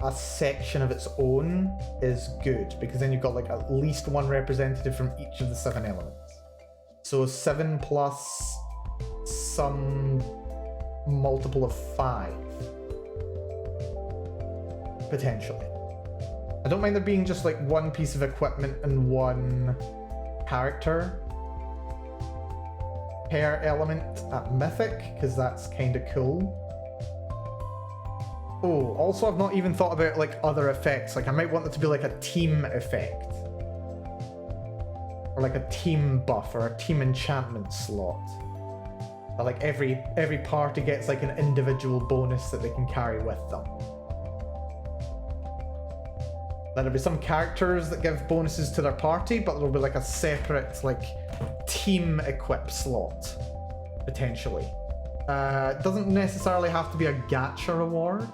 a section of its own is good, because then you've got like at least 1 representative from each of the 7 elements. So 7 plus some multiple of 5. Potentially. I don't mind there being just like 1 piece of equipment and 1 character per element at mythic, because that's kind of cool. Oh, also I've not even thought about like other effects. Like I might want it to be like a team effect. Or like a team buff or a team enchantment slot. But like every party gets like an individual bonus that they can carry with them. There'll be some characters that give bonuses to their party, but there'll be like a separate like team equip slot, potentially. It doesn't necessarily have to be a gacha reward,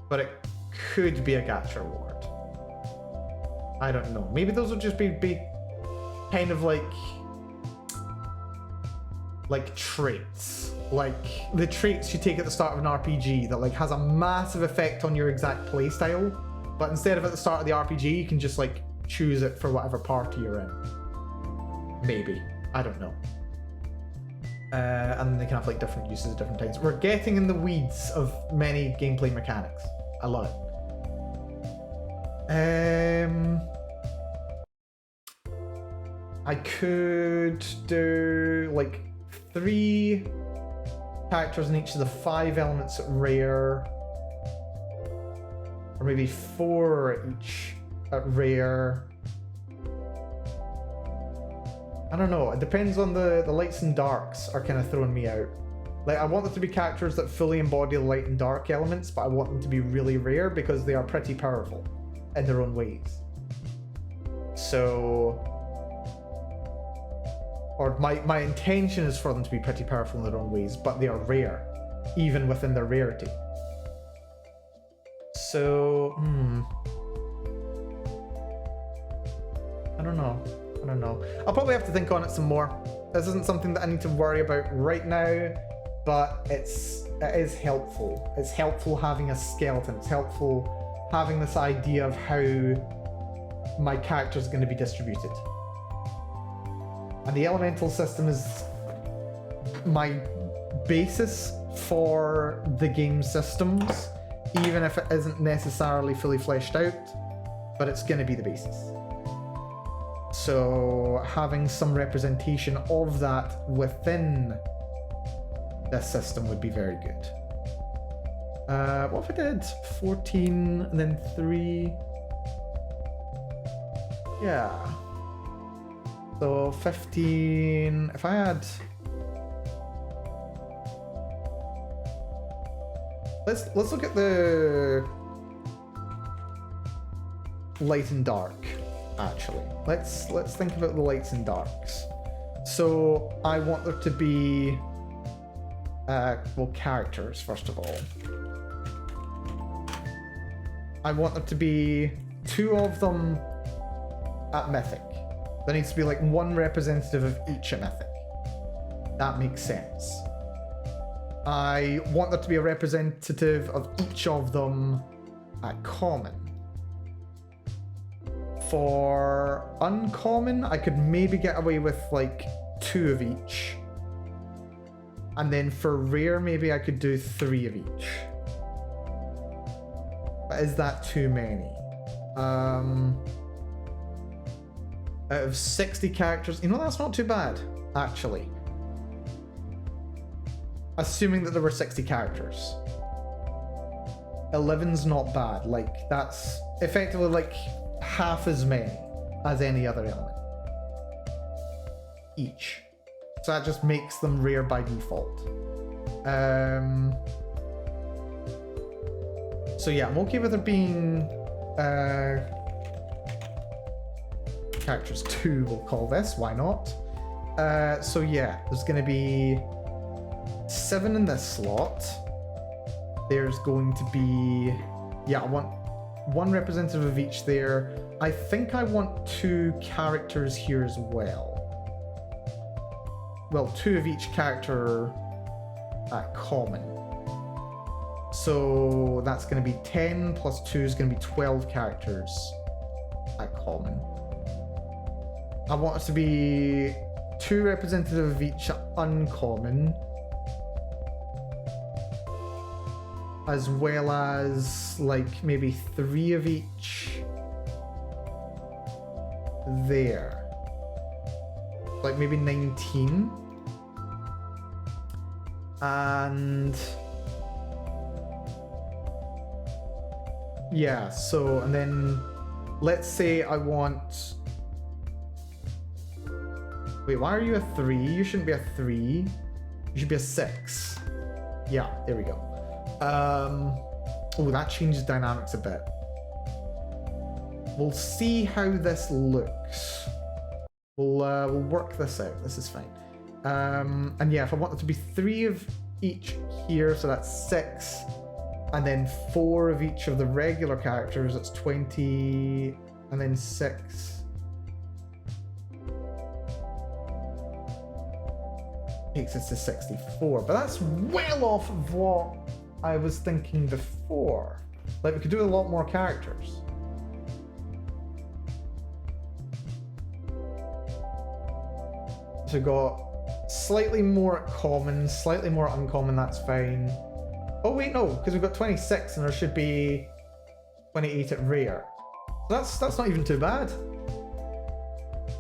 but it could be a gacha reward. I don't know. Maybe those would just be kind of like traits. Like the traits you take at the start of an RPG that like has a massive effect on your exact playstyle, but instead of at the start of the RPG, you can just like choose it for whatever party you're in. Maybe. I don't know. And they can have like different uses at different times. We're getting in the weeds of many gameplay mechanics. I love it. I could do like 3 characters in each of the 5 elements at rare, or maybe 4 each at rare. I don't know, it depends on the lights and darks are kind of throwing me out. Like, I want them to be characters that fully embody the light and dark elements, but I want them to be really rare because they are pretty powerful in their own ways. So, or my intention is for them to be pretty powerful in their own ways, but they are rare, even within their rarity. So, I don't know. I'll probably have to think on it some more. This isn't something that I need to worry about right now, but it is helpful. It's helpful having a skeleton. It's helpful having this idea of how my character is going to be distributed. And the elemental system is my basis for the game systems, even if it isn't necessarily fully fleshed out, but it's going to be the basis. So having some representation of that within this system would be very good. What if I did 14 and then 3? Yeah. So 15, if I had... Let's look at the light and dark, actually. Let's think about the lights and darks. So I want there to be well, characters first of all. I want there to be 2 of them at Mythic. There needs to be like 1 representative of each at Mythic. That makes sense. I want there to be a representative of each of them at Common. For Uncommon, I could maybe get away with like 2 of each. And then for Rare, maybe I could do 3 of each. But is that too many? Out of 60 characters, you know, that's not too bad, actually. Assuming that there were 60 characters. 11's not bad. Like, that's effectively like half as many as any other element. Each. So that just makes them rare by default. So yeah, I'm okay with there being characters 2, we'll call this, why not? So yeah, there's going to be 7 in this slot. There's going to be, yeah, I want 1 representative of each there. I think I want 2 characters here as well. Well, 2 of each character at Common. So that's going to be 10 plus 2 is going to be 12 characters at Common. I want it to be 2 representative of each Uncommon, as well as like maybe 3 of each there. Like maybe 19. And yeah, so, and then let's say I want, wait, why are you a 3? You shouldn't be a 3. You should be a 6. Yeah, there we go. Oh, that changes dynamics a bit. We'll see how this looks. We'll work this out. This is fine. And yeah, if I want it to be 3 of each here, so that's 6, and then 4 of each of the regular characters, that's 20, and then 6. Takes us to 64, but that's well off of what I was thinking before. Like, we could do a lot more characters. So we've got slightly more common, slightly more uncommon, that's fine. Oh wait, no, because we've got 26 and there should be 28 at rare. That's not even too bad.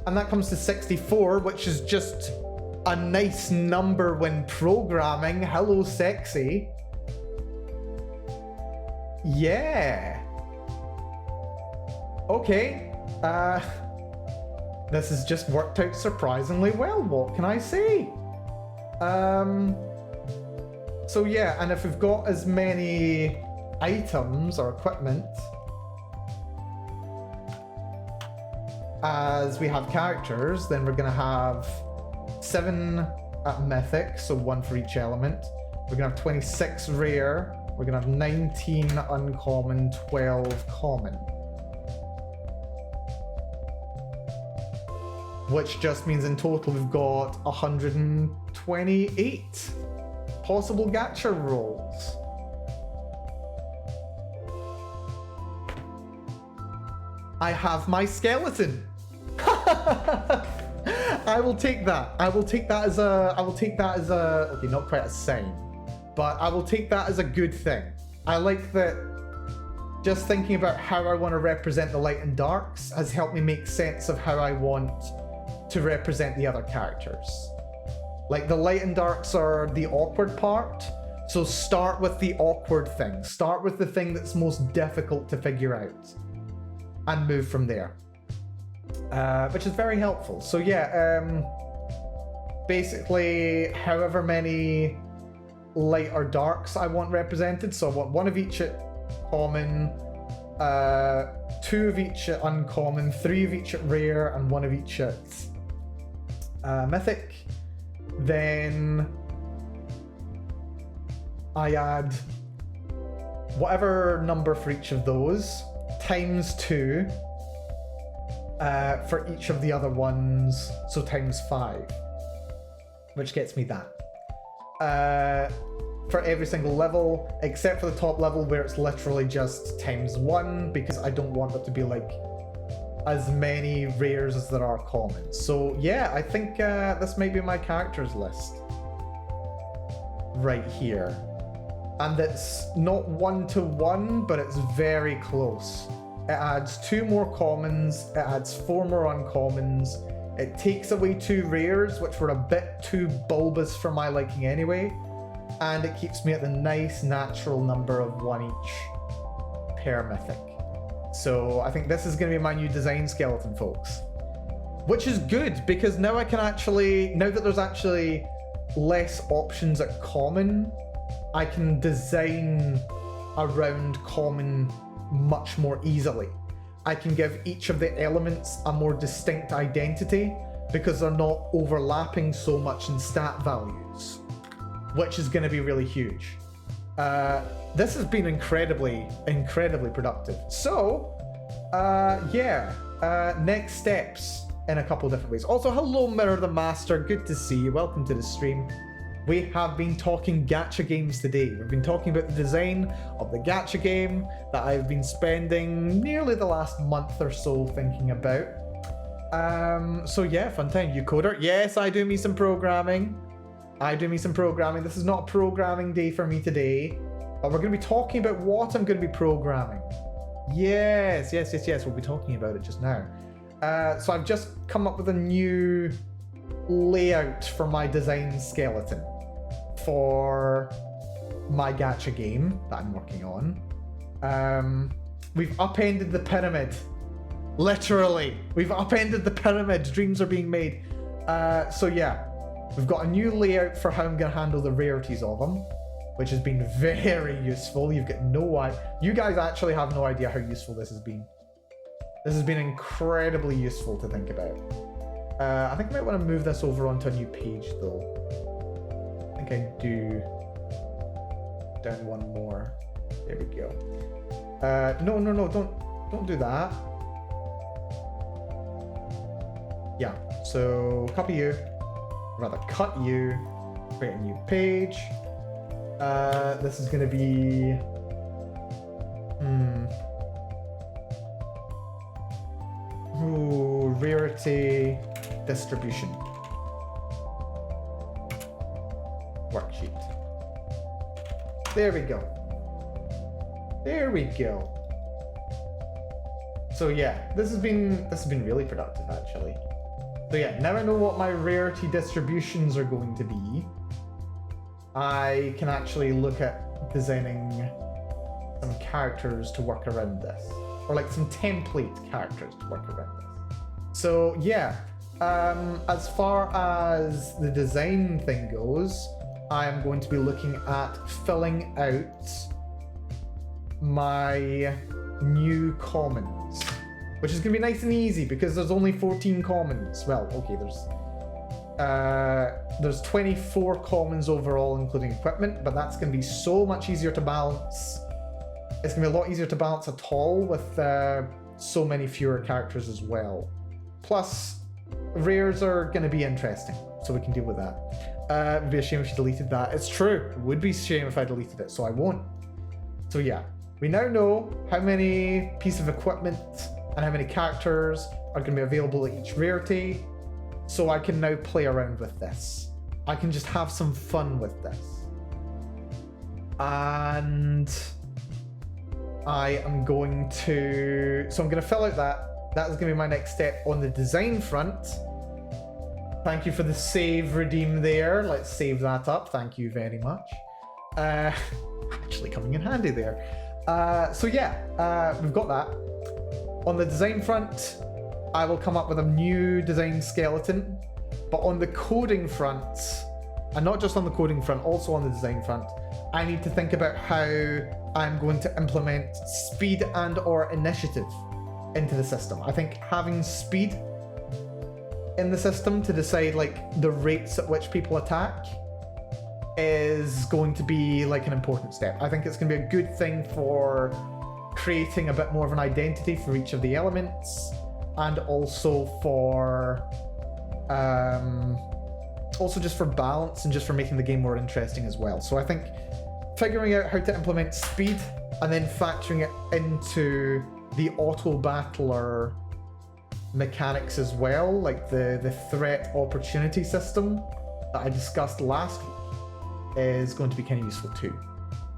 And that comes to 64, which is just a nice number when programming. Hello, sexy. Yeah. Okay. This has just worked out surprisingly well. What can I say? So yeah, and if we've got as many items or equipment as we have characters, then we're gonna have 7 at mythic, so 1 for each element. We're gonna have 26 rare. We're gonna have 19 uncommon, 12 common. Which just means in total we've got 128 possible gacha rolls. I have my skeleton. I will take that. I will take that as a okay, not quite a sign, but I will take that as a good thing. I like that. Just thinking about how I want to represent the light and darks has helped me make sense of how I want to represent the other characters. Like, the light and darks are the awkward part, so start with the awkward thing. Start with the thing that's most difficult to figure out and move from there, which is very helpful. So yeah, basically however many light or darks I want represented, so I want 1 of each at common, 2 of each at uncommon, 3 of each at rare, and 1 of each at mythic. Then I add whatever number for each of those times 2 for each of the other ones, so times 5, which gets me that. For every single level, except for the top level where it's literally just times 1, because I don't want it to be like as many rares as there are commons. So yeah, I think this might be my characters list right here. And it's not 1-to-1, but it's very close. It adds 2 more commons, it adds 4 more uncommons, it takes away 2 rares, which were a bit too bulbous for my liking anyway, and it keeps me at the nice natural number of 1 each per mythic. So I think this is going to be my new design skeleton, folks. Which is good, because now I can actually, now that there's actually less options at common, I can design around common much more easily. I can give each of the elements a more distinct identity because they're not overlapping so much in stat values, which is going to be really huge. This has been incredibly productive. So, yeah, next steps in a couple of different ways. Also, hello Mirror the Master, good to see you, welcome to the stream. We have been talking gacha games today. We've been talking about the design of the gacha game that I've been spending nearly the last month or so thinking about. So yeah, fun time. You coder? Yes, I do me some programming. This is not a programming day for me today, but we're going to be talking about what I'm going to be programming. Yes, we'll be talking about it just now. So I've just come up with a new layout for my design skeleton for my gacha game that I'm working on. We've upended the pyramid. Literally, we've upended the pyramid. Dreams are being made. So yeah, we've got a new layout for how I'm going to handle the rarities of them, which has been very useful. You've got no idea. You guys actually have no idea how useful this has been. This has been incredibly useful to think about. I think I might want to move this over onto a new page though. I think I do. Down 1 more. There we go. No, don't do that. Yeah, so copy you. Rather cut you. Create a new page. This is going to be... Ooh, rarity distribution. worksheet. There we go. There we go. So yeah, this has been really productive actually. So yeah, now I know what my rarity distributions are going to be. I can actually look at designing some characters to work around this, or like some template characters to work around this. So yeah, as far as the design thing goes, I am going to be looking at filling out my new commons, which is going to be nice and easy because there's only 14 commons. Well, okay, there's 24 commons overall, including equipment, but that's going to be so much easier to balance. It's going to be a lot easier to balance at all with so many fewer characters as well. Plus, rares are going to be interesting, so we can deal with that. It would be a shame if you deleted that. It's true. It would be a shame if I deleted it, so I won't. So yeah, we now know how many pieces of equipment and how many characters are going to be available at each rarity. So I can now play around with this. I can just have some fun with this. And I am going to... So I'm going to fill out that. That is going to be my next step on the design front. Thank you for the save redeem there. Let's save that up. Thank you very much. Actually coming in handy there. So yeah, we've got that. On the design front, I will come up with a new design skeleton. But on the coding front, and not just on the coding front, also on the design front, I need to think about how I'm going to implement speed and or initiative into the system. I think having speed in the system to decide like the rates at which people attack is going to be like an important step. I think it's going to be a good thing for creating a bit more of an identity for each of the elements, and also for also just for balance and just for making the game more interesting as well. So I think figuring out how to implement speed and then factoring it into the auto battler mechanics as well, like the threat opportunity system that I discussed last week, is going to be kind of useful too.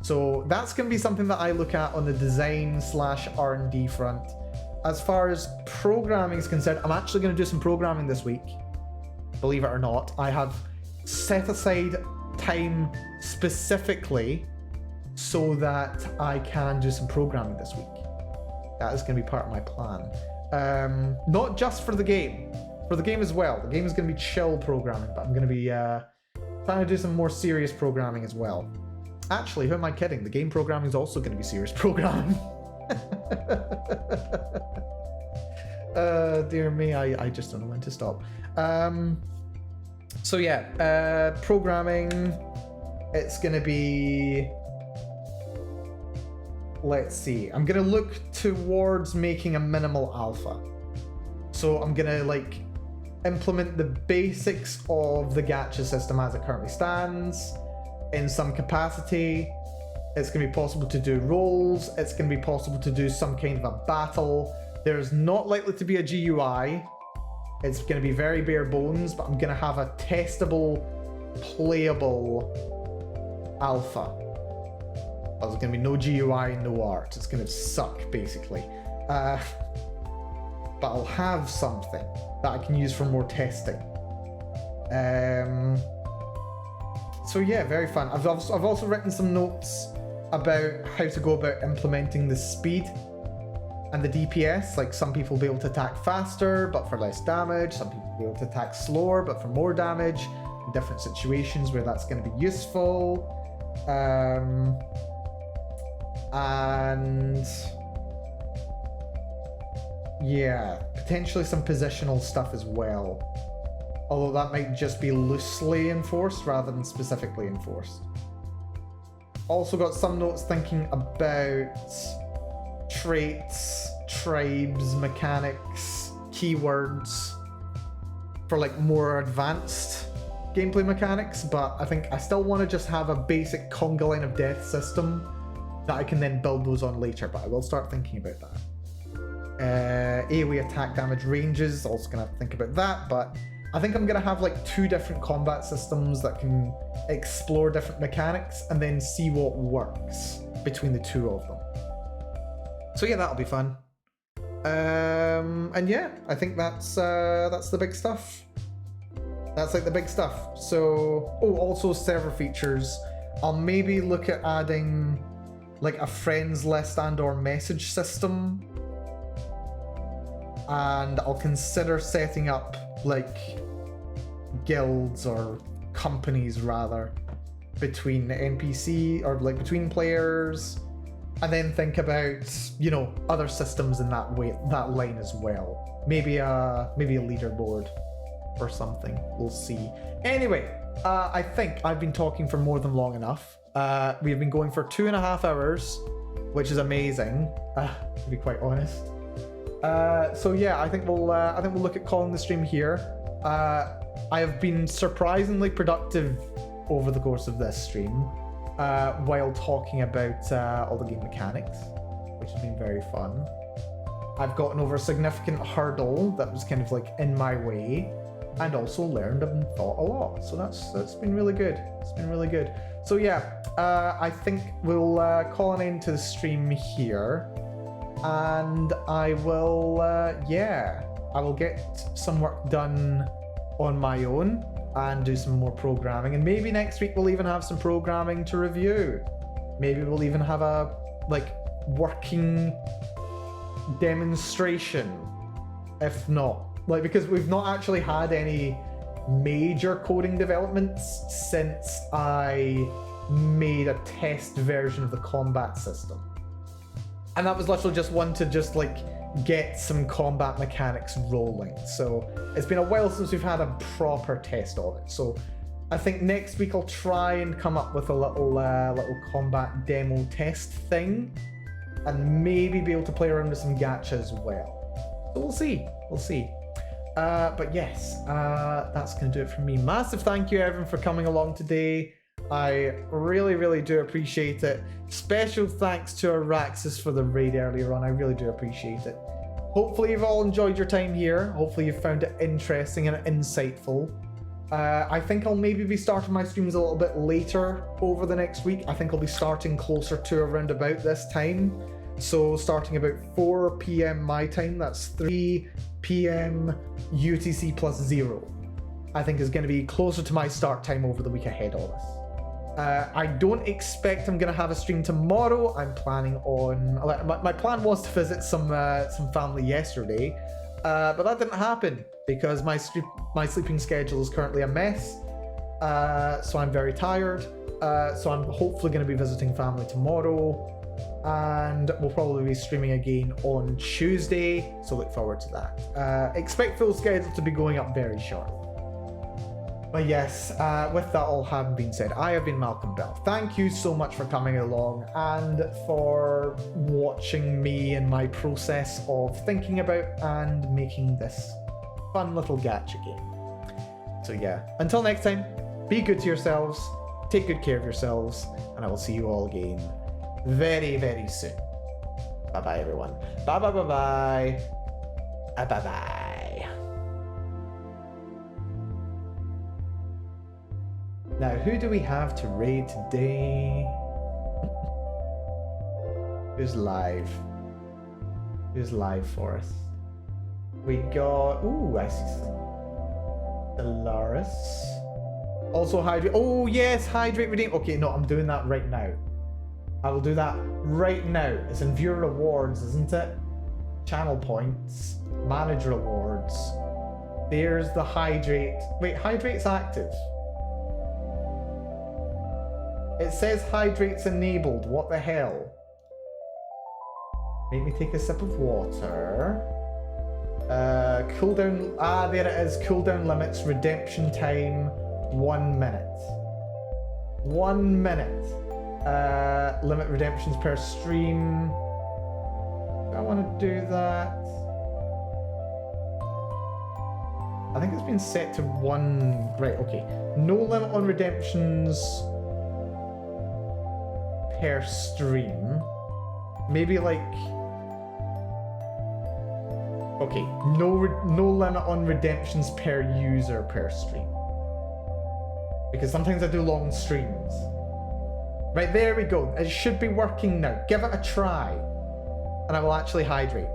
So that's going to be something that I look at on the design / R&D front. As far as programming is concerned, I'm actually going to do some programming this week. Believe it or not, I have set aside time specifically so that I can do some programming this week. That is going to be part of my plan. Not just for the game as well. The game is going to be chill programming, but I'm going to be trying to do some more serious programming as well. Actually, who am I kidding? The game programming is also going to be serious programming. Dear me, I just don't know when to stop. So yeah, programming, it's going to be... Let's see. I'm going to look towards making a minimal alpha. So I'm going to like implement the basics of the gacha system as it currently stands in some capacity. It's going to be possible to do rolls. It's going to be possible to do some kind of a battle. There's not likely to be a GUI. It's going to be very bare bones, but I'm going to have a testable, playable alpha. There's going to be no GUI, no art. It's going to suck, basically. But I'll have something that I can use for more testing. So yeah, very fun. I've also written some notes about how to go about implementing the speed and the DPS. Like, some people will be able to attack faster, but for less damage. Some people will be able to attack slower, but for more damage. In different situations where that's going to be useful. And yeah, potentially some positional stuff as well. Although that might just be loosely enforced rather than specifically enforced. Also got some notes thinking about traits, tribes, mechanics, keywords for like more advanced gameplay mechanics, but I think I still want to just have a basic conga line of death system that I can then build those on later, but I will start thinking about that. AoE attack damage ranges, also gonna have to think about that, but I think I'm gonna have like 2 different combat systems that can explore different mechanics and then see what works between the 2 of them. So yeah, that'll be fun. And yeah, I think that's the big stuff. That's like the big stuff. So, oh, also server features. I'll maybe look at adding like a friends list and or message system. And I'll consider setting up like guilds or companies rather between NPC or like between players, and then think about, you know, other systems in that line as well. Maybe a leaderboard or something. We'll see. Anyway, I think I've been talking for more than long enough. We've been going for 2.5 hours, which is amazing, to be quite honest. So yeah, I think we'll look at calling the stream here. I have been surprisingly productive over the course of this stream, while talking about all the game mechanics, which has been very fun. I've gotten over a significant hurdle that was kind of like in my way, and also learned and thought a lot. So that's been really good. It's been really good. So yeah, I think we'll call an end to the stream here. And I will, I will get some work done on my own and do some more programming. And maybe next week we'll even have some programming to review. Maybe we'll even have a, like, working demonstration, if not. Like, because we've not actually had any major coding developments since I made a test version of the combat system. And that was literally just one to just like get some combat mechanics rolling. So it's been a while since we've had a proper test of it. So I think next week I'll try and come up with a little combat demo test thing, and maybe be able to play around with some gacha as well. So we'll see. We'll see. But yes, that's going to do it for me. Massive thank you everyone for coming along today. I really, really do appreciate it. Special thanks to Araxis for the raid earlier on. I really do appreciate it. Hopefully you've all enjoyed your time here. Hopefully you've found it interesting and insightful. I think I'll maybe be starting my streams a little bit later over the next week. I think I'll be starting closer to around about this time. So starting about 4 p.m. my time, that's 3 p.m. UTC plus 0. I think is going to be closer to my start time over the week ahead of us. I don't expect I'm going to have a stream tomorrow. I'm planning on... My plan was to visit some family yesterday, but that didn't happen because my sleeping schedule is currently a mess, so I'm very tired. So I'm hopefully going to be visiting family tomorrow, and we'll probably be streaming again on Tuesday, so look forward to that. Expect full schedule to be going up very shortly. But yes, with that all having been said, I have been Malcolm Bell. Thank you so much for coming along and for watching me and my process of thinking about and making this fun little gacha game. So yeah, until next time, be good to yourselves, take good care of yourselves, and I will see you all again very, very soon. Bye-bye, everyone. Bye-bye-bye-bye. Bye-bye. Now, who do we have to raid today? Who's live? Who's live for us? We got... Ooh, I see Dolaris. Also hydrate. Oh, yes, hydrate redeem. Okay, no, I'm doing that right now. I will do that right now. It's in viewer rewards, isn't it? Channel points. Manage rewards. There's the hydrate. Wait, hydrate's active. It says hydrate's enabled. What the hell? Make me take a sip of water. Cooldown. Ah, there it is. Cooldown limits. Redemption time 1 minute. 1 minute. Limit redemptions per stream. Do I want to do that? I think it's been set to 1. Right, okay. No limit on redemptions per stream. Maybe like Okay, no limit on redemptions per user per stream. Because sometimes I do long streams. Right, there we go. It should be working now. Give it a try. And I will actually hydrate.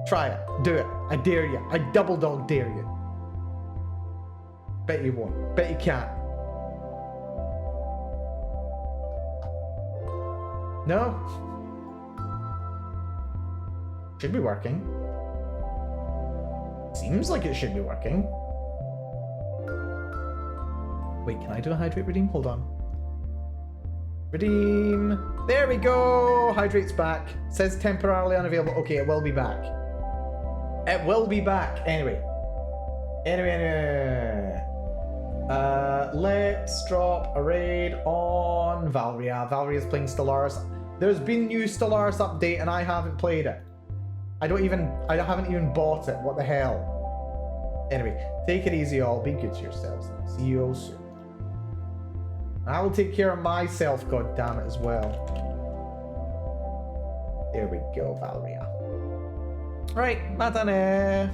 Try it. Do it. I dare you. I double dog dare you. Bet you won't. Bet you can't. No? Should be working. Seems like it should be working. Wait, can I do a hydrate redeem? Hold on. Redeem. There we go. Hydrate's back. Says temporarily unavailable. Okay, it will be back. It will be back. Anyway. Let's drop a raid on Valeria. Valeria's playing Stellaris. There's been new Stellaris update and I haven't played it. I haven't even bought it. What the hell? Anyway, take it easy all. Be good to yourselves. See you all soon. I will take care of myself, goddammit, as well. There we go, Valeria. Right, matane.